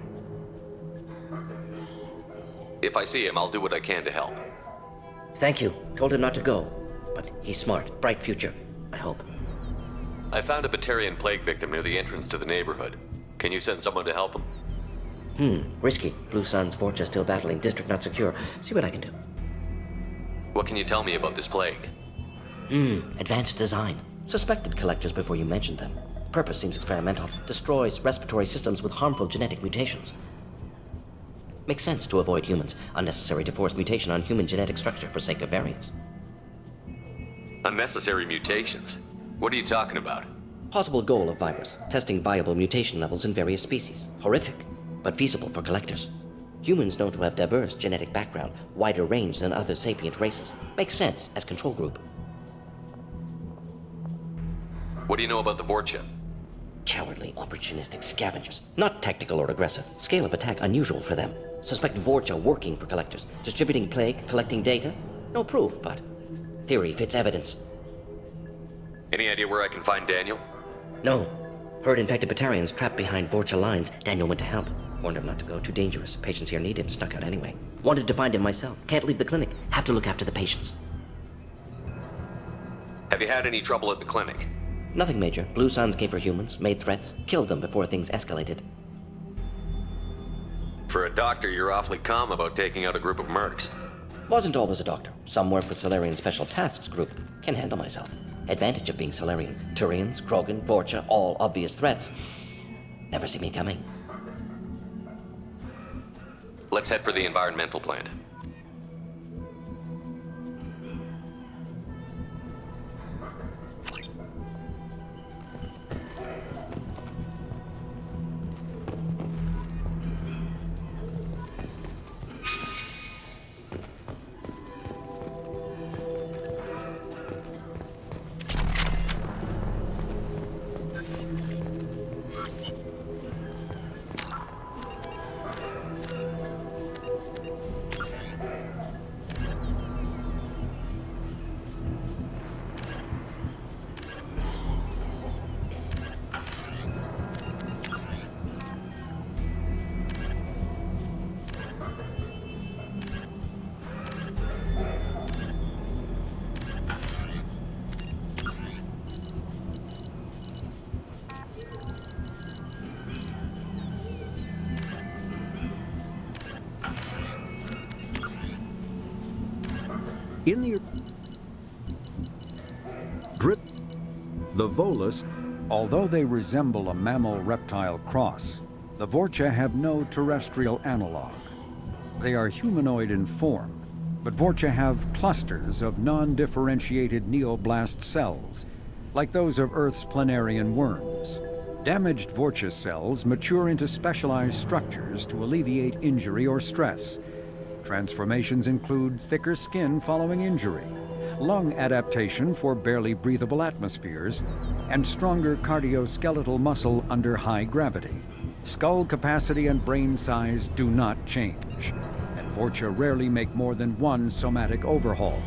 If I see him, I'll do what I can to help. Thank you. Told him not to go. But he's smart. Bright future. I hope. I found a Batarian plague victim near the entrance to the neighborhood. Can you send someone to help him? Risky. Blue Sun's Vorcha still battling. District not secure. See what I can do. What can you tell me about this plague? Advanced design. Suspected collectors before you mentioned them. Purpose seems experimental. Destroys respiratory systems with harmful genetic mutations. Makes sense to avoid humans. Unnecessary to force mutation on human genetic structure for sake of variance. Unnecessary mutations? What are you talking about? Possible goal of virus. Testing viable mutation levels in various species. Horrific, but feasible for collectors. Humans known to have diverse genetic background, wider range than other sapient races. Makes sense as control group. What do you know about the Vorcha? Cowardly, opportunistic scavengers. Not tactical or aggressive. Scale of attack unusual for them. Suspect Vorcha working for collectors. Distributing plague, collecting data. No proof, but theory fits evidence. Any idea where I can find Daniel? No. Heard infected Batarians trapped behind Vorcha lines. Daniel went to help. Warned him not to go. Too dangerous. Patients here need him. Snuck out anyway. Wanted to find him myself. Can't leave the clinic. Have to look after the patients. Have you had any trouble at the clinic? Nothing major. Blue Suns came for humans, made threats, killed them before things escalated. For a doctor, you're awfully calm about taking out a group of mercs. Wasn't always a doctor. Some work with Solarian Special Tasks Group. Can handle myself. Advantage of being Solarian. Turians, Krogan, Vorcha, all obvious threats. Never see me coming. Let's head for the environmental plant. In the drip, the Volus, although they resemble a mammal-reptile cross, the Vorcha have no terrestrial analog. They are humanoid in form, but Vorcha have clusters of non-differentiated neoblast cells, like those of Earth's planarian worms. Damaged Vorcha cells mature into specialized structures to alleviate injury or stress. Transformations include thicker skin following injury, lung adaptation for barely breathable atmospheres, and stronger cardioskeletal muscle under high gravity. Skull capacity and brain size do not change, and Vorcha rarely make more than one somatic overhaul.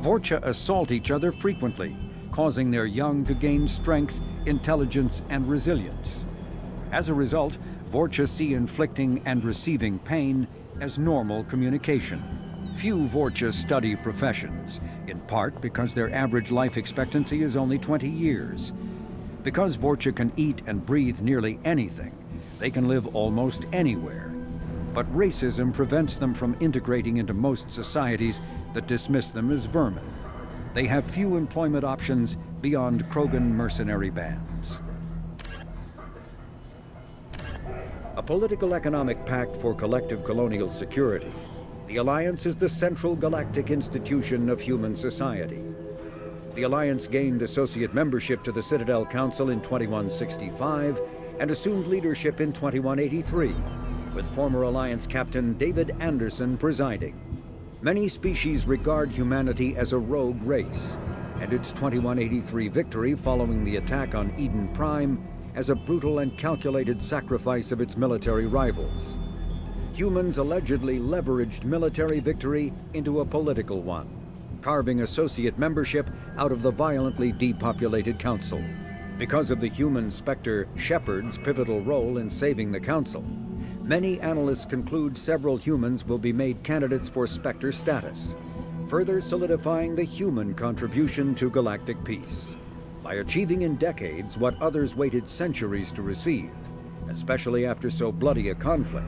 Vorcha assault each other frequently, causing their young to gain strength, intelligence, and resilience. As a result, Vorcha see inflicting and receiving pain as normal communication. Few Vorcha study professions, in part because their average life expectancy is only 20 years. Because Vorcha can eat and breathe nearly anything, they can live almost anywhere. But racism prevents them from integrating into most societies that dismiss them as vermin. They have few employment options beyond Krogan mercenary bands. A political economic pact for collective colonial security, the Alliance is the central galactic institution of human society. The Alliance gained associate membership to the Citadel Council in 2165 and assumed leadership in 2183, with former Alliance Captain David Anderson presiding. Many species regard humanity as a rogue race, and its 2183 victory following the attack on Eden Prime as a brutal and calculated sacrifice of its military rivals. Humans allegedly leveraged military victory into a political one, carving associate membership out of the violently depopulated Council. Because of the human Spectre Shepard's pivotal role in saving the Council, many analysts conclude several humans will be made candidates for Spectre status, further solidifying the human contribution to galactic peace. By achieving in decades what others waited centuries to receive, especially after so bloody a conflict,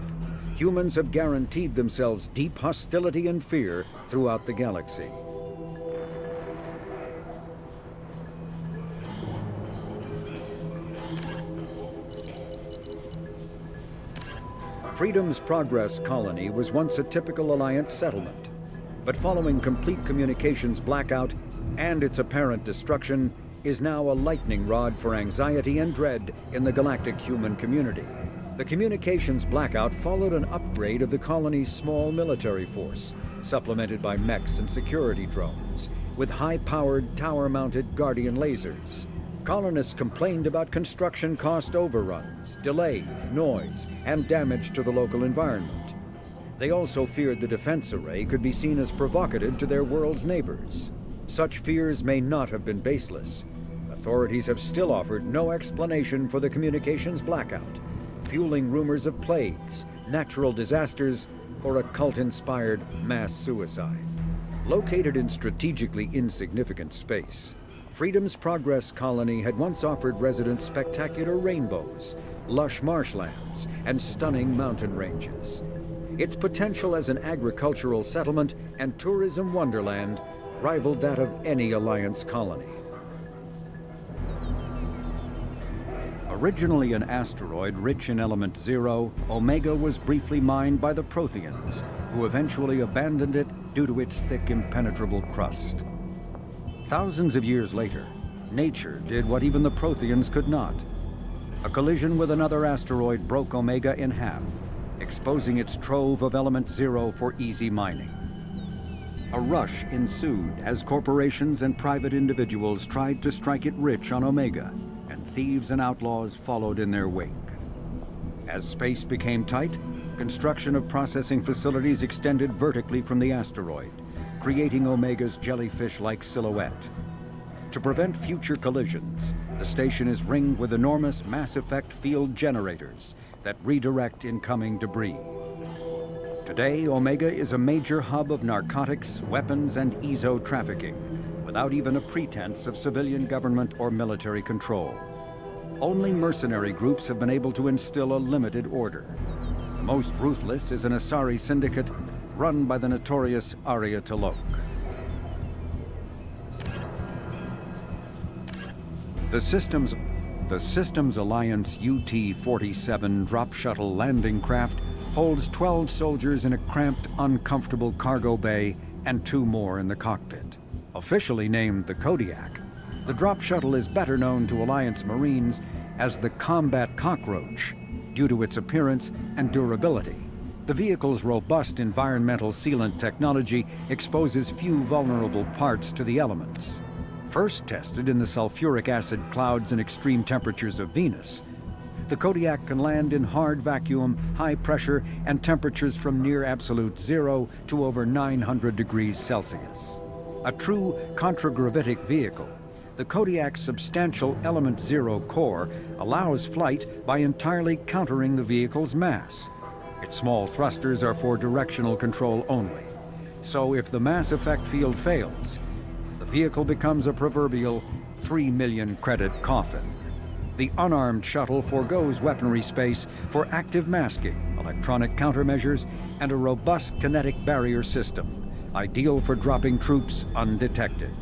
humans have guaranteed themselves deep hostility and fear throughout the galaxy. Freedom's Progress colony was once a typical Alliance settlement, but following complete communications blackout and its apparent destruction, is now a lightning rod for anxiety and dread in the galactic human community. The communications blackout followed an upgrade of the colony's small military force, supplemented by mechs and security drones, with high-powered, tower-mounted Guardian lasers. Colonists complained about construction cost overruns, delays, noise, and damage to the local environment. They also feared the defense array could be seen as provocative to their world's neighbors. Such fears may not have been baseless. Authorities have still offered no explanation for the communications blackout, fueling rumors of plagues, natural disasters, or a cult-inspired mass suicide. Located in strategically insignificant space, Freedom's Progress colony had once offered residents spectacular rainbows, lush marshlands, and stunning mountain ranges. Its potential as an agricultural settlement and tourism wonderland rivaled that of any Alliance colony. Originally an asteroid rich in element zero, Omega was briefly mined by the Protheans, who eventually abandoned it due to its thick, impenetrable crust. Thousands of years later, nature did what even the Protheans could not. A collision with another asteroid broke Omega in half, exposing its trove of element zero for easy mining. A rush ensued as corporations and private individuals tried to strike it rich on Omega, and thieves and outlaws followed in their wake. As space became tight, construction of processing facilities extended vertically from the asteroid, creating Omega's jellyfish-like silhouette. To prevent future collisions, the station is ringed with enormous mass-effect field generators that redirect incoming debris. Today, Omega is a major hub of narcotics, weapons, and EZO trafficking, without even a pretense of civilian government or military control. Only mercenary groups have been able to instill a limited order. The most ruthless is an Asari syndicate run by the notorious Arya T'Loak. The Systems Alliance UT-47 drop shuttle landing craft holds 12 soldiers in a cramped, uncomfortable cargo bay and 2 more in the cockpit. Officially named the Kodiak, the drop shuttle is better known to Alliance Marines as the Combat Cockroach due to its appearance and durability. The vehicle's robust environmental sealant technology exposes few vulnerable parts to the elements. First tested in the sulfuric acid clouds and extreme temperatures of Venus, the Kodiak can land in hard vacuum, high pressure, and temperatures from near absolute zero to over 900 degrees Celsius. A true contragravitic vehicle, the Kodiak's substantial Element Zero core allows flight by entirely countering the vehicle's mass. Its small thrusters are for directional control only. So if the mass effect field fails, the vehicle becomes a proverbial 3 million credit coffin. The unarmed shuttle forgoes weaponry space for active masking, electronic countermeasures, and a robust kinetic barrier system, ideal for dropping troops undetected.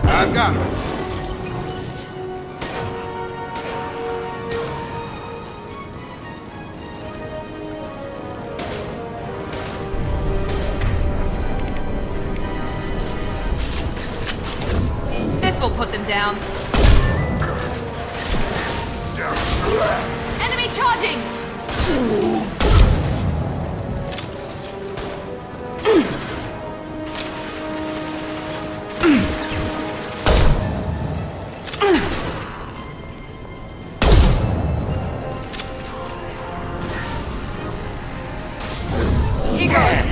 I've got him. This will put them down. Enemy charging! Here goes.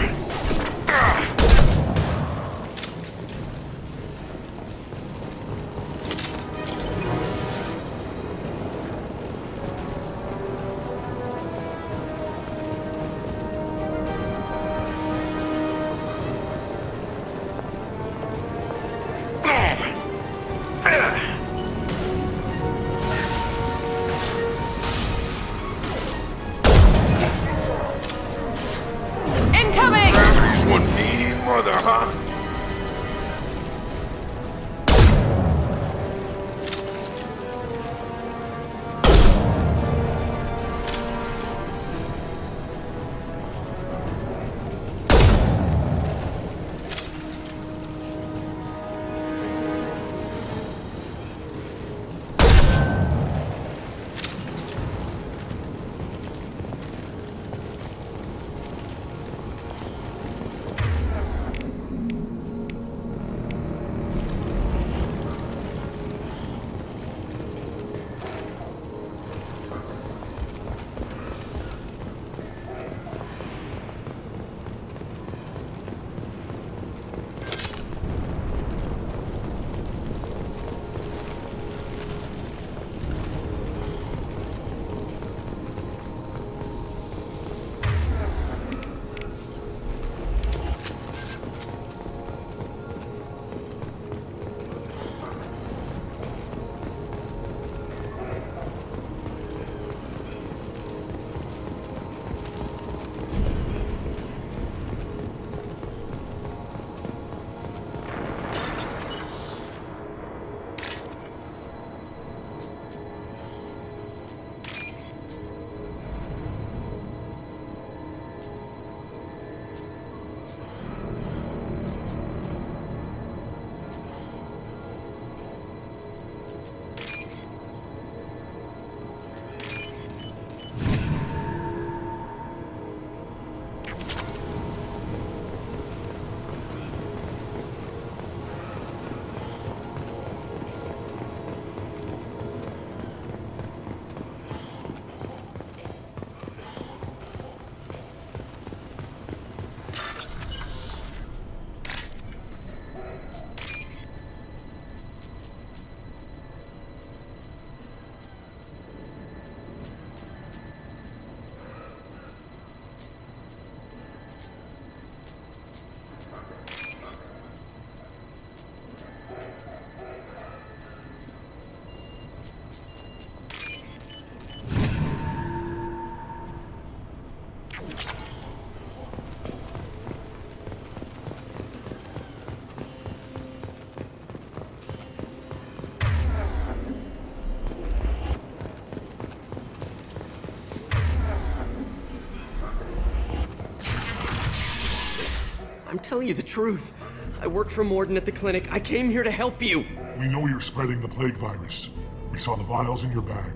telling you the truth. I work for Morden at the clinic. I came here to help you. We know you're spreading the plague virus. We saw the vials in your bag.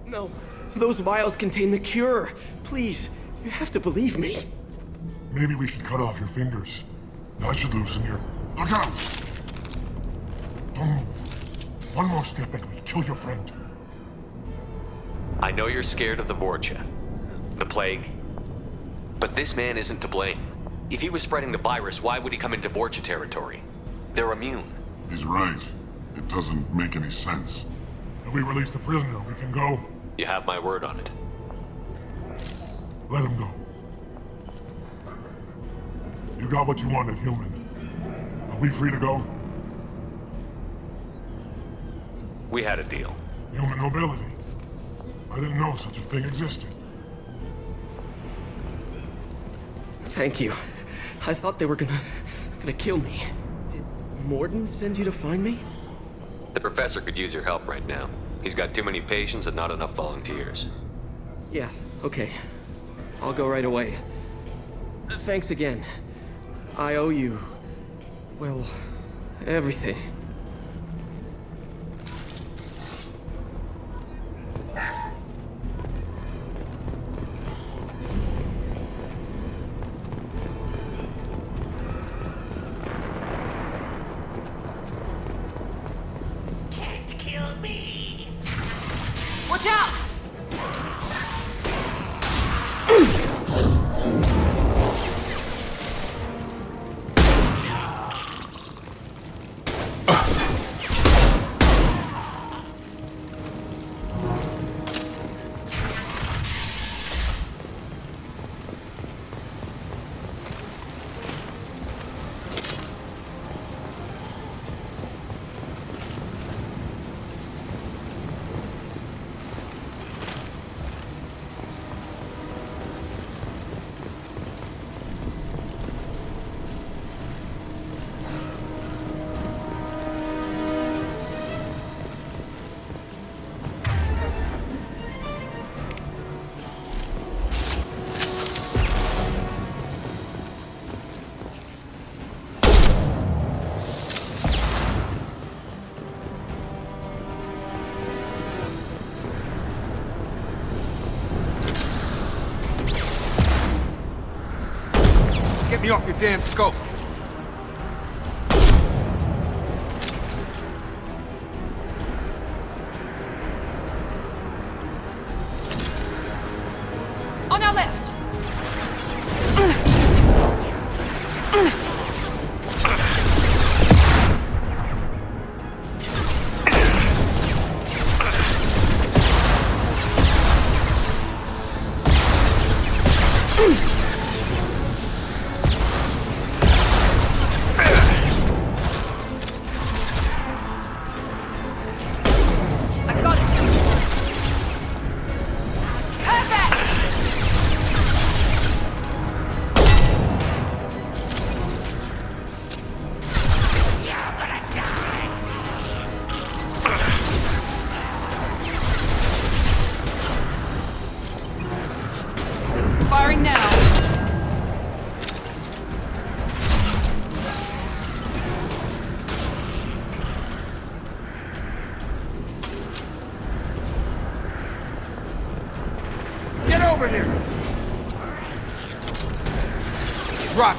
No, those vials contain the cure. Please, you have to believe me. Maybe we should cut off your fingers. That should loosen your... Look out! Don't move. One more step and we kill your friend. I know you're scared of the Vorcha, the plague, but this man isn't to blame. If he was spreading the virus, why would he come into Vorcha territory? They're immune. He's right. It doesn't make any sense. If we release the prisoner, we can go. You have my word on it. Let him go. You got what you wanted, human. Are we free to go? We had a deal. Human nobility. I didn't know such a thing existed. Thank you. I thought they were gonna kill me. Did Morden send you to find me? The professor could use your help right now. He's got too many patients and not enough volunteers. Yeah, okay. I'll go right away. Thanks again. I owe you... well, everything. Watch out! Get me off your damn scope! On our left! Firing now. Get over here! Drop!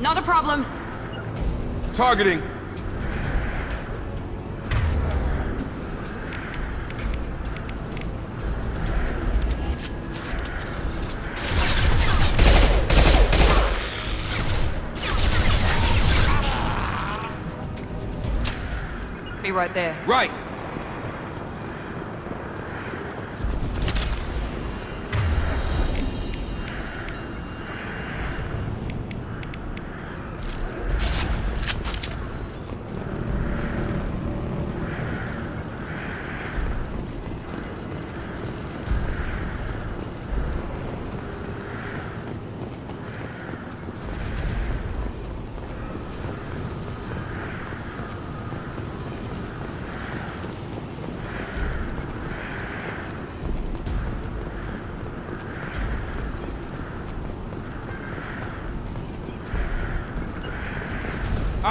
Not a problem. Targeting! Be right there. Right!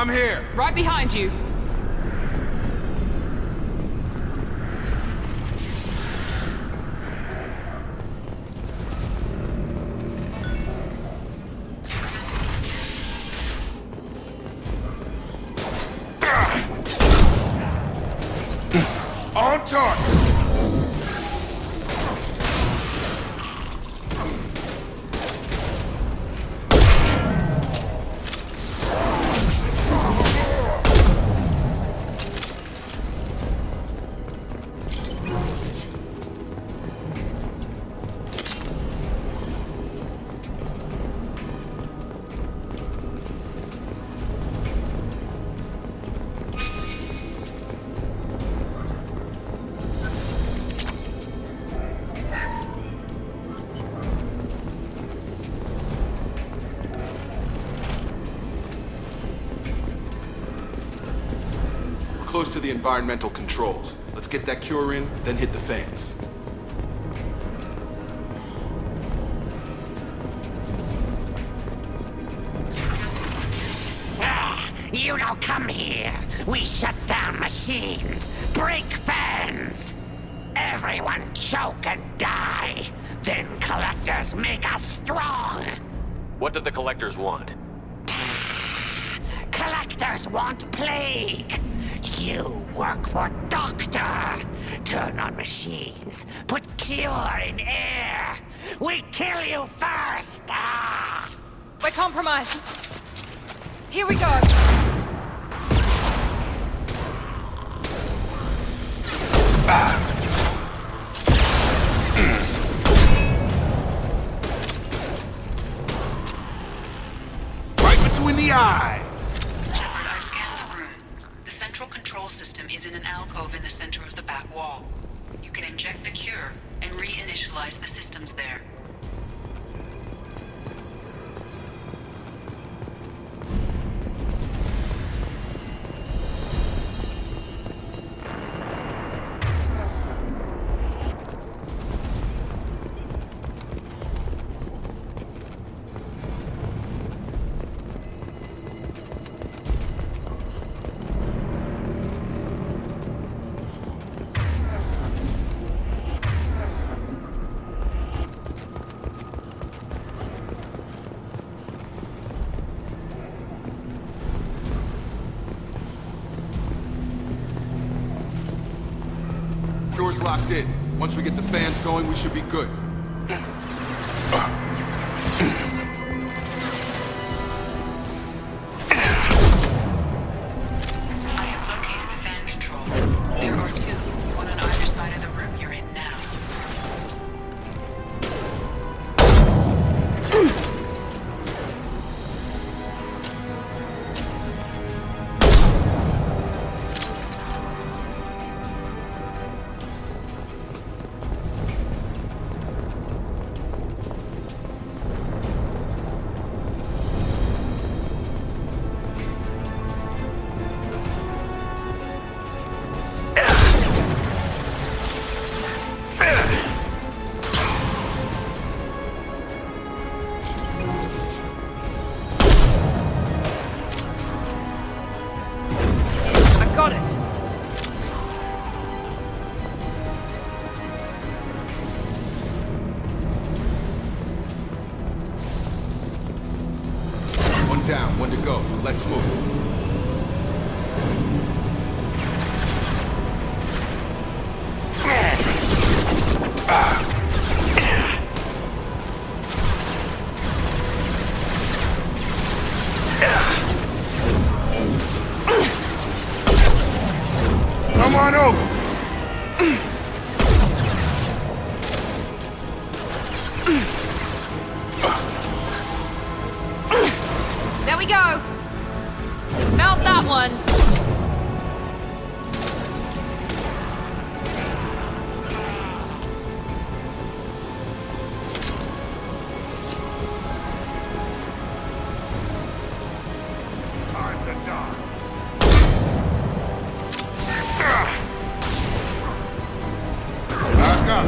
I'm here. Right behind you. On target. Close to the environmental controls. Let's get that cure in, then hit the fans. You don't come here. We shut down machines, break fans. Everyone choke and die. Then collectors make us strong. What did the collectors want? Collectors want plague. You work for Doctor. Turn on machines. Put cure in air. We kill you first. We're compromised. Here we go. Right between the eyes. Shepard, I've scanned the room. The central control system is in an alcove in the center of the back wall. You can inject the cure and reinitialize the systems there. Door's locked in. Once we get the fans going, we should be good. I have located the fan controls. There are two, one on either side of the room you're in now. Got it! One down, one to go. Let's move. Come on over. There we go! Felt that one! Time to die. Back up.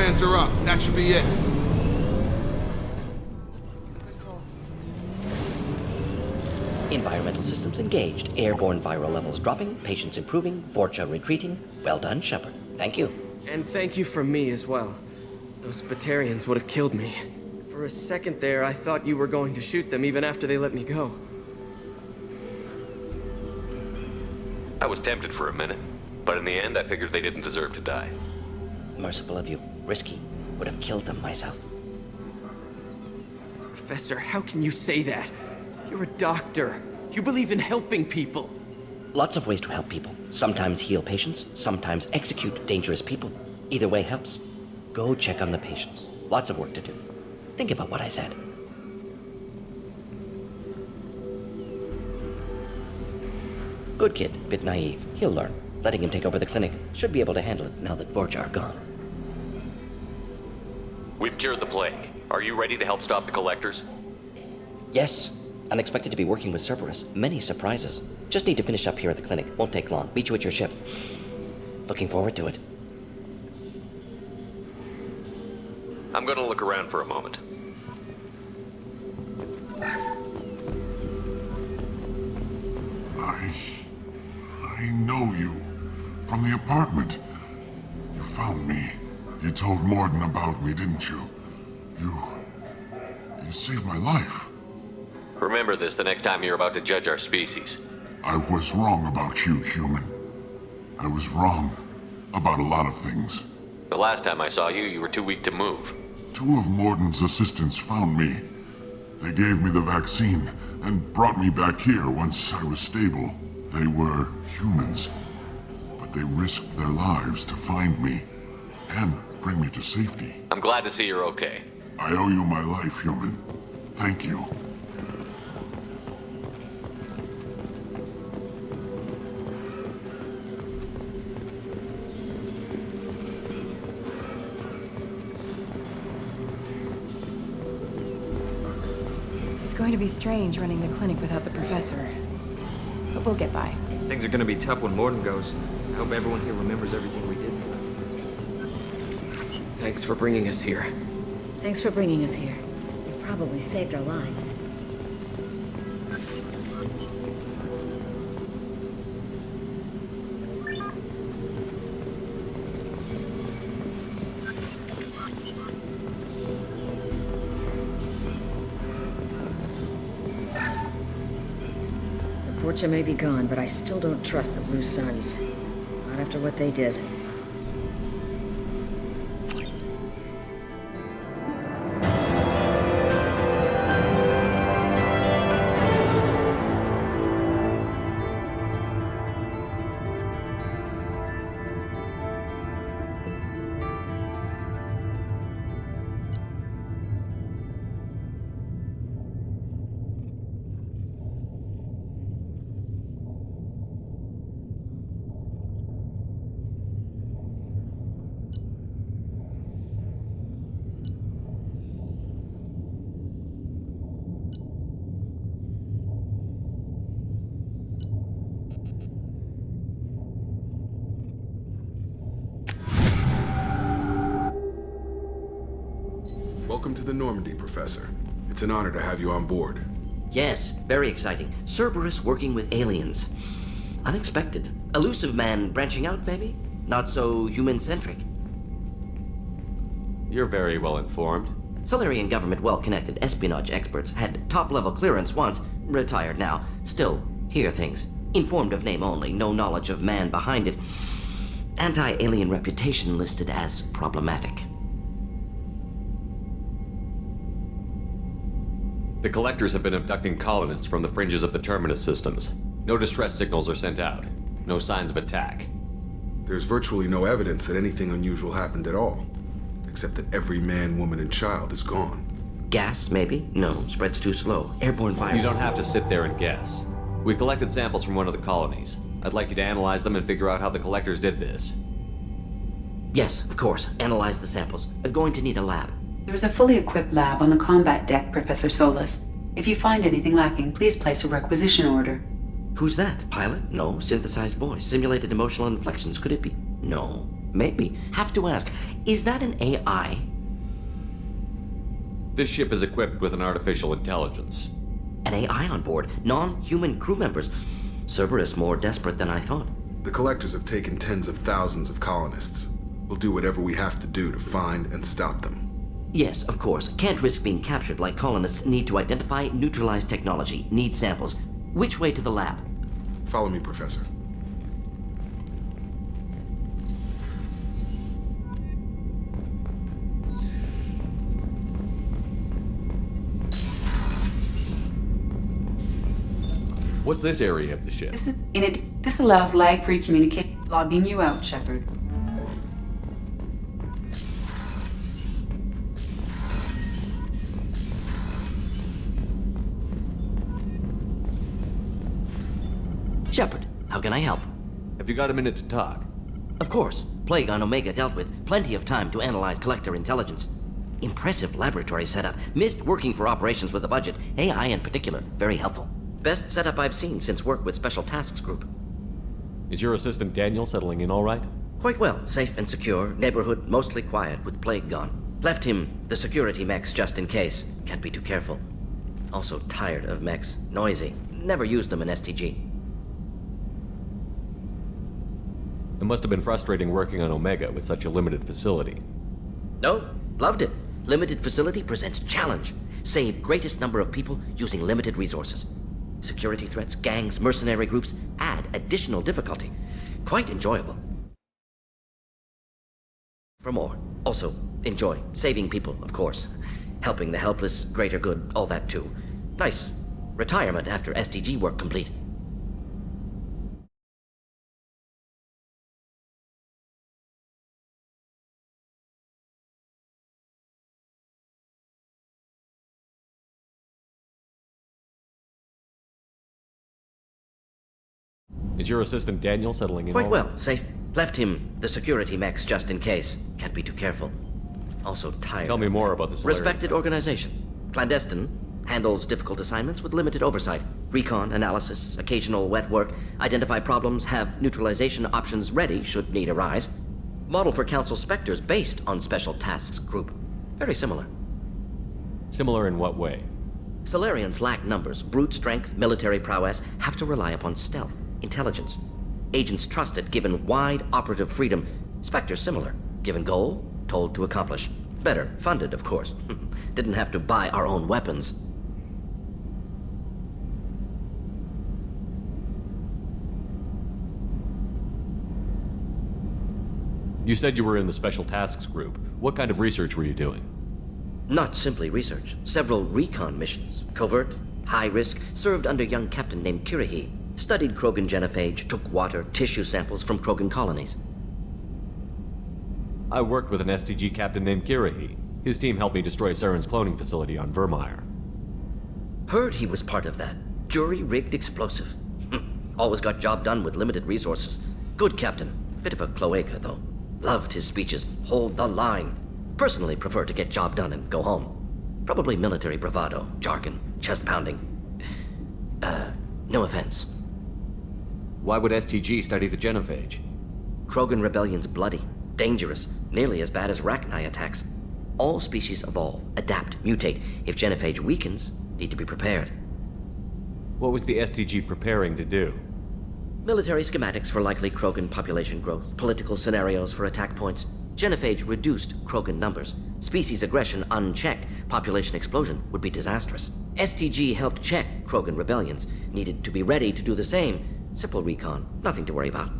strands are up. That should be it. Environmental systems engaged. Airborne viral levels dropping. Patients improving. Vorcha retreating. Well done, Shepard. Thank you. And thank you from me as well. Those Batarians would have killed me. For a second there, I thought you were going to shoot them even after they let me go. I was tempted for a minute, but in the end, I figured they didn't deserve to die. Merciful of you. Risky. Would have killed them myself. Professor, how can you say that? You're a doctor. You believe in helping people. Lots of ways to help people. Sometimes heal patients, sometimes execute dangerous people. Either way helps. Go check on the patients. Lots of work to do. Think about what I said. Good kid, bit naive. He'll learn. Letting him take over the clinic. Should be able to handle it now that Vorcha are gone. We've cured the plague. Are you ready to help stop the collectors? Yes. Unexpected to be working with Cerberus. Many surprises. Just need to finish up here at the clinic. Won't take long. Meet you at your ship. Looking forward to it. I'm gonna look around for a moment. I know you. From the apartment. You found me. You told Morden about me, didn't you? You saved my life. Remember this the next time you're about to judge our species. I was wrong about you, human. I was wrong about a lot of things. The last time I saw you, you were too weak to move. 2 of Morden's assistants found me. They gave me the vaccine and brought me back here once I was stable. They were humans, but they risked their lives to find me and bring me to safety. I'm glad to see you're okay. I owe you my life, human. Thank you. It's going to be strange running the clinic without the professor. But we'll get by. Things are gonna be tough when Morden goes. I hope everyone here remembers everything we did. Thanks for bringing us here. Thanks for bringing us here. You probably saved our lives. The Vorcha may be gone, but I still don't trust the Blue Suns. Not after what they did. Welcome to the Normandy, Professor. It's an honor to have you on board. Yes, very exciting. Cerberus working with aliens. Unexpected. Elusive man branching out, maybe? Not so human-centric. You're very well informed. Solarian government well-connected espionage experts had top-level clearance once, retired now. Still, hear things. Informed of name only, no knowledge of man behind it. Anti-alien reputation listed as problematic. The collectors have been abducting colonists from the fringes of the Terminus systems. No distress signals are sent out. No signs of attack. There's virtually no evidence that anything unusual happened at all. Except that every man, woman, and child is gone. Gas, maybe? No, spreads too slow. Airborne virus. You don't have to sit there and guess. We collected samples from one of the colonies. I'd like you to analyze them and figure out how the collectors did this. Yes, of course. Analyze the samples. Going to need a lab. There is a fully equipped lab on the combat deck, Professor Solis. If you find anything lacking, please place a requisition order. Who's that? Pilot? No. Synthesized voice. Simulated emotional inflections. Could it be? No. Maybe. Have to ask, is that an AI? This ship is equipped with an artificial intelligence. An AI on board? Non-human crew members? Cerberus more desperate than I thought. The Collectors have taken tens of thousands of colonists. We'll do whatever we have to do to find and stop them. Yes, of course. Can't risk being captured like colonists need to identify, neutralize technology, need samples. Which way to the lab? Follow me, Professor. What's this area of the ship? This allows lag-free communication. Logging you out, Shepard. Shepard, how can I help? Have you got a minute to talk? Of course. Plague on Omega dealt with. Plenty of time to analyze Collector intelligence. Impressive laboratory setup. Missed working for operations with a budget. AI in particular. Very helpful. Best setup I've seen since work with Special Tasks Group. Is your assistant Daniel settling in all right? Quite well. Safe and secure. Neighborhood mostly quiet with Plague gone. Left him the security mechs just in case. Can't be too careful. Also tired of mechs. Noisy. Never used them in STG. It must have been frustrating working on Omega with such a limited facility. No, loved it. Limited facility presents challenge. Save greatest number of people using limited resources. Security threats, gangs, mercenary groups add additional difficulty. Quite enjoyable. For more. Also, enjoy. Saving people, of course. Helping the helpless, greater good, all that too. Nice. Retirement after SDG work complete. Is your assistant Daniel settling in Quite all well. right? Safe. Left him the security mechs just in case. Can't be too careful. Also tired. Tell me more about the Solarian Respected side. organization. Clandestine. Handles difficult assignments with limited oversight. Recon, analysis, occasional wet work. Identify problems, have neutralization options ready should need arise. Model for Council Spectres based on Special Tasks Group. Very similar. Similar in what way? Solarians lack numbers, brute strength, military prowess, have to rely upon stealth, intelligence. Agents trusted, given wide operative freedom. Spectres similar, given goal, told to accomplish. Better, funded, of course. Didn't have to buy our own weapons. You said you were in the Special Tasks Group. What kind of research were you doing? Not simply research. Several recon missions. Covert, high risk, served under young captain named Kirahi. Studied Krogan genophage, took water, tissue samples from Krogan colonies. I worked with an STG captain named Kirahi. His team helped me destroy Saren's cloning facility on Vermeer. Heard he was part of that. Jury-rigged explosive. Always got job done with limited resources. Good captain. Bit of a cloaca, though. Loved his speeches. Hold the line. Personally prefer to get job done and go home. Probably military bravado, jargon, chest pounding. No offense. Why would STG study the genophage? Krogan rebellion's bloody, dangerous, nearly as bad as Rachni attacks. All species evolve, adapt, mutate. If genophage weakens, need to be prepared. What was the STG preparing to do? Military schematics for likely Krogan population growth, political scenarios for attack points. Genophage reduced Krogan numbers. Species aggression unchecked, population explosion would be disastrous. STG helped check Krogan rebellions, needed to be ready to do the same. Simple recon, nothing to worry about.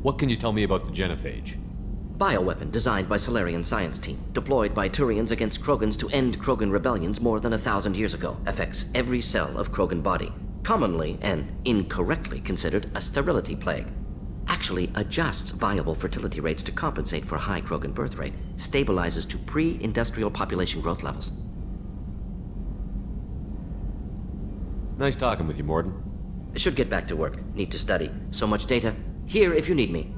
What can you tell me about the genophage? Bioweapon designed by Solarian science team, deployed by Turians against Krogans to end Krogan rebellions more than 1,000 years ago. Affects every cell of Krogan body. Commonly and incorrectly considered a sterility plague. Actually adjusts viable fertility rates to compensate for high Krogan birth rate. Stabilizes to pre-industrial population growth levels. Nice talking with you, Morden. Should get back to work. Need to study. So much data. Here if you need me.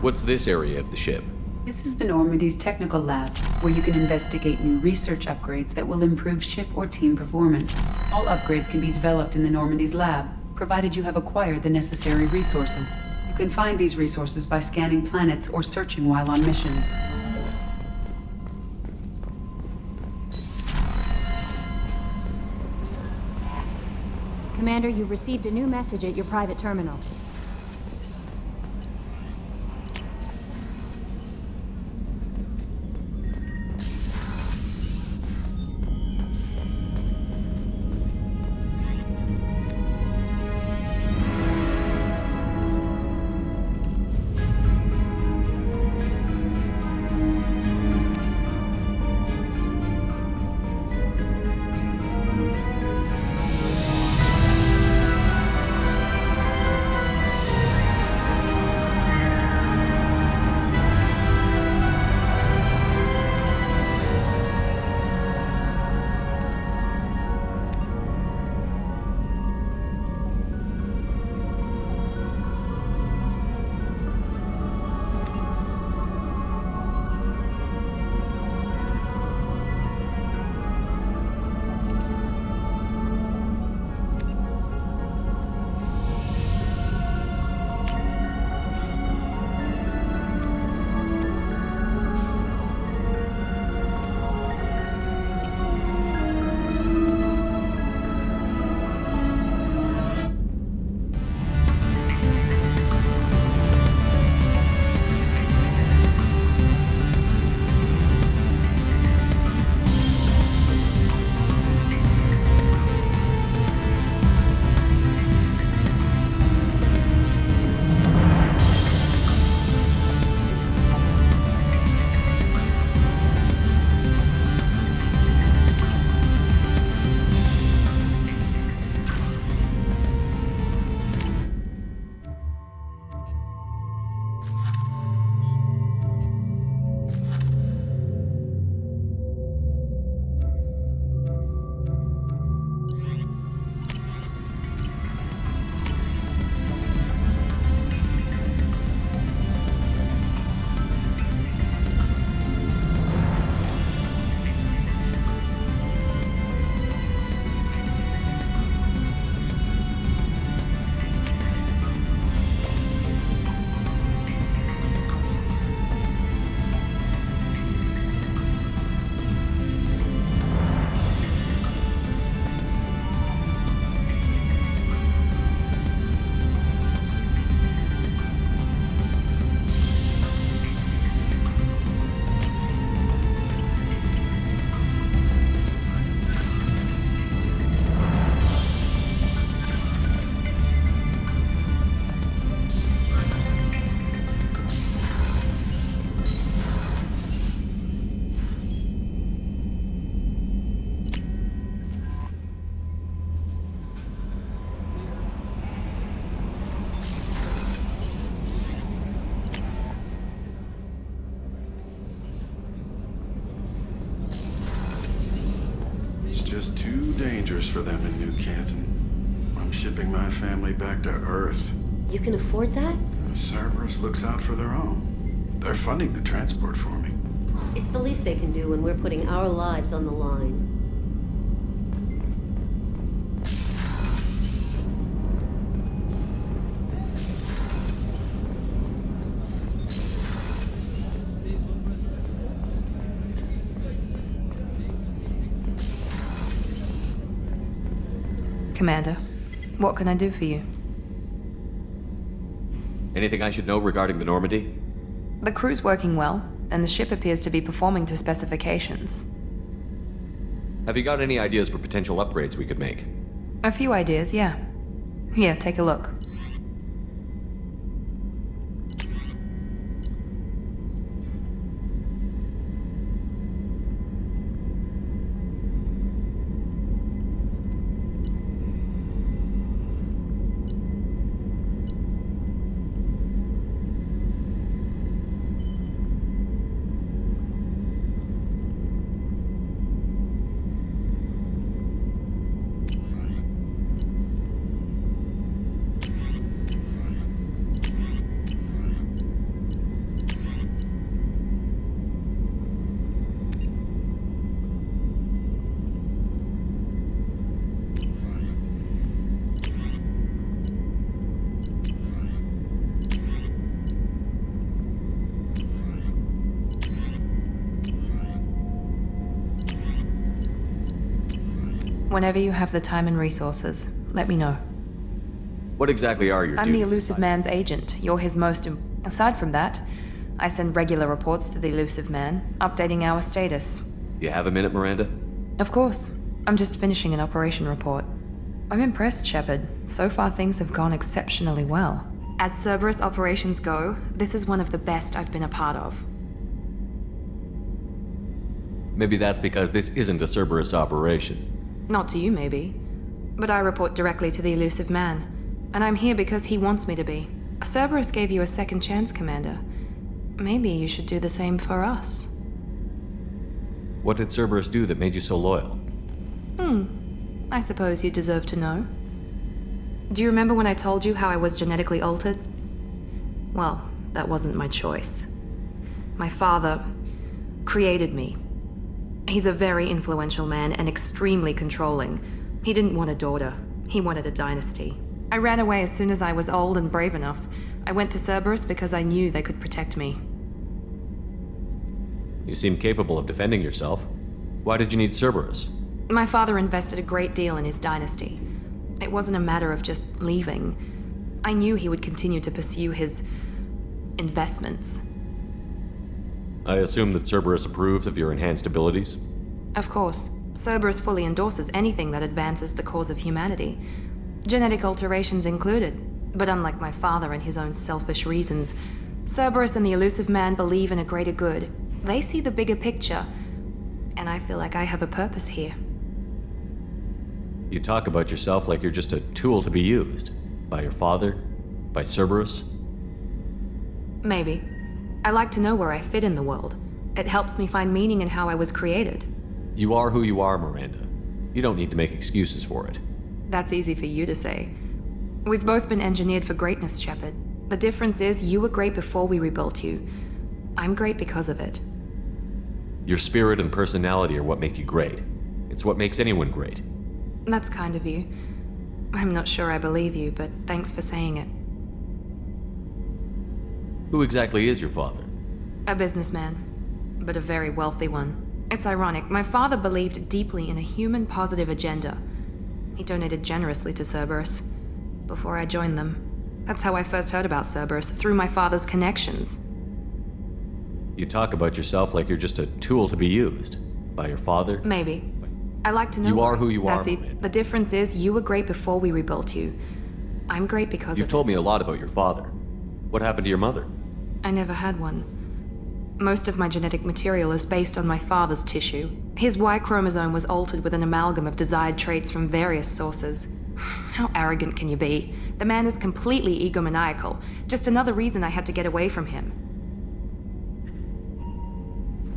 What's this area of the ship? This is the Normandy's technical lab, where you can investigate new research upgrades that will improve ship or team performance. All upgrades can be developed in the Normandy's lab, provided you have acquired the necessary resources. You can find these resources by scanning planets or searching while on missions. Commander, you've received a new message at your private terminal. Just too dangerous for them in New Canton. I'm shipping my family back to Earth. You can afford that? Cerberus looks out for their own. They're funding the transport for me. It's the least they can do when we're putting our lives on the line. Commander, what can I do for you? Anything I should know regarding the Normandy? The crew's working well, and the ship appears to be performing to specifications. Have you got any ideas for potential upgrades we could make? A few ideas, yeah. Here, take a look. Whenever you have the time and resources, let me know. What exactly are your I'm the duties? Elusive Man's agent. You're his most... Aside from that, I send regular reports to the Elusive Man, updating our status. You have a minute, Miranda? Of course. I'm just finishing an operation report. I'm impressed, Shepard. So far things have gone exceptionally well. As Cerberus operations go, this is one of the best I've been a part of. Maybe that's because this isn't a Cerberus operation. Not to you, maybe. But I report directly to the Elusive Man. And I'm here because he wants me to be. Cerberus gave you a second chance, Commander. Maybe you should do the same for us. What did Cerberus do that made you so loyal? I suppose you deserve to know. Do you remember when I told you how I was genetically altered? Well, that wasn't my choice. My father created me. He's a very influential man and extremely controlling. He didn't want a daughter. He wanted a dynasty. I ran away as soon as I was old and brave enough. I went to Cerberus because I knew they could protect me. You seem capable of defending yourself. Why did you need Cerberus? My father invested a great deal in his dynasty. It wasn't a matter of just leaving. I knew he would continue to pursue his investments. I assume that Cerberus approved of your enhanced abilities? Of course. Cerberus fully endorses anything that advances the cause of humanity. Genetic alterations included. But unlike my father and his own selfish reasons, Cerberus and the Elusive Man believe in a greater good. They see the bigger picture, and I feel like I have a purpose here. You talk about yourself like you're just a tool to be used. By your father? By Cerberus? Maybe. I like to know where I fit in the world. It helps me find meaning in how I was created. You are who you are, Miranda. You don't need to make excuses for it. That's easy for you to say. We've both been engineered for greatness, Shepard. The difference is you were great before we rebuilt you. I'm great because of it. Your spirit and personality are what make you great. It's what makes anyone great. That's kind of you. I'm not sure I believe you, but thanks for saying it. Who exactly is your father? A businessman, but a very wealthy one. It's ironic, my father believed deeply in a human-positive agenda. He donated generously to Cerberus before I joined them. That's how I first heard about Cerberus, through my father's connections. You talk about yourself like you're just a tool to be used. By your father? Maybe. I like to know. You are who you are. That's it. The difference is you were great before we rebuilt you. I'm great because You've of told me a lot about your father. What happened to your mother? I never had one. Most of my genetic material is based on my father's tissue. His Y chromosome was altered with an amalgam of desired traits from various sources. How arrogant can you be? The man is completely egomaniacal. Just another reason I had to get away from him.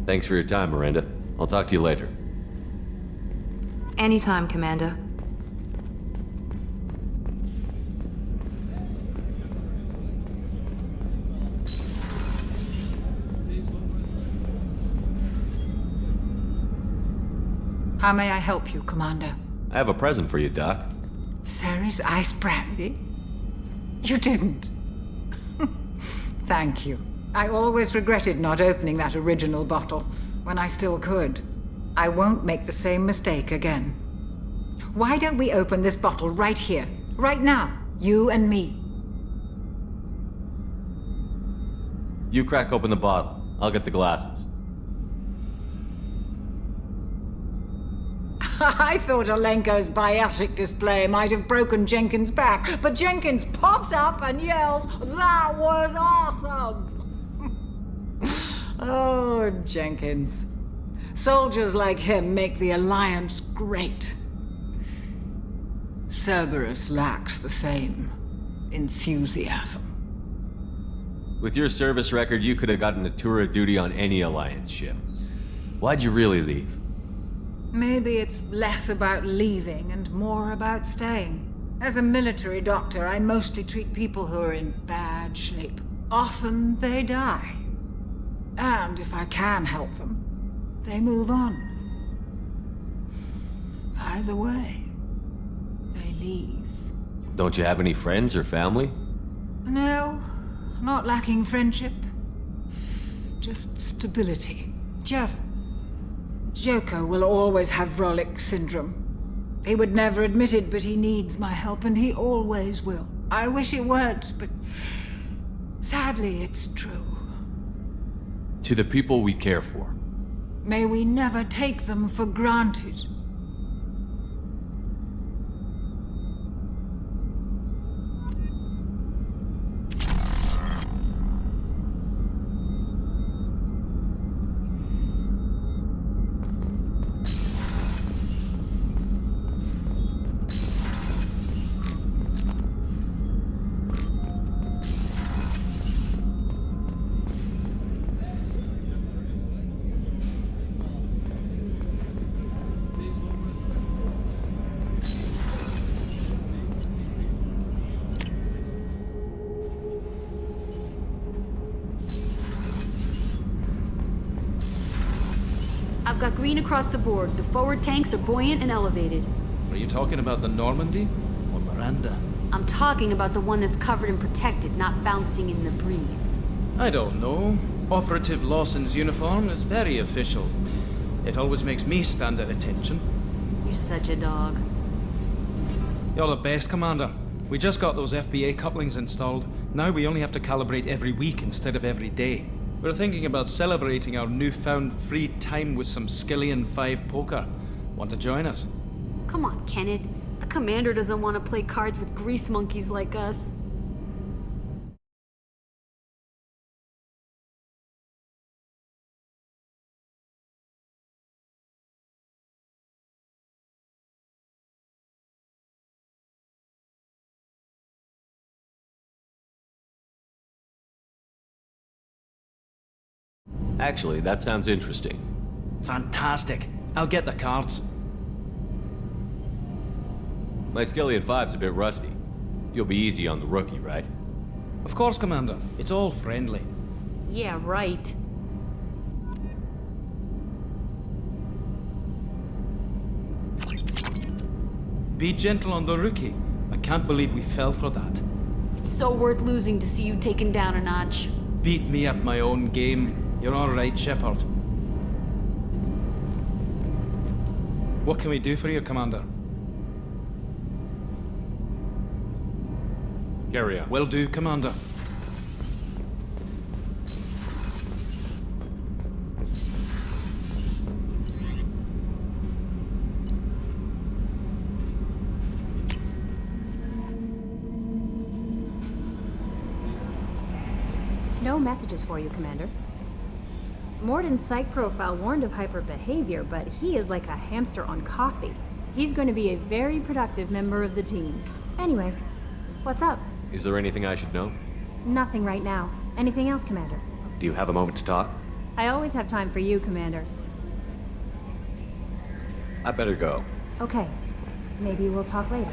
Thanks for your time, Miranda. I'll talk to you later. Anytime, Commander. How may I help you, Commander? I have a present for you, Doc. Ceres ice brandy? You didn't. Thank you. I always regretted not opening that original bottle when I still could. I won't make the same mistake again. Why don't we open this bottle right here, right now, you and me? You crack open the bottle. I'll get the glasses. I thought Alenko's biotic display might have broken Jenkins' back, but Jenkins pops up and yells, "That was awesome!" Oh, Jenkins. Soldiers like him make the Alliance great. Cerberus lacks the same enthusiasm. With your service record, you could have gotten a tour of duty on any Alliance ship. Why'd you really leave? Maybe it's less about leaving and more about staying. As a military doctor, I mostly treat people who are in bad shape. Often they die. And if I can help them, they move on. Either way, they leave. Don't you have any friends or family? No, not lacking friendship. Just stability. Jeff, Joko will always have Vrolik syndrome. He would never admit it, but he needs my help, and he always will. I wish it weren't, but sadly, it's true. To the people we care for. May we never take them for granted. I've got green across the board. The forward tanks are buoyant and elevated. Are you talking about the Normandy or Miranda? I'm talking about the one that's covered and protected, not bouncing in the breeze. I don't know. Operative Lawson's uniform is very official. It always makes me stand at attention. You're such a dog. You're the best, Commander. We just got those FBA couplings installed. Now we only have to calibrate every week instead of every day. We're thinking about celebrating our newfound free time with some Skillian 5 poker. Want to join us? Come on, Kenneth. The commander doesn't want to play cards with grease monkeys like us. Actually, that sounds interesting. Fantastic. I'll get the cards. My Skillian 5's a bit rusty. You'll be easy on the rookie, right? Of course, Commander. It's all friendly. Yeah, right. Be gentle on the rookie. I can't believe we fell for that. It's so worth losing to see you taken down a notch. Beat me at my own game. You're all right, Shepard. What can we do for you, Commander? Carry on. Will do, Commander. No messages for you, Commander. Morden's psych profile warned of hyper behavior, but he is like a hamster on coffee. He's going to be a very productive member of the team. Anyway, what's up? Is there anything I should know? Nothing right now. Anything else, Commander? Do you have a moment to talk? I always have time for you, Commander. I better go. Okay. Maybe we'll talk later.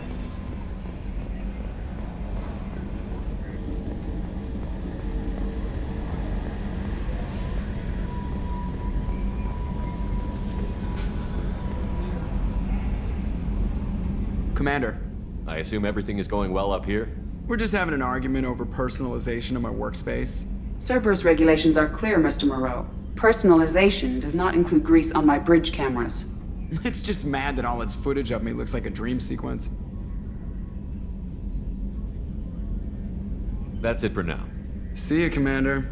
Commander. I assume everything is going well up here? We're just having an argument over personalization of my workspace. Cerberus regulations are clear, Mr. Moreau. Personalization does not include grease on my bridge cameras. It's just mad that all its footage of me looks like a dream sequence. That's it for now. See you, Commander.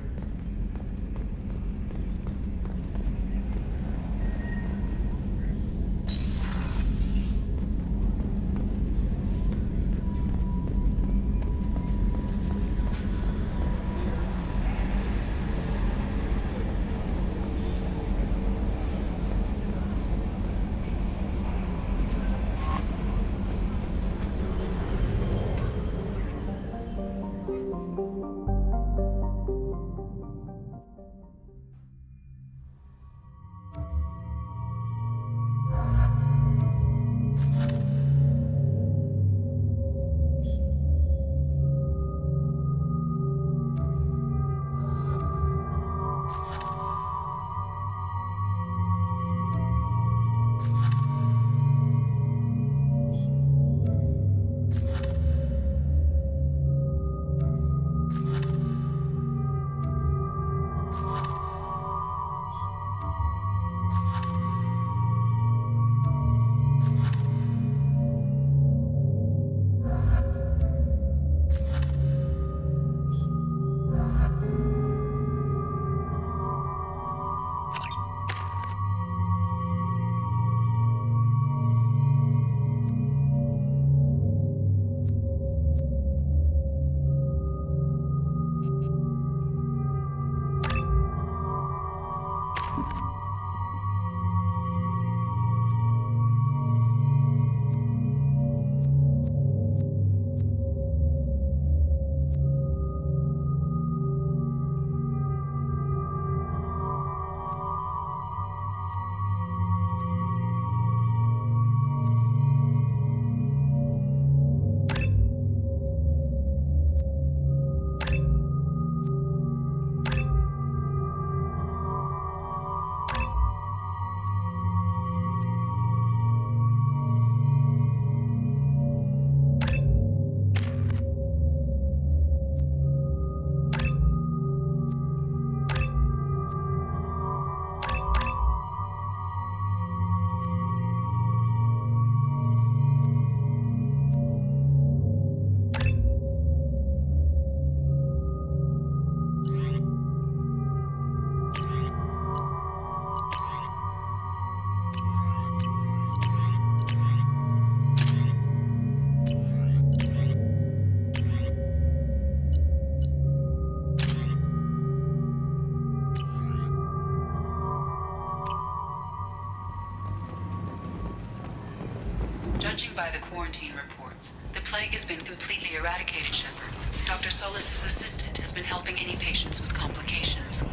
Judging by the quarantine reports, the plague has been completely eradicated, Shepard. Dr. Solis' assistant has been helping any patients with complications.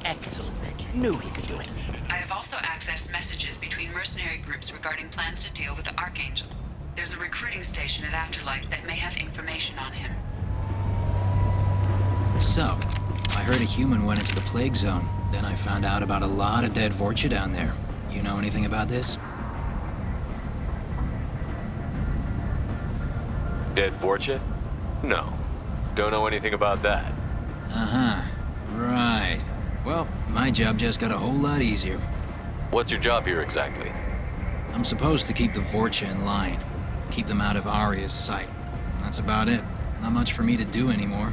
Excellent. Knew he could do it. I have also accessed messages between mercenary groups regarding plans to deal with the Archangel. There's a recruiting station at Afterlight that may have information on him. So, I heard a human went into the plague zone. Then I found out about a lot of dead Vorcha down there. You know anything about this? Dead Vorcha? No. Don't know anything about that. Uh-huh. Right. Well, my job just got a whole lot easier. What's your job here exactly? I'm supposed to keep the Vorcha in line. Keep them out of Arya's sight. That's about it. Not much for me to do anymore.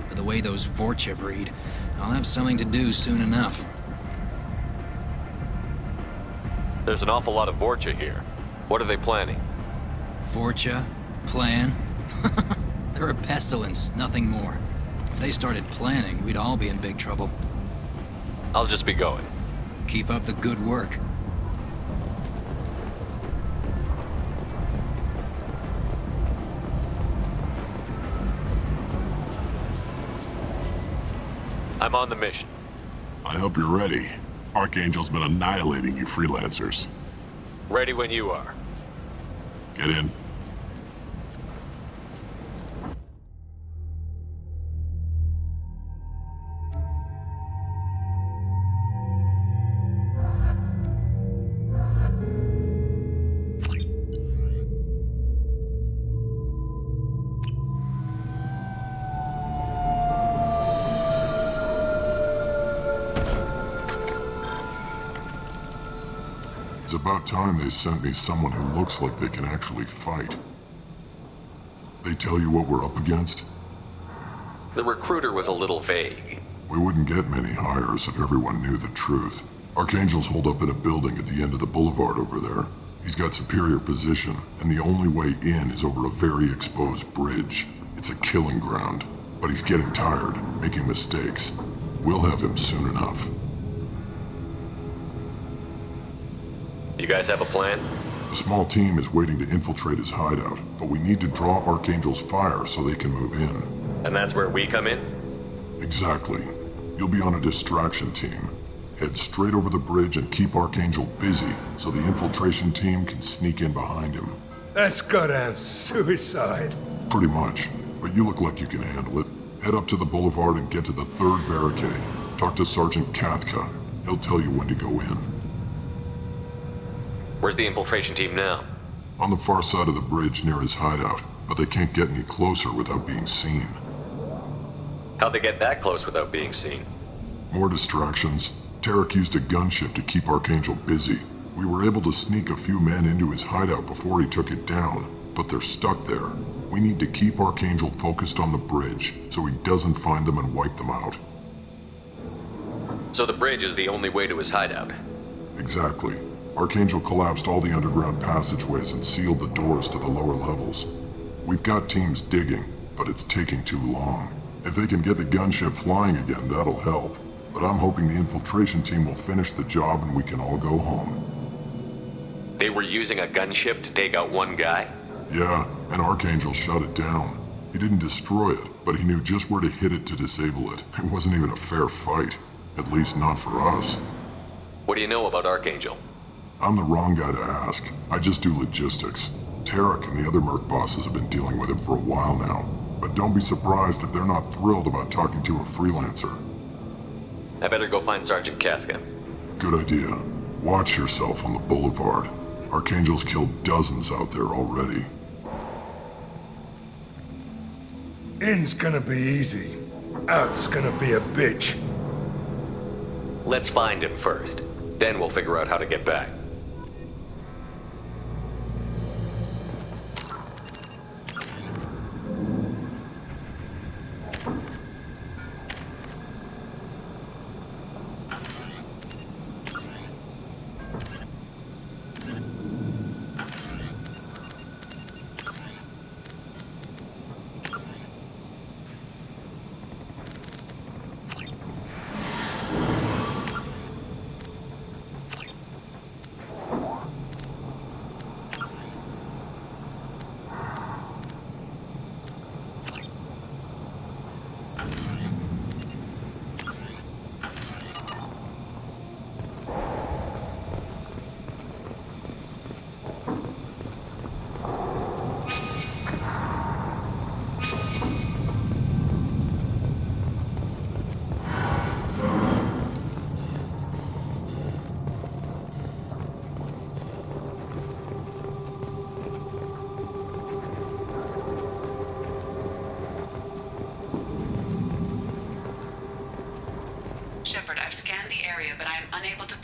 But the way those Vorcha breed, I'll have something to do soon enough. There's an awful lot of Vorcha here. What are they planning? Vorcha? Plan? They're a pestilence, nothing more. If they started planning, we'd all be in big trouble. I'll just be going. Keep up the good work. I'm on the mission. I hope you're ready. Archangel's been annihilating you freelancers. Ready when you are. Get in. It's about time they sent me someone who looks like they can actually fight. They tell you what we're up against? The recruiter was a little vague. We wouldn't get many hires if everyone knew the truth. Archangel's holed up in a building at the end of the boulevard over there. He's got superior position, and the only way in is over a very exposed bridge. It's a killing ground, but he's getting tired, making mistakes. We'll have him soon enough. You guys have a plan? A small team is waiting to infiltrate his hideout, but we need to draw Archangel's fire so they can move in. And that's where we come in? Exactly. You'll be on a distraction team. Head straight over the bridge and keep Archangel busy so the infiltration team can sneak in behind him. That's goddamn suicide. Pretty much, but you look like you can handle it. Head up to the boulevard and get to the third barricade. Talk to Sergeant Kathka. He'll tell you when to go in. Where's the infiltration team now? On the far side of the bridge near his hideout, but they can't get any closer without being seen. How'd they get that close without being seen? More distractions. Tarek used a gunship to keep Archangel busy. We were able to sneak a few men into his hideout before he took it down, but they're stuck there. We need to keep Archangel focused on the bridge so he doesn't find them and wipe them out. So the bridge is the only way to his hideout? Exactly. Archangel collapsed all the underground passageways and sealed the doors to the lower levels. We've got teams digging, but it's taking too long. If they can get the gunship flying again, that'll help. But I'm hoping the infiltration team will finish the job and we can all go home. They were using a gunship to take out one guy? Yeah, and Archangel shut it down. He didn't destroy it, but he knew just where to hit it to disable it. It wasn't even a fair fight. At least not for us. What do you know about Archangel? I'm the wrong guy to ask. I just do logistics. Tarek and the other merc bosses have been dealing with him for a while now. But don't be surprised if they're not thrilled about talking to a freelancer. I better go find Sergeant Kathka. Good idea. Watch yourself on the boulevard. Archangel's killed dozens out there already. In's gonna be easy. Out's gonna be a bitch. Let's find him first. Then we'll figure out how to get back.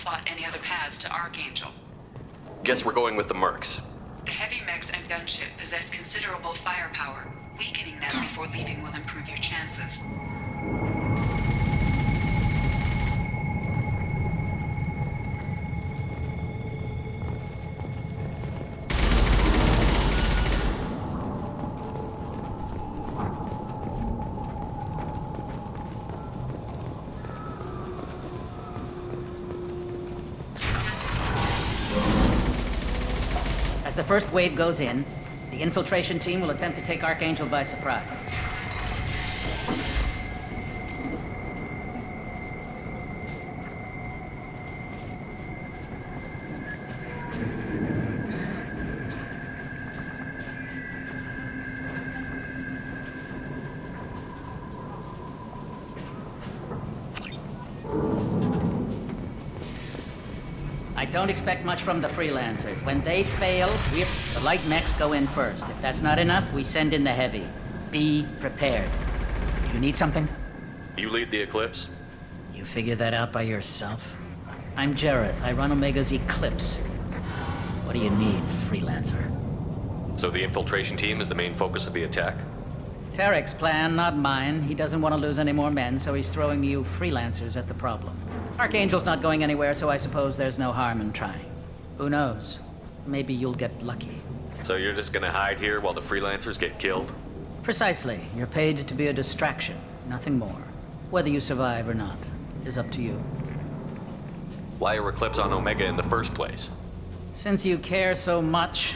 plot any other paths to Archangel. Guess we're going with the Mercs. The heavy mechs and gunship possess considerable firepower. Weakening them before leaving will improve your chances. As the first wave goes in, the infiltration team will attempt to take Archangel by surprise. I don't expect much from the freelancers. When they fail, the light mechs go in first. If that's not enough, we send in the heavy. Be prepared. Do you need something? You lead the Eclipse? You figure that out by yourself? I'm Jareth. I run Omega's Eclipse. What do you need, freelancer? So the infiltration team is the main focus of the attack? Tarek's plan, not mine. He doesn't want to lose any more men, so he's throwing you freelancers at the problem. Archangel's not going anywhere, so I suppose there's no harm in trying. Who knows? Maybe you'll get lucky. So you're just gonna hide here while the freelancers get killed? Precisely. You're paid to be a distraction, nothing more. Whether you survive or not is up to you. Why are Eclipse on Omega in the first place? Since you care so much,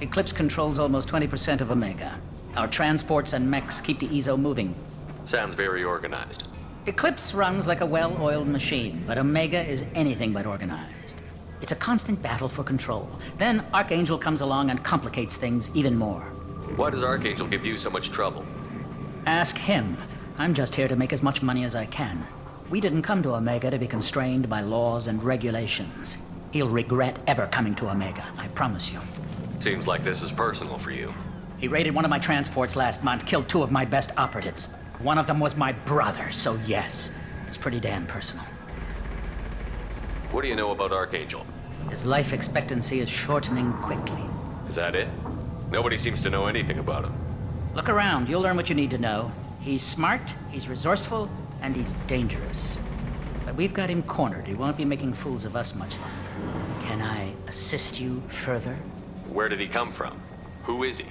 Eclipse controls almost 20% of Omega. Our transports and mechs keep the EZO moving. Sounds very organized. Eclipse runs like a well-oiled machine, but Omega is anything but organized. It's a constant battle for control. Then Archangel comes along and complicates things even more. Why does Archangel give you so much trouble? Ask him. I'm just here to make as much money as I can. We didn't come to Omega to be constrained by laws and regulations. He'll regret ever coming to Omega, I promise you. Seems like this is personal for you. He raided one of my transports last month, killed 2 of my best operatives. One of them was my brother, so yes, it's pretty damn personal. What do you know about Archangel? His life expectancy is shortening quickly. Is that it? Nobody seems to know anything about him. Look around, you'll learn what you need to know. He's smart, he's resourceful, and he's dangerous. But we've got him cornered. He won't be making fools of us much longer. Can I assist you further? Where did he come from? Who is he?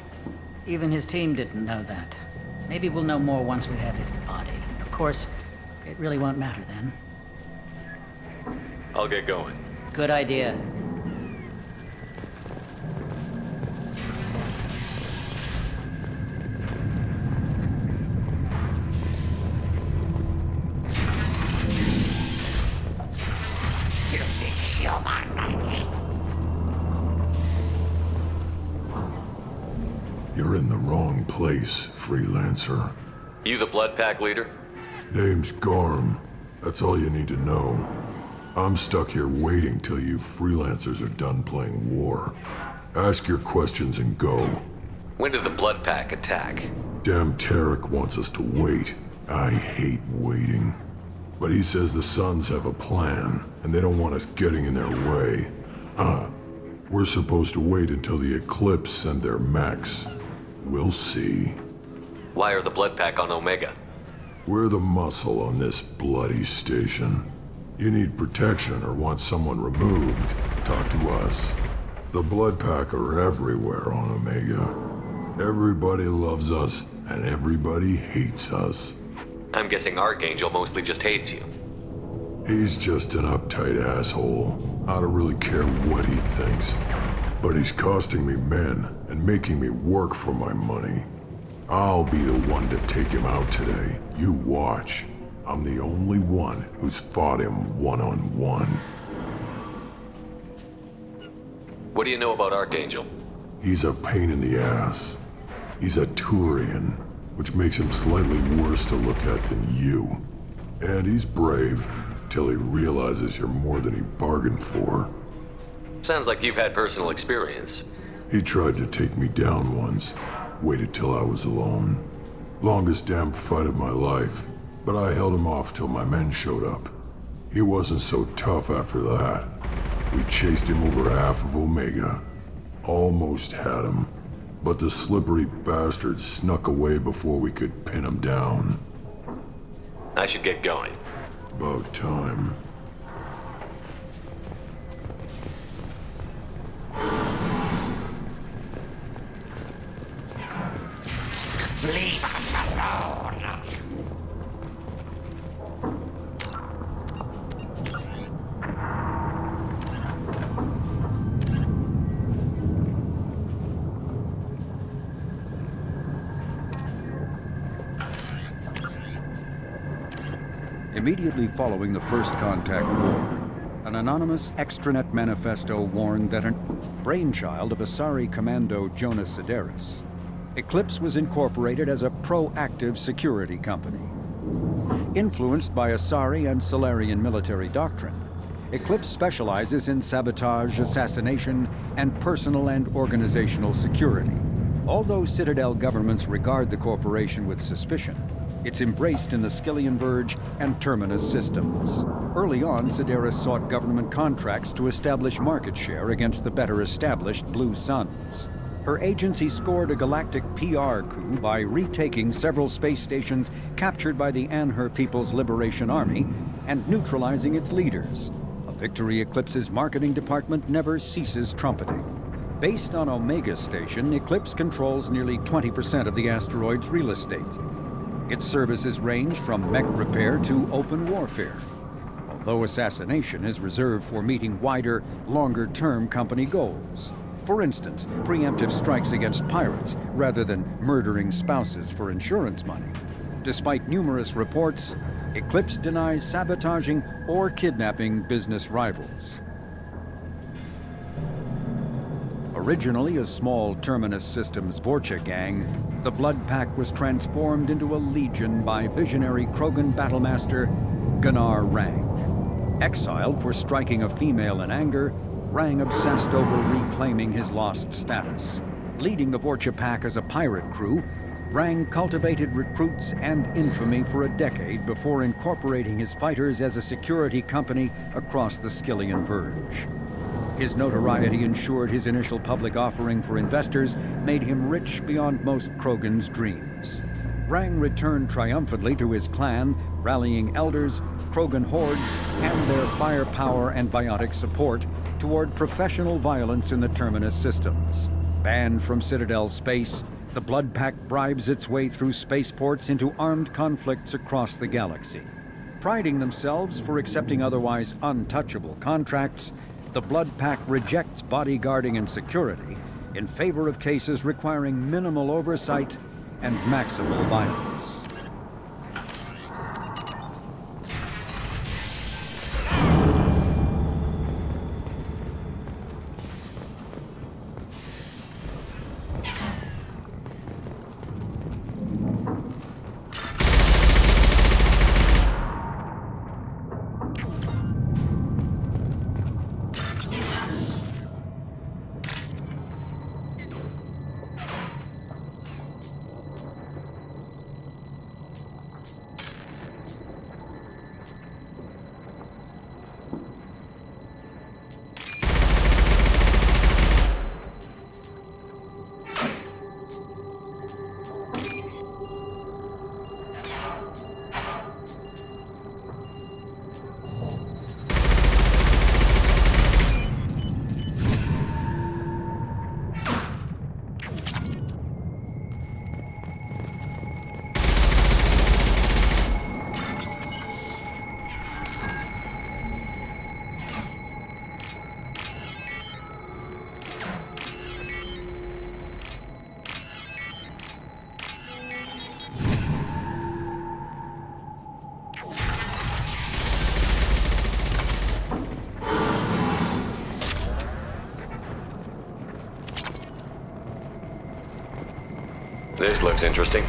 Even his team didn't know that. Maybe we'll know more once we have his body. Of course, it really won't matter then. I'll get going. Good idea. You're in the wrong place, freelancer. You the Blood Pack leader? Name's Garm. That's all you need to know. I'm stuck here waiting till you freelancers are done playing war. Ask your questions and go. When did the Blood Pack attack? Damn Tarek wants us to wait. I hate waiting. But he says the Suns have a plan, and they don't want us getting in their way. We're supposed to wait until the Eclipse send their mechs. We'll see. Why are the Blood Pack on Omega? We're the muscle on this bloody station. You need protection or want someone removed, talk to us. The Blood Pack are everywhere on Omega. Everybody loves us, and everybody hates us. I'm guessing Archangel mostly just hates you. He's just an uptight asshole. I don't really care what he thinks. But he's costing me men and making me work for my money. I'll be the one to take him out today. You watch. I'm the only one who's fought him one-on-one. What do you know about Archangel? He's a pain in the ass. He's a Turian, which makes him slightly worse to look at than you. And he's brave, till he realizes you're more than he bargained for. Sounds like you've had personal experience. He tried to take me down once. Waited till I was alone. Longest damn fight of my life. But I held him off till my men showed up. He wasn't so tough after that. We chased him over half of Omega. Almost had him. But the slippery bastard snuck away before we could pin him down. I should get going. About time. Leave us alone! Immediately following the First Contact War, an anonymous extranet manifesto warned that a brainchild of Asari Commando Jonas Sideris, Eclipse was incorporated as a proactive security company. Influenced by Asari and Solarian military doctrine, Eclipse specializes in sabotage, assassination, and personal and organizational security. Although Citadel governments regard the corporation with suspicion, it's embraced in the Skillian Verge and Terminus systems. Early on, Sideris sought government contracts to establish market share against the better established Blue Suns. Her agency scored a galactic PR coup by retaking several space stations captured by the Anher People's Liberation Army and neutralizing its leaders. A victory Eclipse's marketing department never ceases trumpeting. Based on Omega Station, Eclipse controls nearly 20% of the asteroid's real estate. Its services range from mech repair to open warfare, although assassination is reserved for meeting wider, longer-term company goals. For instance, preemptive strikes against pirates rather than murdering spouses for insurance money. Despite numerous reports, Eclipse denies sabotaging or kidnapping business rivals. Originally a small Terminus Systems Vorcha gang, the Blood Pack was transformed into a legion by visionary Krogan battlemaster Gunnar Rang. Exiled for striking a female in anger, Rang obsessed over reclaiming his lost status. Leading the Vorcha Pack as a pirate crew, Rang cultivated recruits and infamy for a decade before incorporating his fighters as a security company across the Skillian Verge. His notoriety ensured his initial public offering for investors made him rich beyond most Krogan's dreams. Rang returned triumphantly to his clan, rallying elders, Krogan hordes, and their firepower and biotic support toward professional violence in the Terminus systems. Banned from Citadel space, the Blood Pack bribes its way through spaceports into armed conflicts across the galaxy. Priding themselves for accepting otherwise untouchable contracts, the Blood Pack rejects bodyguarding and security in favor of cases requiring minimal oversight and maximal violence. This looks interesting.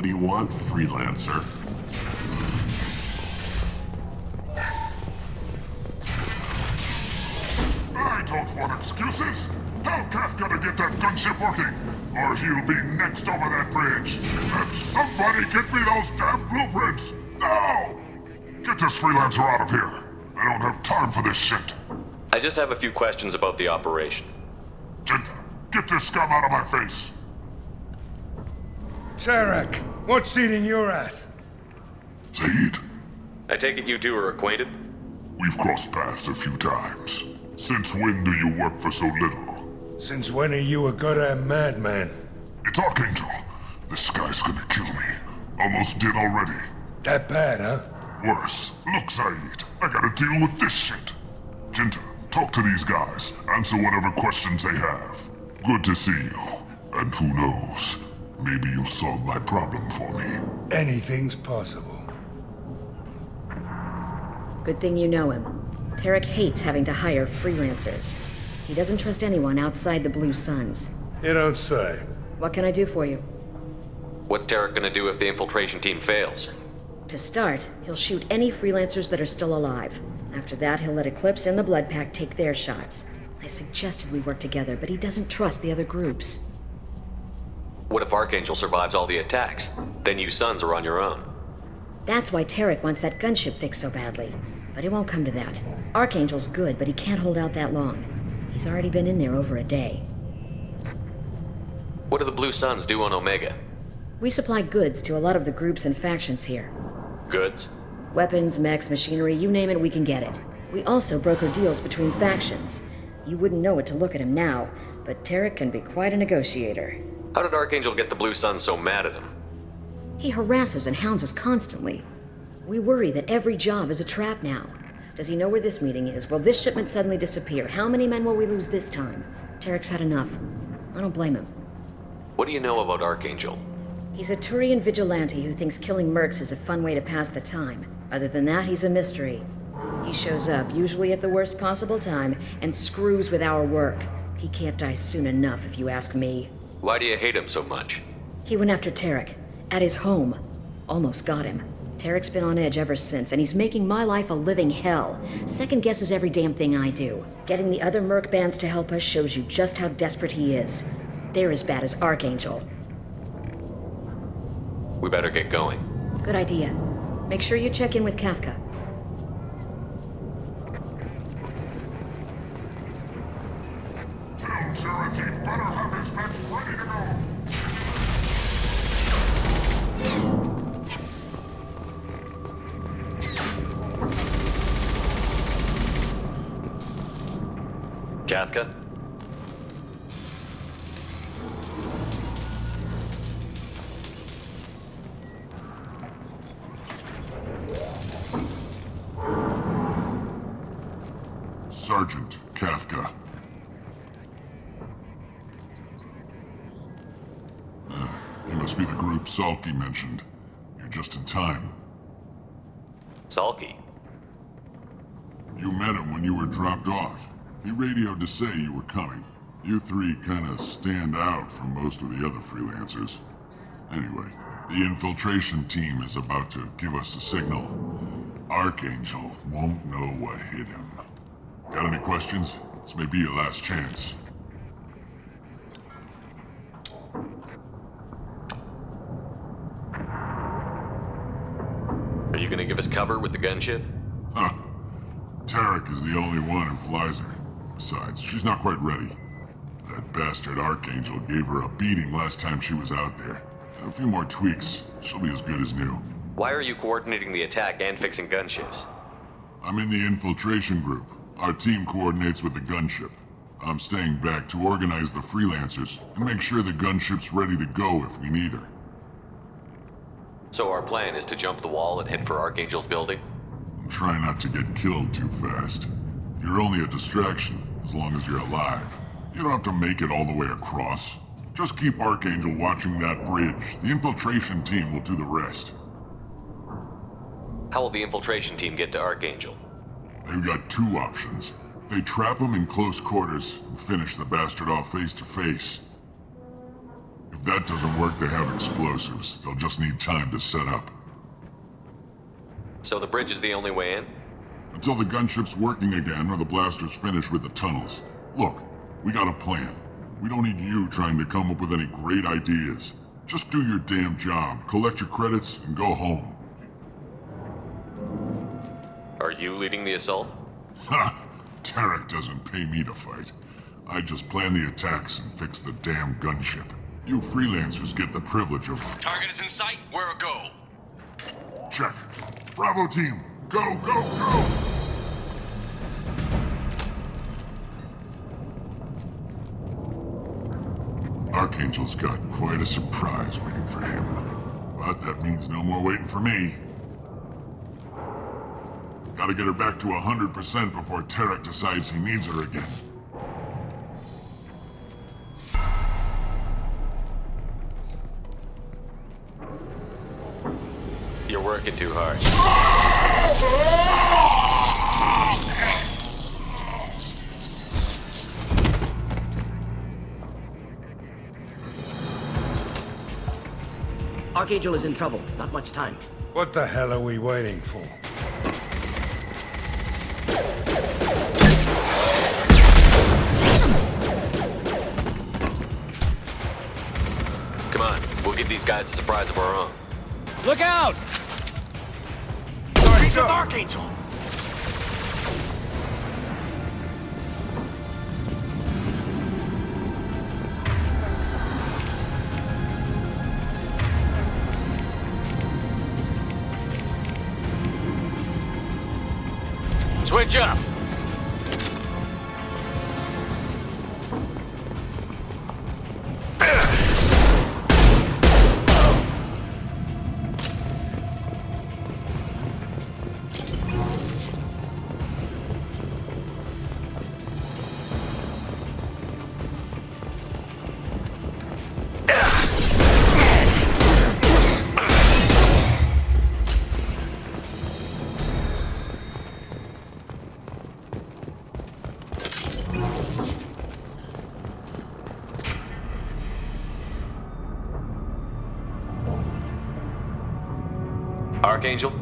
What do you want, freelancer? I don't want excuses. Tell Kafka to get that gunship working, or he'll be next over that bridge. And somebody get me those damn blueprints! Now! Get this freelancer out of here. I don't have time for this shit. I just have a few questions about the operation. Genta, get this scum out of my face. Tarek, what's eating your ass? Zaid, I take it you two are acquainted? we've crossed paths a few times. Since when do you work for so little? Since when are you a goddamn madman? It's Archangel. This guy's gonna kill me. Almost did already. That bad, huh? Worse. Look, Zaid, I gotta deal with this shit. Genta, talk to these guys. Answer whatever questions they have. Good to see you. And who knows, maybe you'll solve my problem for me. Anything's possible. Good thing you know him. Tarek hates having to hire freelancers. He doesn't trust anyone outside the Blue Suns. You don't say. What can I do for you? What's Tarek gonna do if the infiltration team fails? To start, he'll shoot any freelancers that are still alive. After that, he'll let Eclipse and the Blood Pack take their shots. I suggested we work together, but he doesn't trust the other groups. What if Archangel survives all the attacks? Then you Sons are on your own. That's why Tarek wants that gunship fixed so badly. But it won't come to that. Archangel's good, but he can't hold out that long. He's already been in there over a day. What do the Blue Suns do on Omega? We supply goods to a lot of the groups and factions here. Goods? Weapons, mechs, machinery, you name it, we can get it. We also broker deals between factions. You wouldn't know it to look at him now, but Tarek can be quite a negotiator. How did Archangel get the Blue Suns so mad at him? He harasses and hounds us constantly. We worry that every job is a trap now. Does he know where this meeting is? Will this shipment suddenly disappear? How many men will we lose this time? Tarek's had enough. I don't blame him. What do you know about Archangel? He's a Turian vigilante who thinks killing mercs is a fun way to pass the time. Other than that, he's a mystery. He shows up, usually at the worst possible time, and screws with our work. He can't die soon enough, if you ask me. Why do you hate him so much? He went after Tarek. At his home. Almost got him. Tarek's been on edge ever since, and he's making my life a living hell. Second guesses every damn thing I do. Getting the other merc bands to help us shows you just how desperate he is. They're as bad as Archangel. We better get going. Good idea. Make sure you check in with Kafka. Tell Tarek he better have his vets ready to go. Kafka? Sergeant Kafka. You must be the group Salky mentioned. You're just in time. Salky? You met him when you were dropped off. He radioed to say you were coming. You three kinda stand out from most of the other freelancers. Anyway, the infiltration team is about to give us a signal. Archangel won't know what hit him. Got any questions? This may be your last chance. Are you gonna give us cover with the gunship? Huh. Tarek is the only one who flies her. Besides, she's not quite ready. That bastard Archangel gave her a beating last time she was out there. A few more tweaks, she'll be as good as new. Why are you coordinating the attack and fixing gunships? I'm in the infiltration group. Our team coordinates with the gunship. I'm staying back to organize the freelancers and make sure the gunship's ready to go if we need her. So our plan is to jump the wall and head for Archangel's building? Try not to get killed too fast. You're only a distraction, as long as you're alive. You don't have to make it all the way across. Just keep Archangel watching that bridge. The infiltration team will do the rest. How will the infiltration team get to Archangel? They've got two options. They trap him in close quarters and finish the bastard off face to face. If that doesn't work, they have explosives. They'll just need time to set up. So the bridge is the only way in? Until the gunship's working again or the blasters finish with the tunnels. Look, we got a plan. We don't need you trying to come up with any great ideas. Just do your damn job, collect your credits, and go home. Are you leading the assault? Ha! Tarek doesn't pay me to fight. I just plan the attacks and fix the damn gunship. You freelancers get the privilege of... Target is in sight. Where a go? Check. Bravo team, go, go, go! Archangel's got quite a surprise waiting for him. But that means no more waiting for me. Gotta get her back to 100% before Tarek decides he needs her again. You're working too hard. Archangel is in trouble. Not much time. What the hell are we waiting for? Come on, we'll give these guys a surprise of our own. Look out! He's with Archangel! Switch up! Archangel?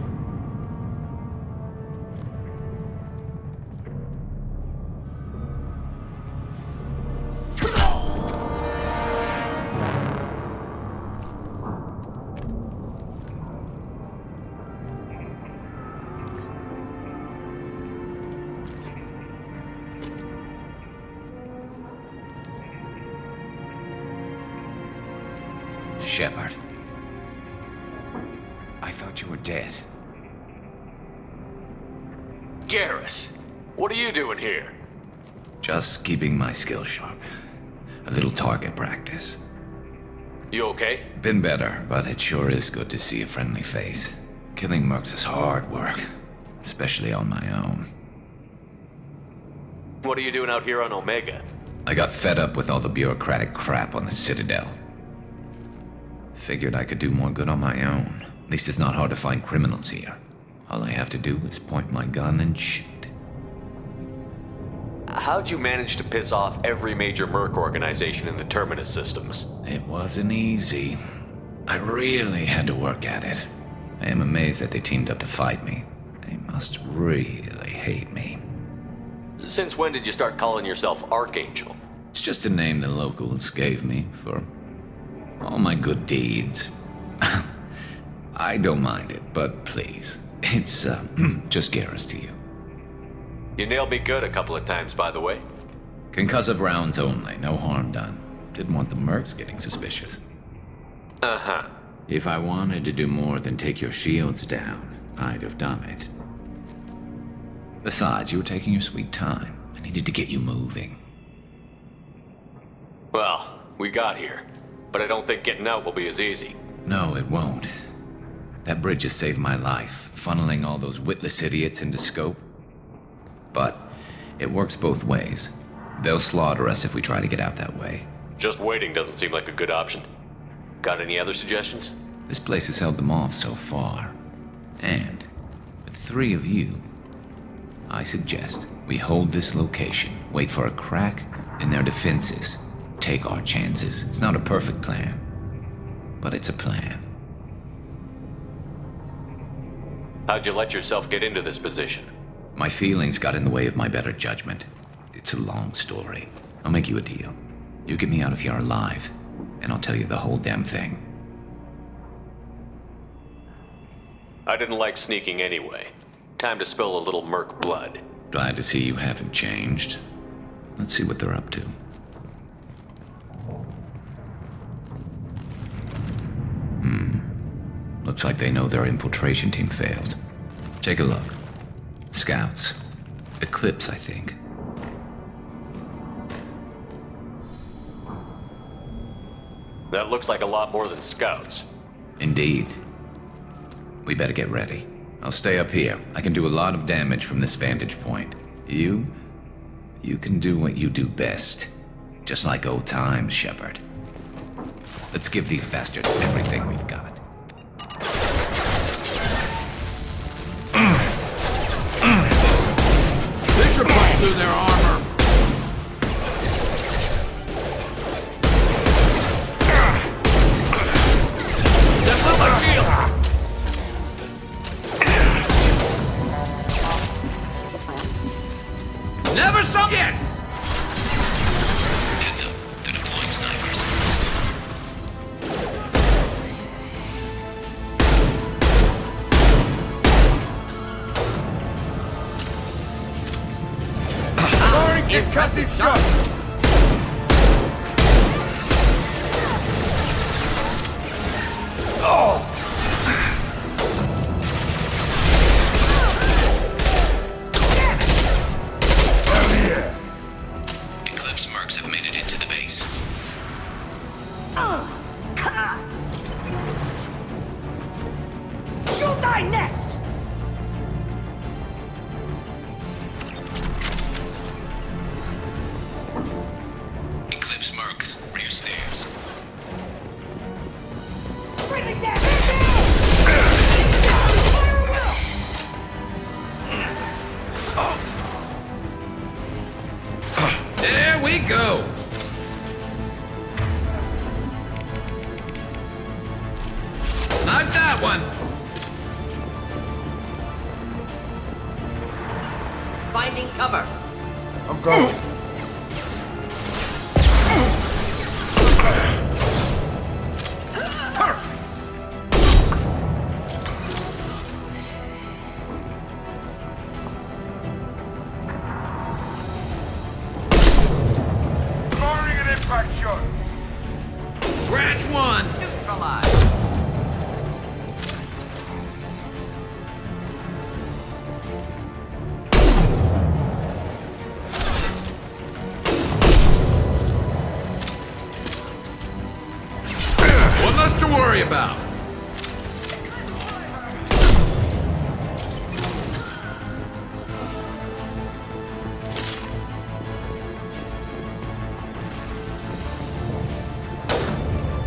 Shepard. I thought you were dead. Garrus, what are you doing here? Just keeping my skills sharp. A little target practice. You okay? Been better, but it sure is good to see a friendly face. Killing mercs is hard work, especially on my own. What are you doing out here on Omega? I got fed up with all the bureaucratic crap on the Citadel. Figured I could do more good on my own. At least it's not hard to find criminals here. All I have to do is point my gun and shoot. How'd you manage to piss off every major merc organization in the Terminus systems? It wasn't easy. I really had to work at it. I am amazed that they teamed up to fight me. They must really hate me. Since when did you start calling yourself Archangel? It's just a name the locals gave me for all my good deeds. I don't mind it, but please, it's just Garrus to you. You nailed me good a couple of times, by the way. Concussive rounds only, no harm done. Didn't want the mercs getting suspicious. Uh-huh. If I wanted to do more than take your shields down, I'd have done it. Besides, you were taking your sweet time. I needed to get you moving. Well, we got here, but I don't think getting out will be as easy. No, it won't. That bridge has saved my life, funneling all those witless idiots into scope. But it works both ways. They'll slaughter us if we try to get out that way. Just waiting doesn't seem like a good option. Got any other suggestions? This place has held them off so far. And with 3 of you, I suggest we hold this location, wait for a crack in their defenses, take our chances. It's not a perfect plan, but it's a plan. How'd you let yourself get into this position? My feelings got in the way of my better judgment. It's a long story. I'll make you a deal. You get me out of here alive, and I'll tell you the whole damn thing. I didn't like sneaking anyway. Time to spill a little merc blood. Glad to see you haven't changed. Let's see what they're up to. Looks like they know their infiltration team failed. Take a look. Scouts. Eclipse, I think. That looks like a lot more than scouts. Indeed. We better get ready. I'll stay up here. I can do a lot of damage from this vantage point. You can do what you do best. Just like old times, Shepard. Let's give these bastards everything we've got. They should punch through their armor. That's not my shield! Never some. Yes! Heads up, they're deploying snipers. Concussive shot! Oh! Eclipse mercs have made it into the base. You'll die next! Eclipse mercs, rear stairs. Breathing down! There we go! Snipe that one! Finding cover. I'm going. Firing an impact shot! Scratch one! Neutralized. One less to worry about.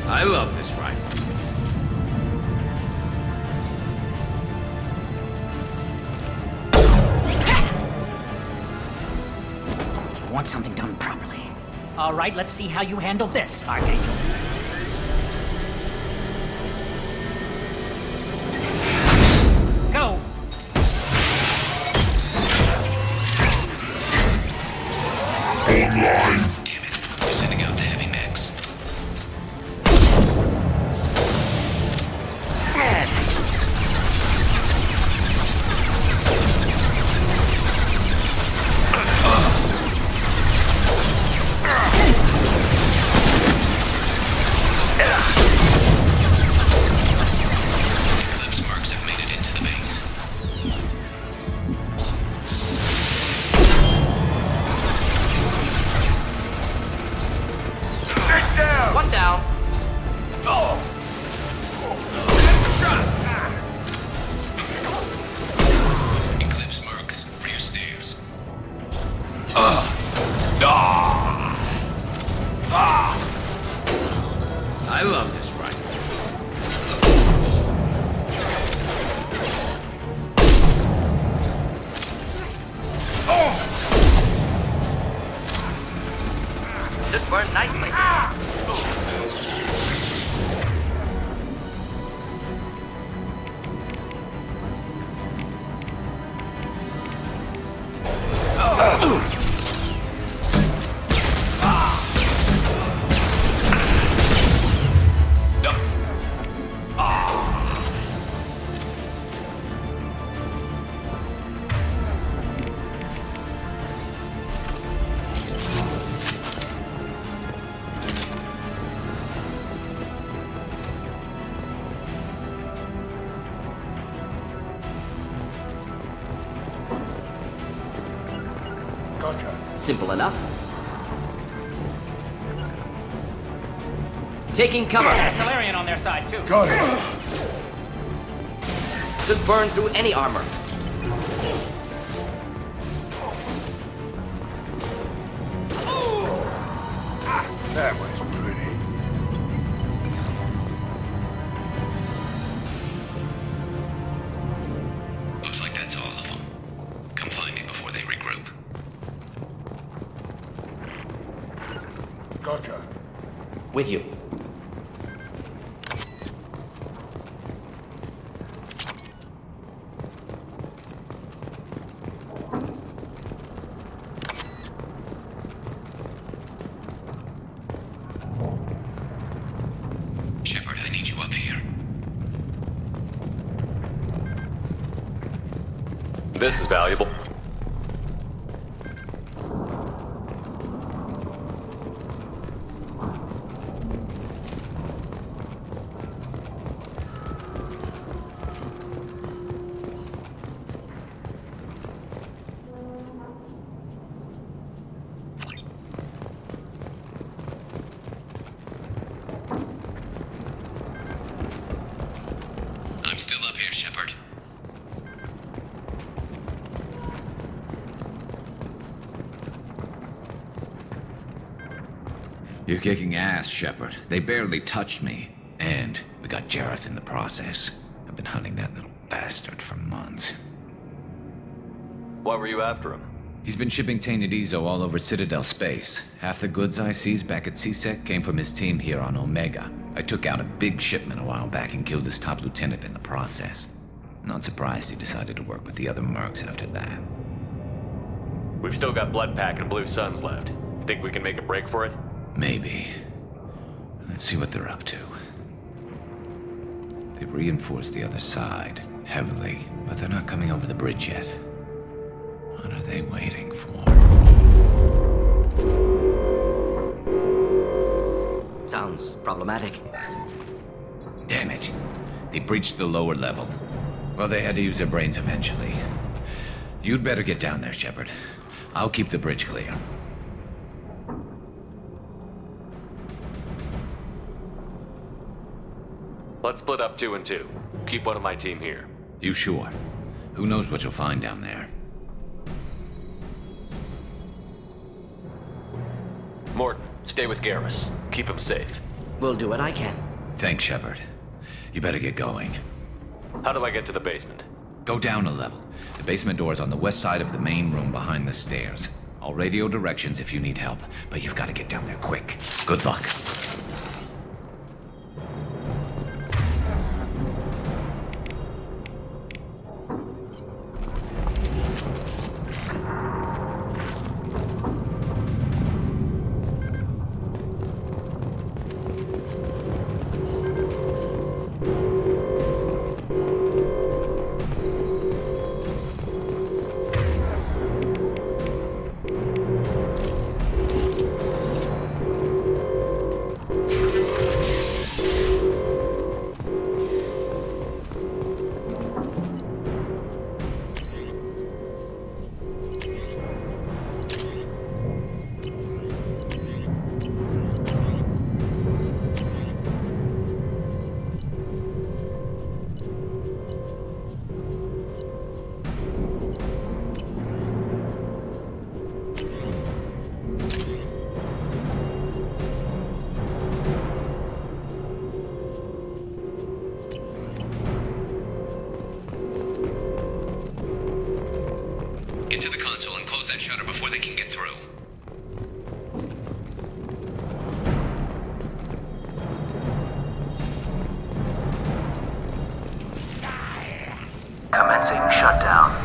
I love this rifle. You want something done properly. All right, let's see how you handle this, Archangel. Go! Damn it. We're sending out the heavy mix. Eclipse mercs have made it into the base. Take down! One down. Eclipse mercs, rear stairs. I love this rifle. This burned nicely. Simple enough. Taking cover. There's Solarian on their side, too. Got it. Should burn through any armor. That was pretty. Looks like that's all of them. Come find me before they regroup. Gotcha. With you. Shepard, I need you up here. This is valuable. I'm still up here, Shepard. You're kicking ass, Shepard. They barely touched me. And we got Jareth in the process. I've been hunting that little bastard for months. Why were you after him? He's been shipping tainted Ezo all over Citadel space. Half the goods I seized back at CSEC came from his team here on Omega. I took out a big shipment a while back and killed his top lieutenant in the process. Not surprised he decided to work with the other mercs after that. We've still got Bloodpack and Blue Suns left. Think we can make a break for it? Maybe. Let's see what they're up to. They reinforced the other side, heavily, but they're not coming over the bridge yet. What are they waiting for? Sounds problematic. Damn it. They breached the lower level. Well, they had to use their brains eventually. You'd better get down there, Shepard. I'll keep the bridge clear. Let's split up 2 and 2. Keep one of my team here. You sure? Who knows what you'll find down there? Morton, stay with Garrus. Keep him safe. We'll do what I can. Thanks, Shepard. You better get going. How do I get to the basement? Go down a level. The basement door's on the west side of the main room behind the stairs. I'll radio directions if you need help, but you've got to get down there quick. Good luck. Get to the console and close that shutter before they can get through. Commencing shutdown.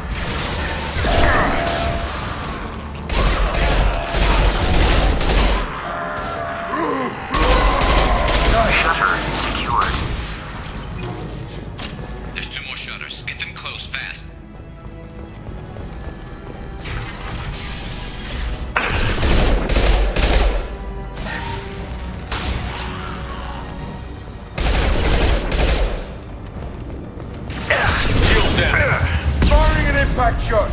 Shutter secured. There's 2 more shutters. Get them closed fast. Firing an impact shot!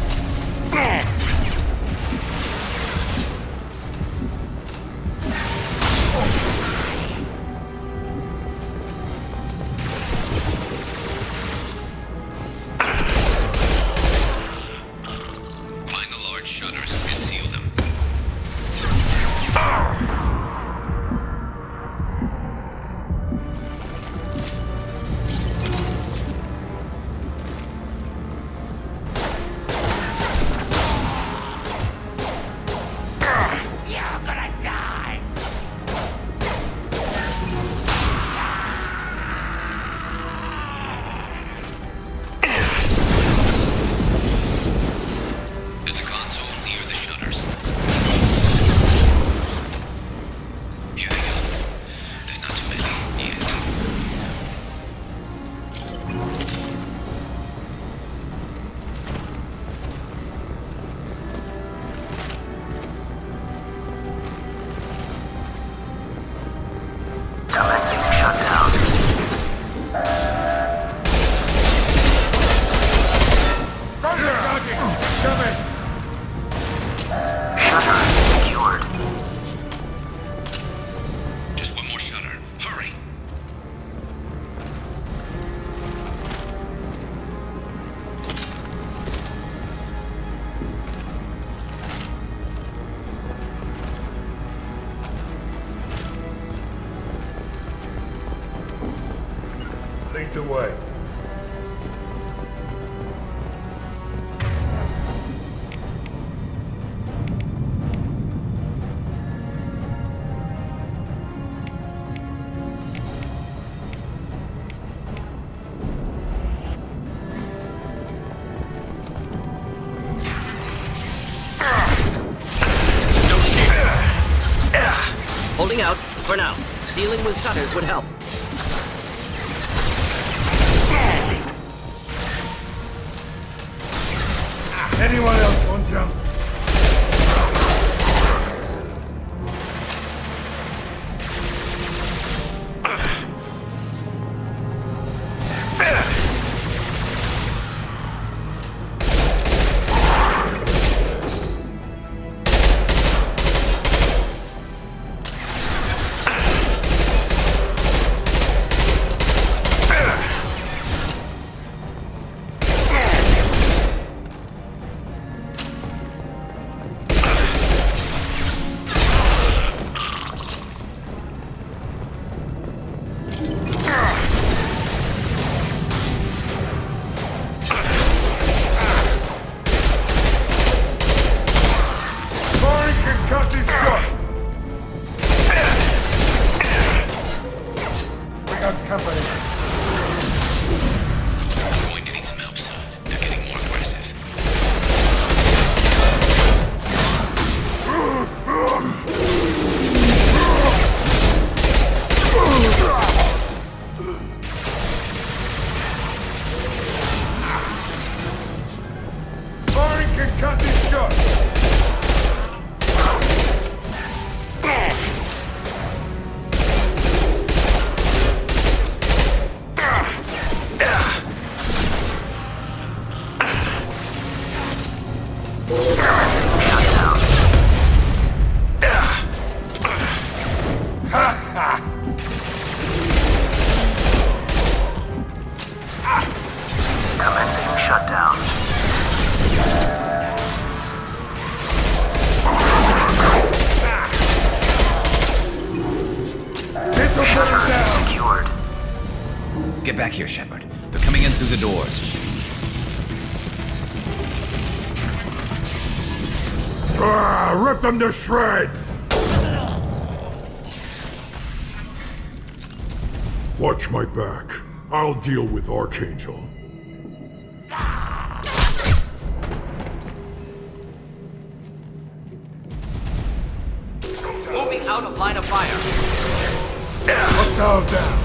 Commencing shutdown. Shutter secured. Just one more shutter. Hurry! Lead the way. Holding out, for now. Dealing with shutters would help. Anyone else want some? Concussive shot! We got company. We're going to need some help, son. They're getting more aggressive. Firing concussive shot! Commencing shutdown. Shutter secured. Get back here, Shepard. They're coming in through the doors. Rip them to shreds! Watch my back. I'll deal with Archangel. Moving out of line of fire. Hostile down.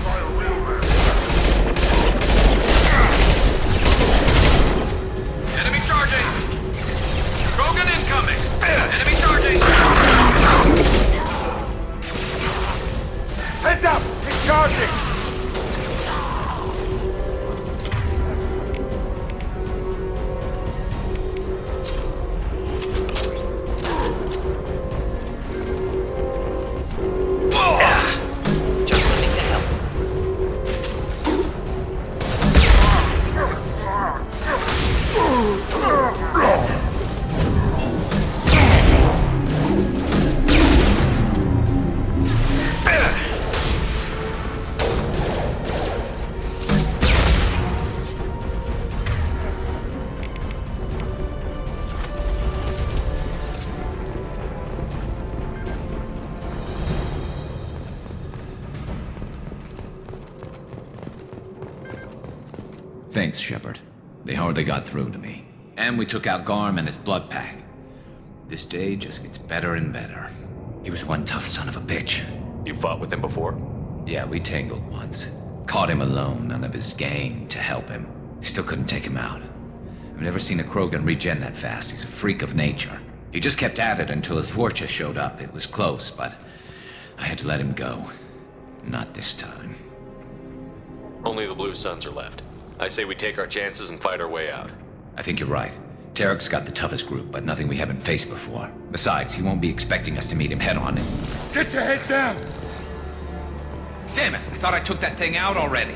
Enemy charging! Krogan incoming! Enemy charging! Heads up! He's charging! Thanks, Shepard. They hardly got through to me. And we took out Garm and his blood pack. This day just gets better and better. He was one tough son of a bitch. You fought with him before? Yeah, we tangled once. Caught him alone, none of his gang to help him. Still couldn't take him out. I've never seen a Krogan regen that fast. He's a freak of nature. He just kept at it until his Vorcha showed up. It was close, but I had to let him go. Not this time. Only the Blue Suns are left. I say we take our chances and fight our way out. I think you're right. Tarek's got the toughest group, but nothing we haven't faced before. Besides, he won't be expecting us to meet him head-on. Get your head down! Damn it! I thought I took that thing out already.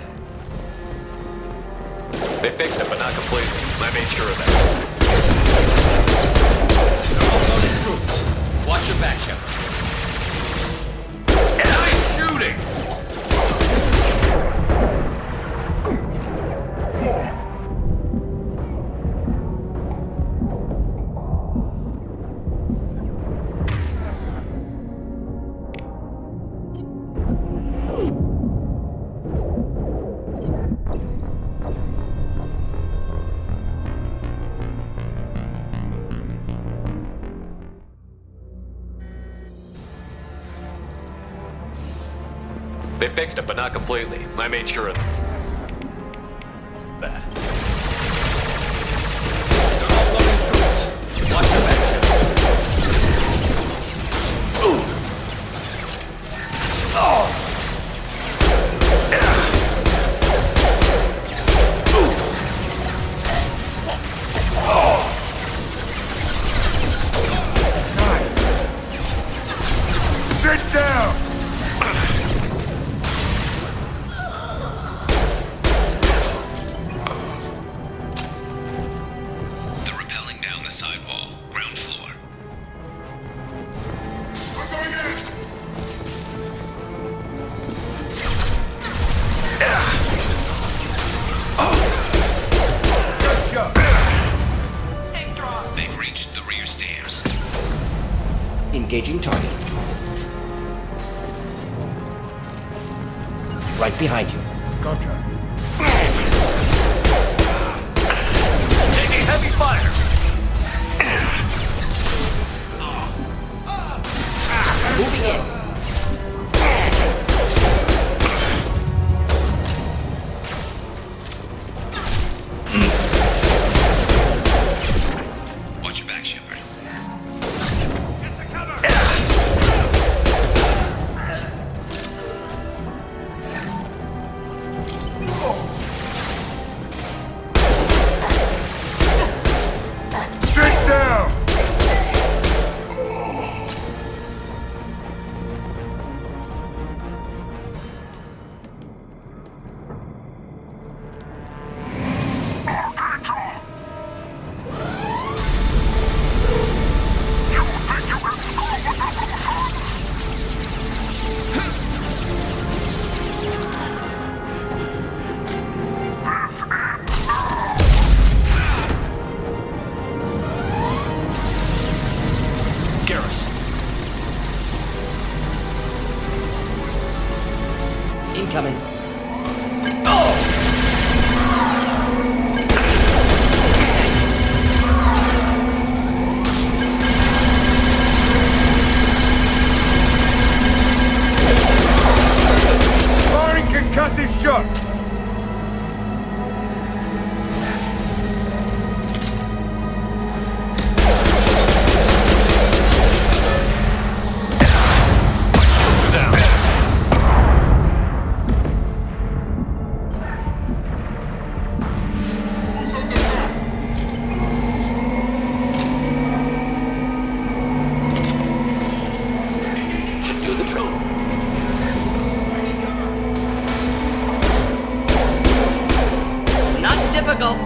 They fixed it, but not completely. I made sure of that. They're all loaded troops. Watch your back, Shepard. Nice shooting! They fixed it, but not completely. I made sure of that. They're all loaded troops. Watch your back, Shepard. Sit down! They're rappelling down the side wall, ground floor. They've reached the rear stairs. Engaging target. Right behind you. Gotcha. Taking heavy fire! Moving in. Watch your back, Shepard. Get to cover! Sit down! Garrus. Incoming. Firing concussive shot! Should do the trick. Not difficult.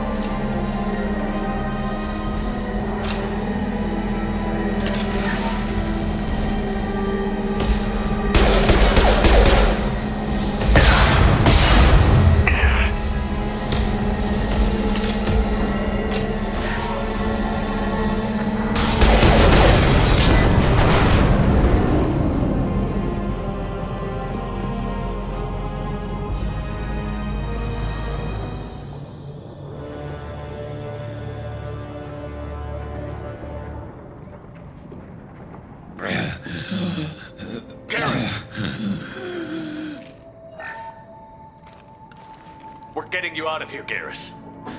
We're getting you out of here, Garrus.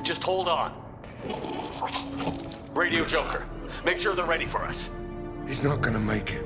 Just hold on. Radio Joker, make sure they're ready for us. He's not gonna make it.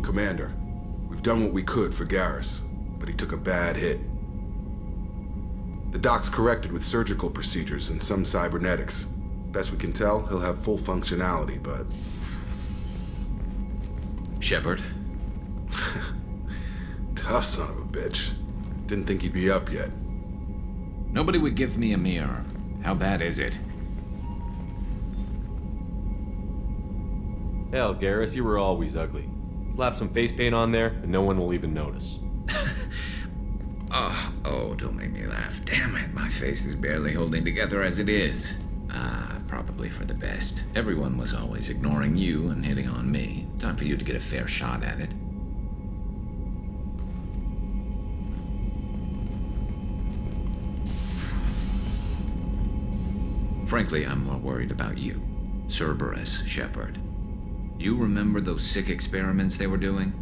Commander, we've done what we could for Garrus, but he took a bad hit. The doc's corrected with surgical procedures and some cybernetics. Best we can tell, he'll have full functionality, but... Shepard? Tough son of a bitch. Didn't think he'd be up yet. Nobody would give me a mirror. How bad is it? Hell, Garrus, you were always ugly. Slap some face paint on there, and no one will even notice. Oh, don't make me laugh. Damn it, my face is barely holding together as it is. Probably for the best. Everyone was always ignoring you and hitting on me. Time for you to get a fair shot at it. Frankly, I'm more worried about you. Cerberus, Shepard. You remember those sick experiments they were doing?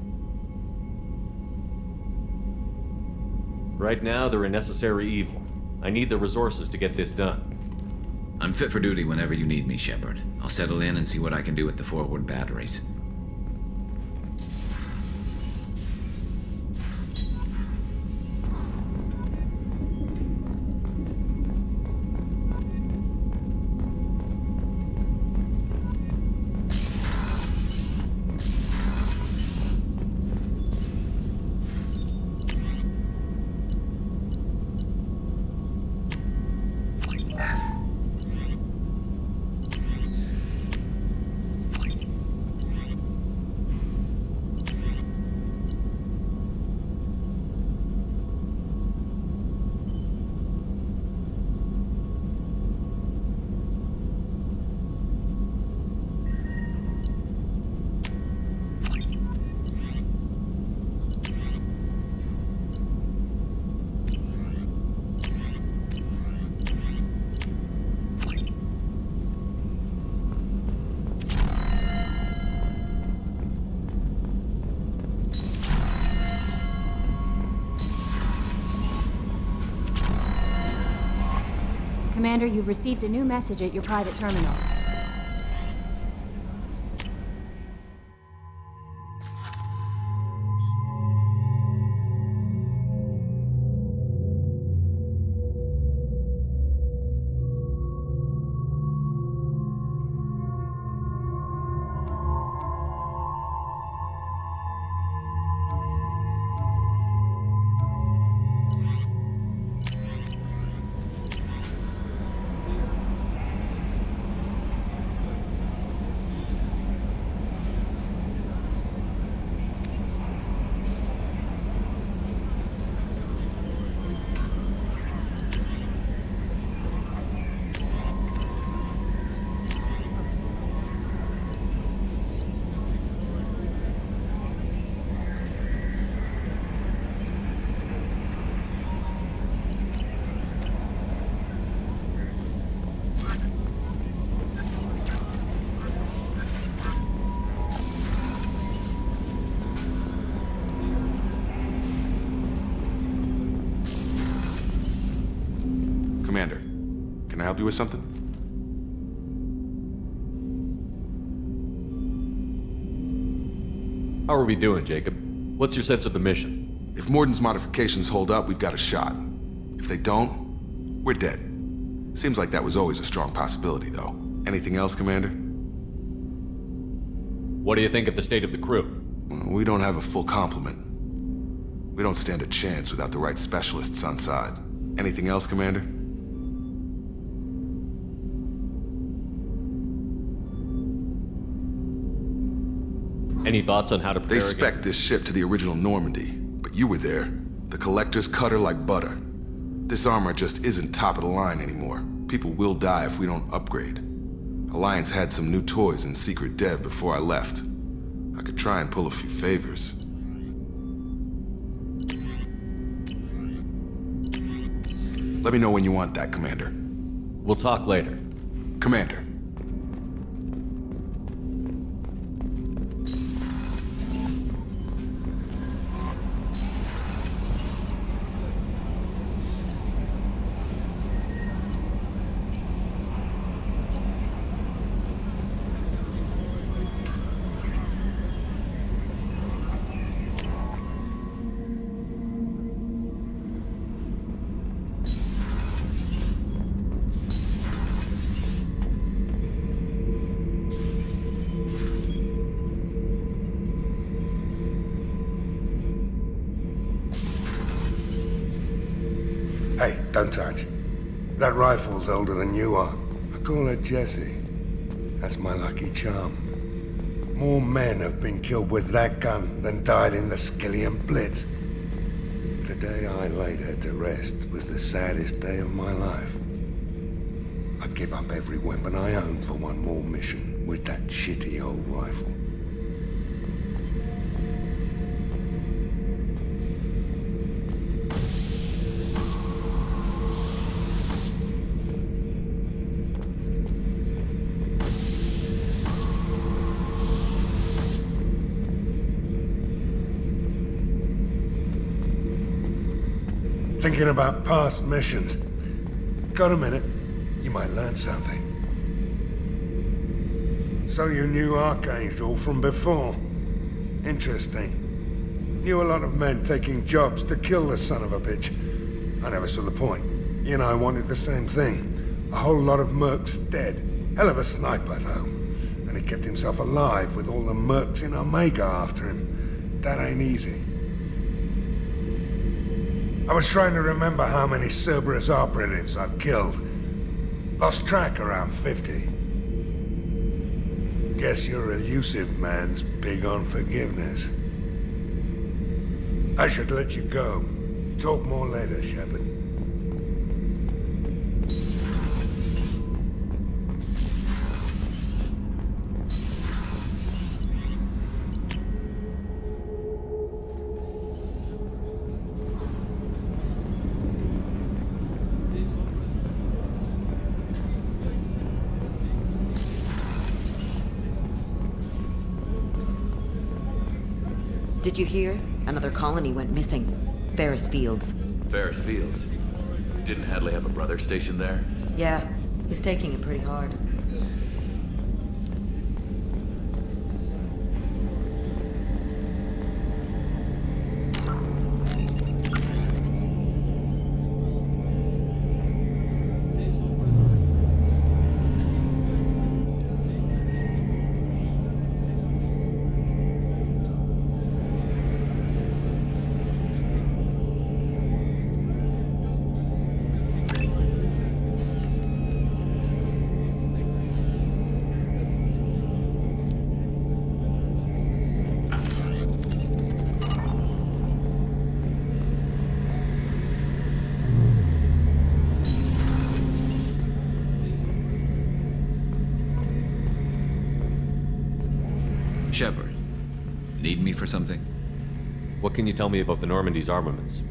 Right now, they're a necessary evil. I need the resources to get this done. I'm fit for duty whenever you need me, Shepard. I'll settle in and see what I can do with the forward batteries. Commander, you've received a new message at your private terminal. Commander, can I help you with something? How are we doing, Jacob? What's your sense of the mission? If Morden's modifications hold up, we've got a shot. If they don't, we're dead. Seems like that was always a strong possibility, though. Anything else, Commander? What do you think of the state of the crew? We don't have a full complement. We don't stand a chance without the right specialists on side. Anything else, Commander? Any thoughts on how to prepare They spec'd this ship to the original Normandy, but you were there. The Collector's cut her like butter. This armor just isn't top of the line anymore. People will die if we don't upgrade. Alliance had some new toys in secret dev before I left. I could try and pull a few favors. Let me know when you want that, Commander. We'll talk later. Commander. Hey, don't touch. That rifle's older than you are. I call her Jessie. That's my lucky charm. More men have been killed with that gun than died in the Skillian Blitz. The day I laid her to rest was the saddest day of my life. I'd give up every weapon I own for one more mission with that shitty old rifle. Thinking about past missions. Got a minute? You might learn something. So you knew Archangel from before? Interesting. Knew a lot of men taking jobs to kill the son of a bitch. I never saw the point. You and I wanted the same thing. A whole lot of mercs dead. Hell of a sniper, though. And he kept himself alive with all the mercs in Omega after him. That ain't easy. I was trying to remember how many Cerberus operatives I've killed. Lost track around 50. Guess your elusive man's big on forgiveness. I should let you go. Talk more later, Shepard. Did you hear? Another colony went missing. Ferris Fields. Ferris Fields? Didn't Hadley have a brother stationed there? Yeah, he's taking it pretty hard. Shepard, need me for something? What can you tell me about the Normandy's armaments?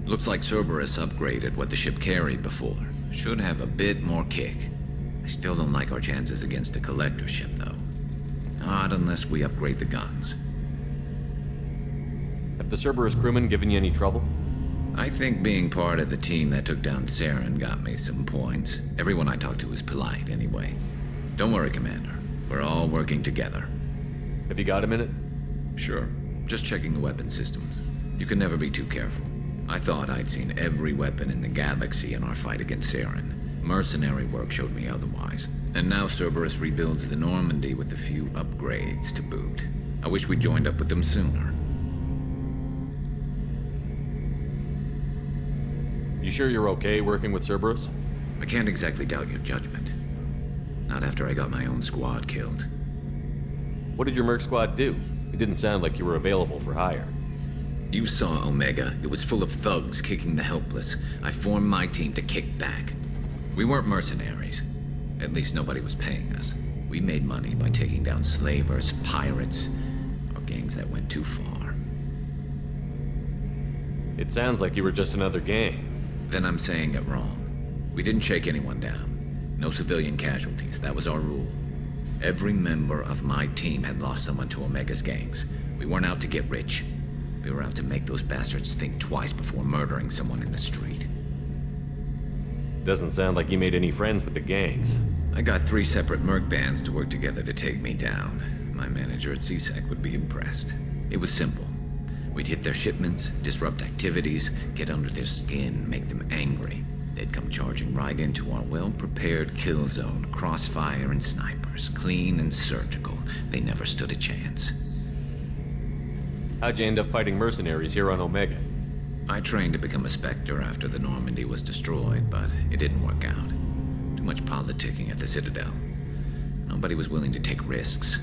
Looks like Cerberus upgraded what the ship carried before. Should have a bit more kick. I still don't like our chances against a Collector ship, though. Not unless we upgrade the guns. Have the Cerberus crewmen given you any trouble? I think being part of the team that took down Saren got me some points. Everyone I talked to was polite, anyway. Don't worry, Commander. We're all working together. Have you got a minute? Sure. Just checking the weapon systems. You can never be too careful. I thought I'd seen every weapon in the galaxy in our fight against Saren. Mercenary work showed me otherwise. And now Cerberus rebuilds the Normandy with a few upgrades to boot. I wish we'd joined up with them sooner. You sure you're okay working with Cerberus? I can't exactly doubt your judgment. Not after I got my own squad killed. What did your merc squad do? It didn't sound like you were available for hire. You saw Omega. It was full of thugs kicking the helpless. I formed my team to kick back. We weren't mercenaries. At least nobody was paying us. We made money by taking down slavers, pirates, or gangs that went too far. It sounds like you were just another gang. Then I'm saying it wrong. We didn't shake anyone down. No civilian casualties. That was our rule. Every member of my team had lost someone to Omega's gangs. We weren't out to get rich. We were out to make those bastards think twice before murdering someone in the street. Doesn't sound like you made any friends with the gangs. I got 3 separate merc bands to work together to take me down. My manager at CSEC would be impressed. It was simple. We'd hit their shipments, disrupt activities, get under their skin, make them angry. They'd come charging right into our well-prepared kill zone, crossfire and snipers, clean and surgical. They never stood a chance. How'd you end up fighting mercenaries here on Omega? I trained to become a Spectre after the Normandy was destroyed, but it didn't work out. Too much politicking at the Citadel. Nobody was willing to take risks.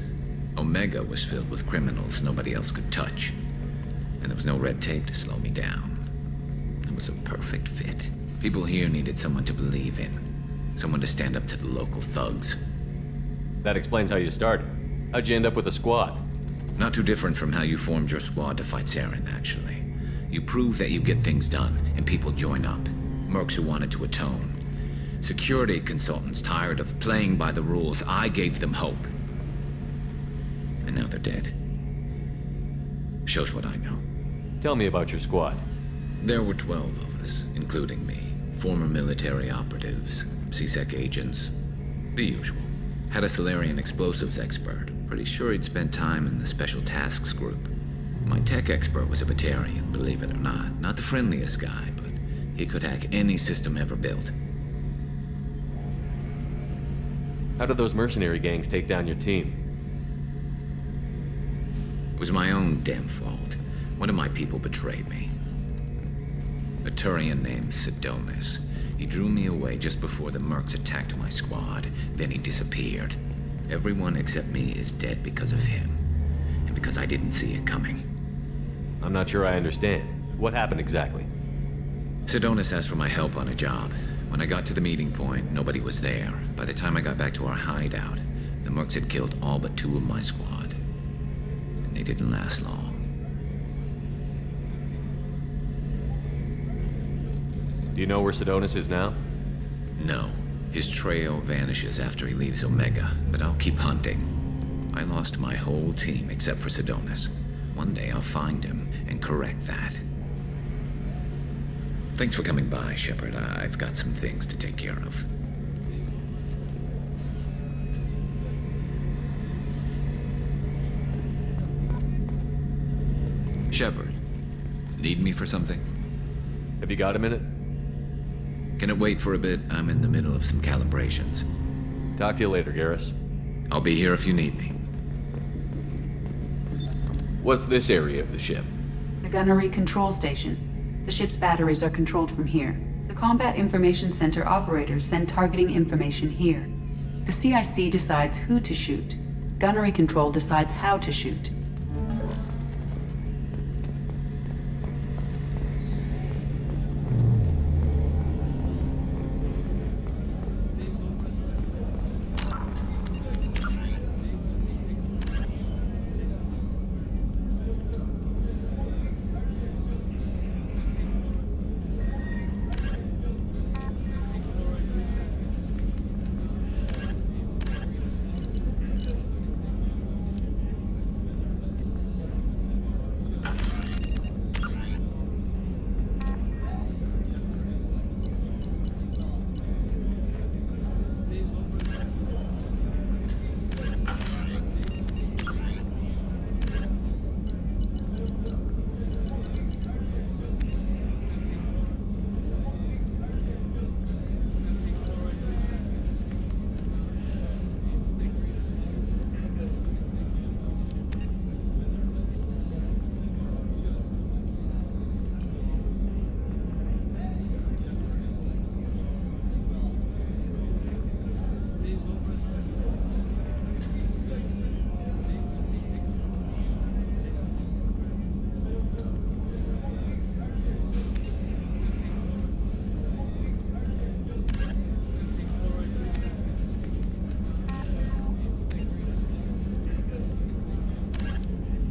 Omega was filled with criminals nobody else could touch. And there was no red tape to slow me down. It was a perfect fit. People here needed someone to believe in. Someone to stand up to the local thugs. That explains how you started. How'd you end up with a squad? Not too different from how you formed your squad to fight Saren, actually. You prove that you get things done, and people join up. Mercs who wanted to atone. Security consultants tired of playing by the rules. I gave them hope. And now they're dead. Shows what I know. Tell me about your squad. There were 12 of us, including me. Former military operatives, CSEC agents, the usual. Had a Solarian explosives expert. Pretty sure he'd spent time in the Special Tasks Group. My tech expert was a Batarian, believe it or not. Not the friendliest guy, but he could hack any system ever built. How did those mercenary gangs take down your team? It was my own damn fault. One of my people betrayed me. A Turian named Sidonis. He drew me away just before the mercs attacked my squad. Then he disappeared. Everyone except me is dead because of him. And because I didn't see it coming. I'm not sure I understand. What happened exactly? Sidonis asked for my help on a job. When I got to the meeting point, nobody was there. By the time I got back to our hideout, the mercs had killed all but 2 of my squad. And they didn't last long. Do you know where Sidonis is now? No. His trail vanishes after he leaves Omega, but I'll keep hunting. I lost my whole team except for Sidonis. One day I'll find him and correct that. Thanks for coming by, Shepard. I've got some things to take care of. Shepard, need me for something? Have you got a minute? Can it wait for a bit? I'm in the middle of some calibrations. Talk to you later, Garrus. I'll be here if you need me. What's this area of the ship? The gunnery control station. The ship's batteries are controlled from here. The Combat Information Center operators send targeting information here. The CIC decides who to shoot. Gunnery control decides how to shoot.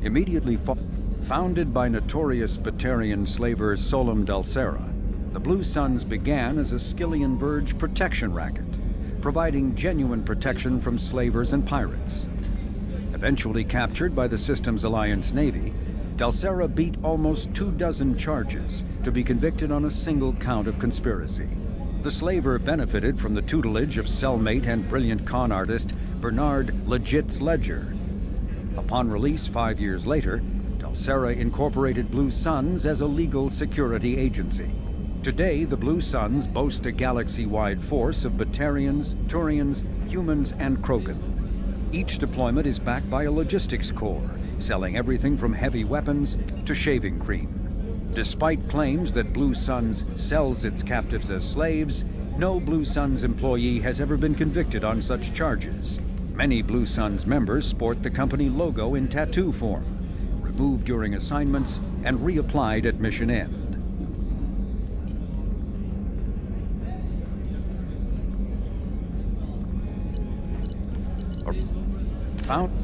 Immediately founded by notorious Batarian slaver Solem Dalsera, the Blue Suns began as a Skillian Verge protection racket, providing genuine protection from slavers and pirates. Eventually captured by the system's Alliance Navy, Dalsera beat almost 24 charges to be convicted on a single count of conspiracy. The slaver benefited from the tutelage of cellmate and brilliant con artist Bernard Legit's Ledger. Upon release 5 years later, Dalsera incorporated Blue Suns as a legal security agency. Today, the Blue Suns boast a galaxy-wide force of Batarians, Turians, humans, and Krogan. Each deployment is backed by a logistics corps, selling everything from heavy weapons to shaving cream. Despite claims that Blue Suns sells its captives as slaves, no Blue Suns employee has ever been convicted on such charges. Many Blue Suns members sport the company logo in tattoo form, removed during assignments and reapplied at mission end. Found.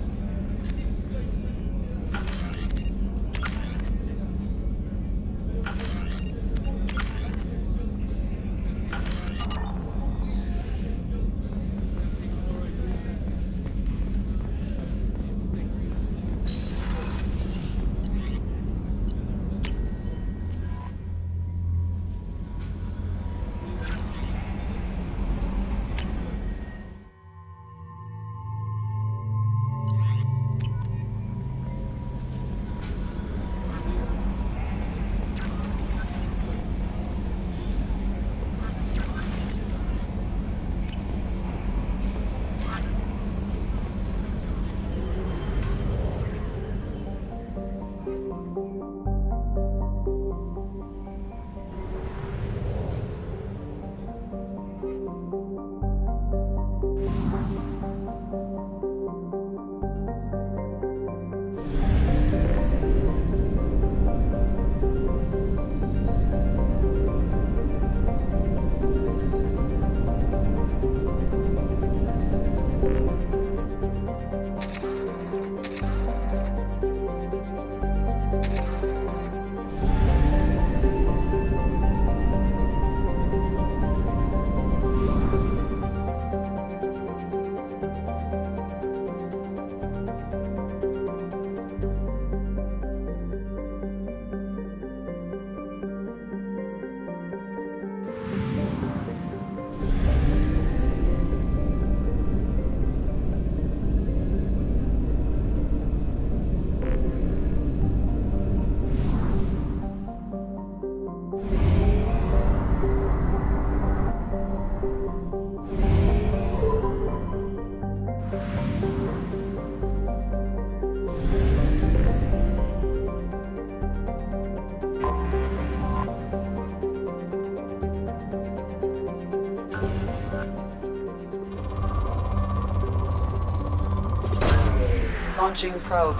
Launching probe.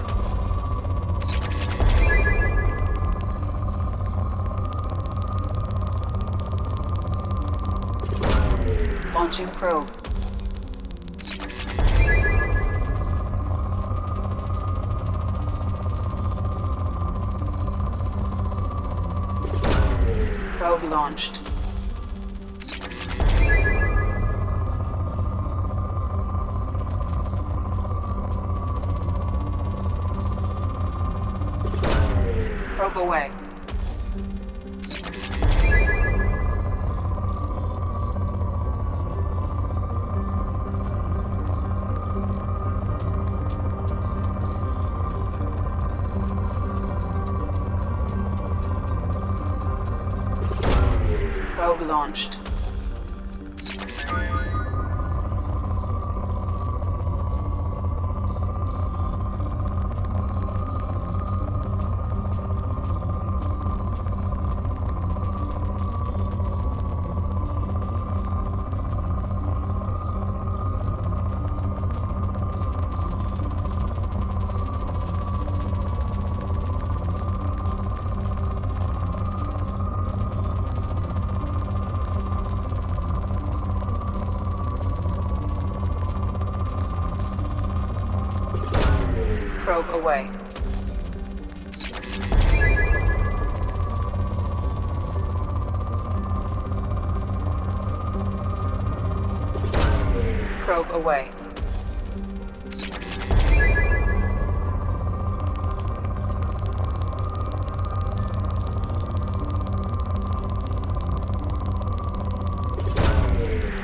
Launching probe. Probe launched. Probe away. Probe launched. Probe away. Probe away.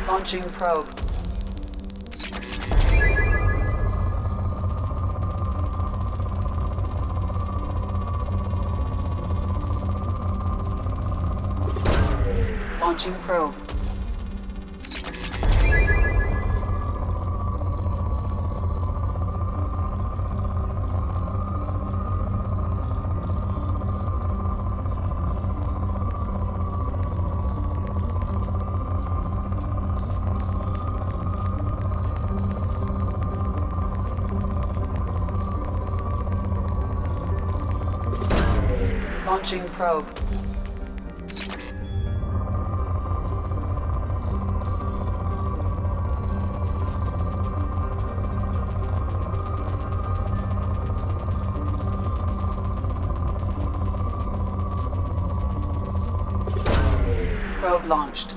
Launching probe. Launching probe. Launching probe. Probe launched.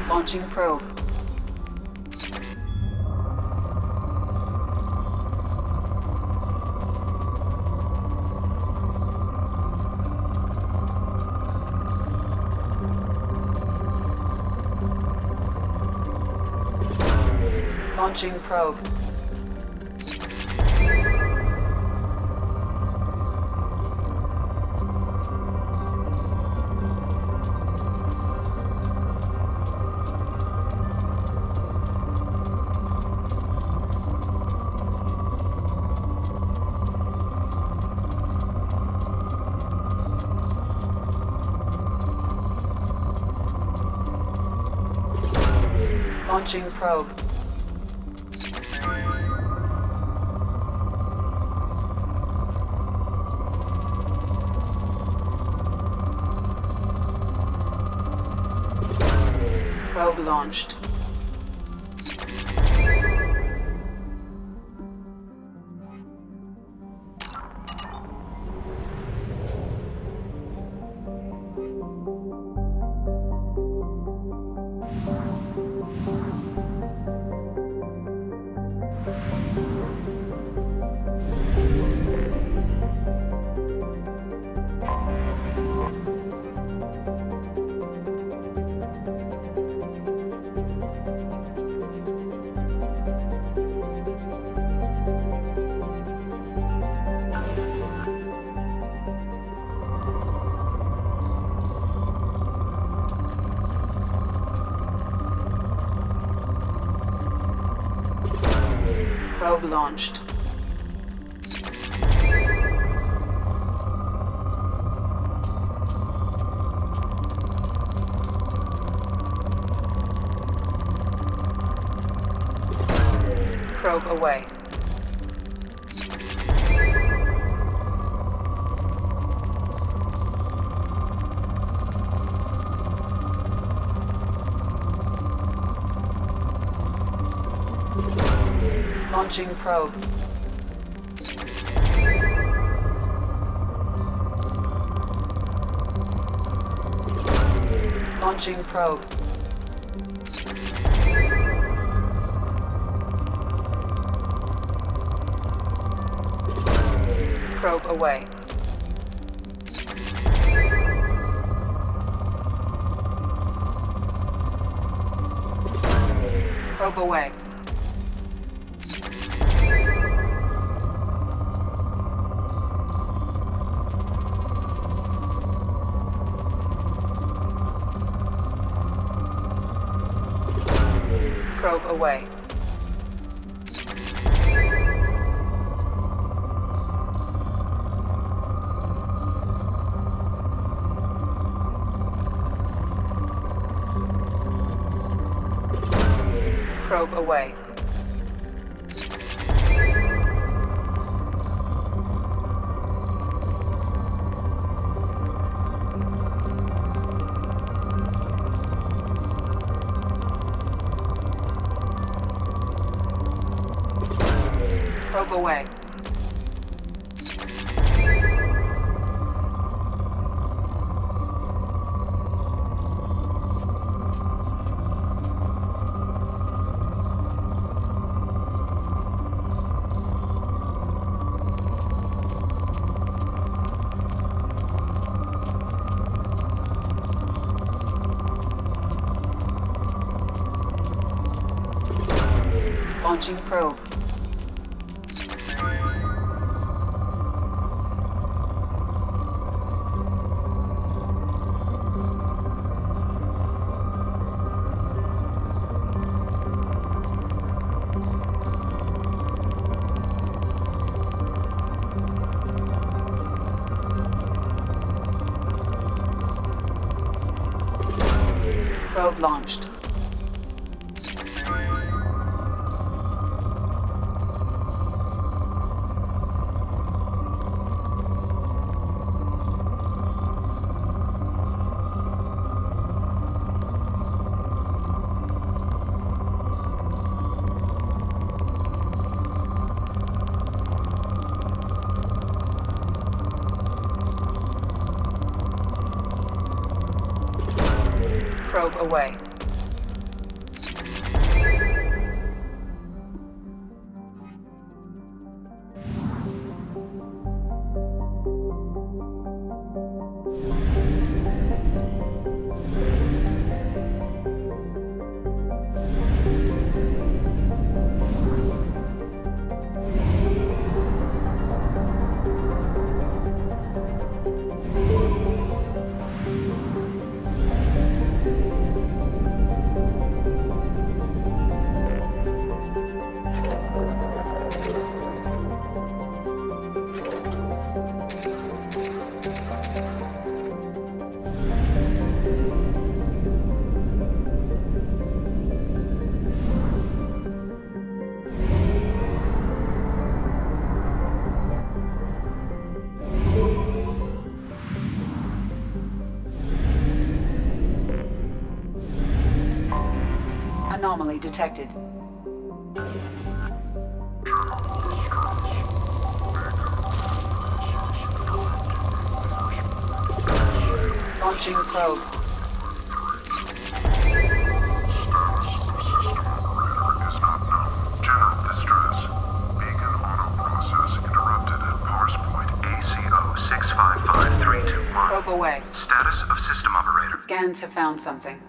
Launching probe. Launching probe. Launching probe. Probe launched. Probe launched. Probe away. Launching probe. Launching probe. Probe away. Probe away. Probe away. Probe away. Probe away. Launching probe. Probe launched. Probe away. Anomaly detected. Launching probe. Probe away. Status of system operator. Scans have found something.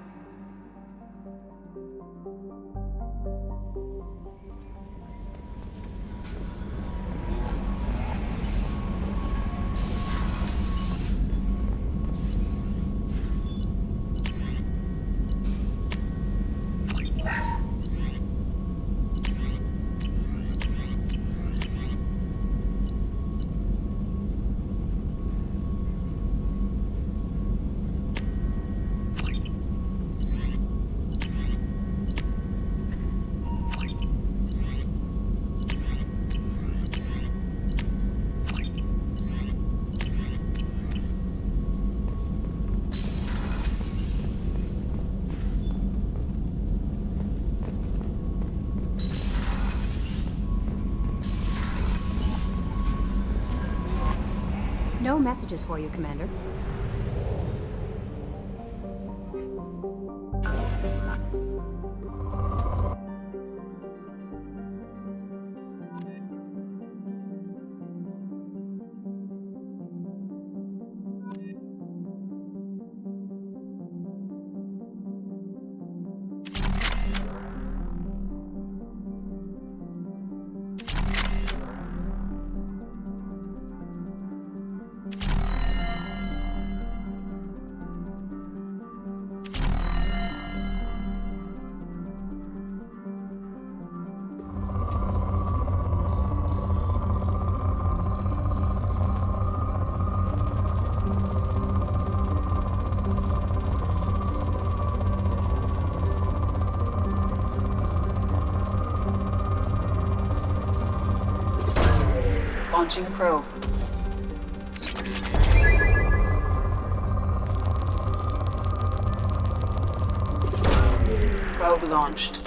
No messages for you, Commander. Launching probe. Probe launched.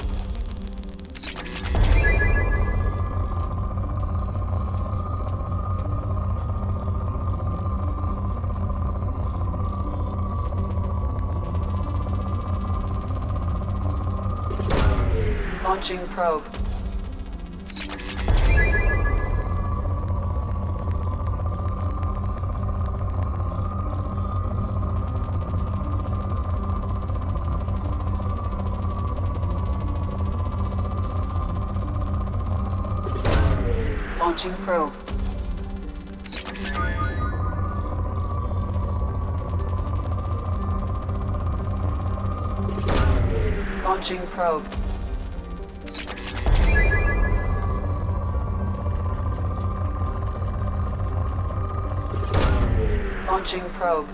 Launching probe. Launching probe. Launching probe. Launching probe.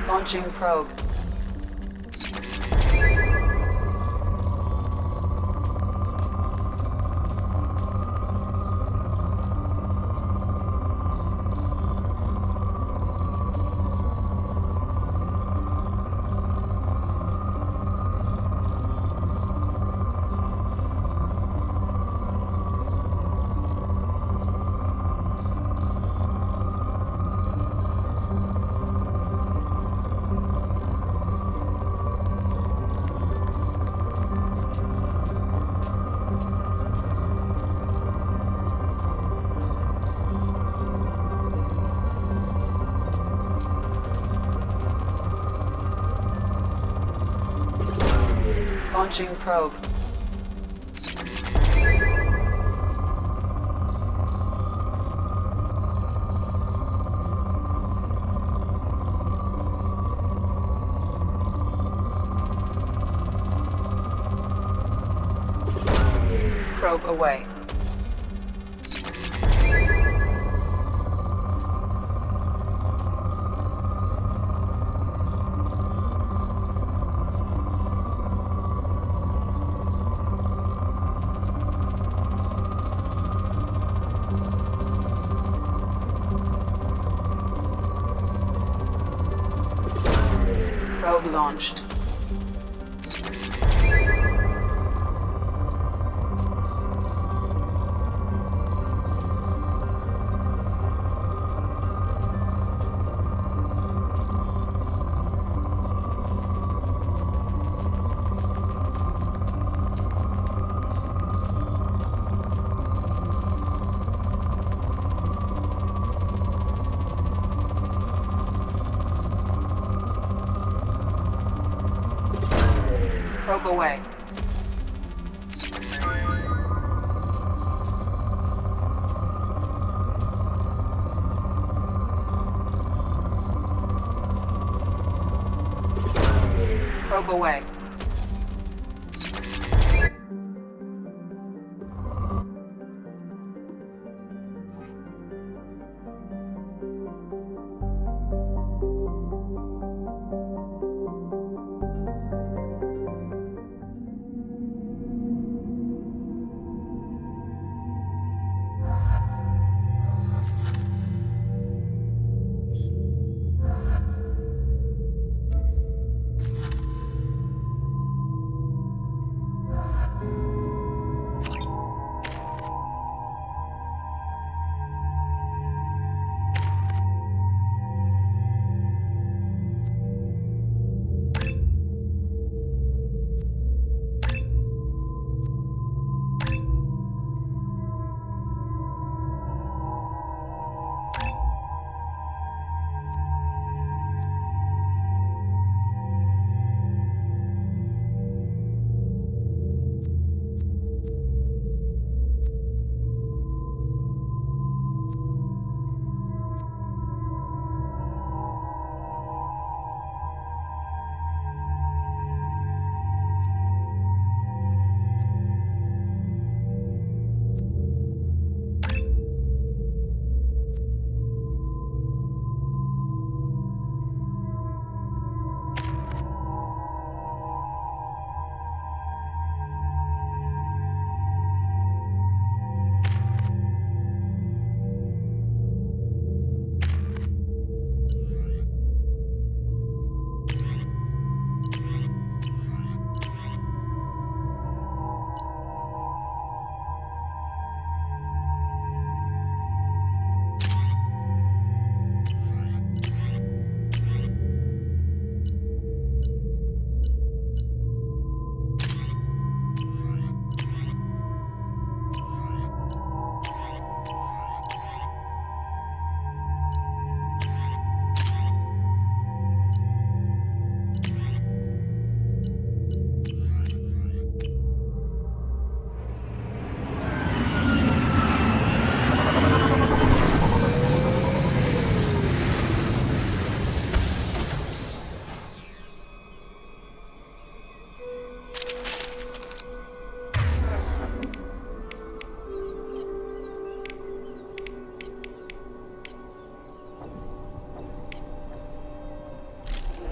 Launching probe. Launching probe. Probe away. Probe launched. Probe away. Probe away.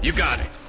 You got it.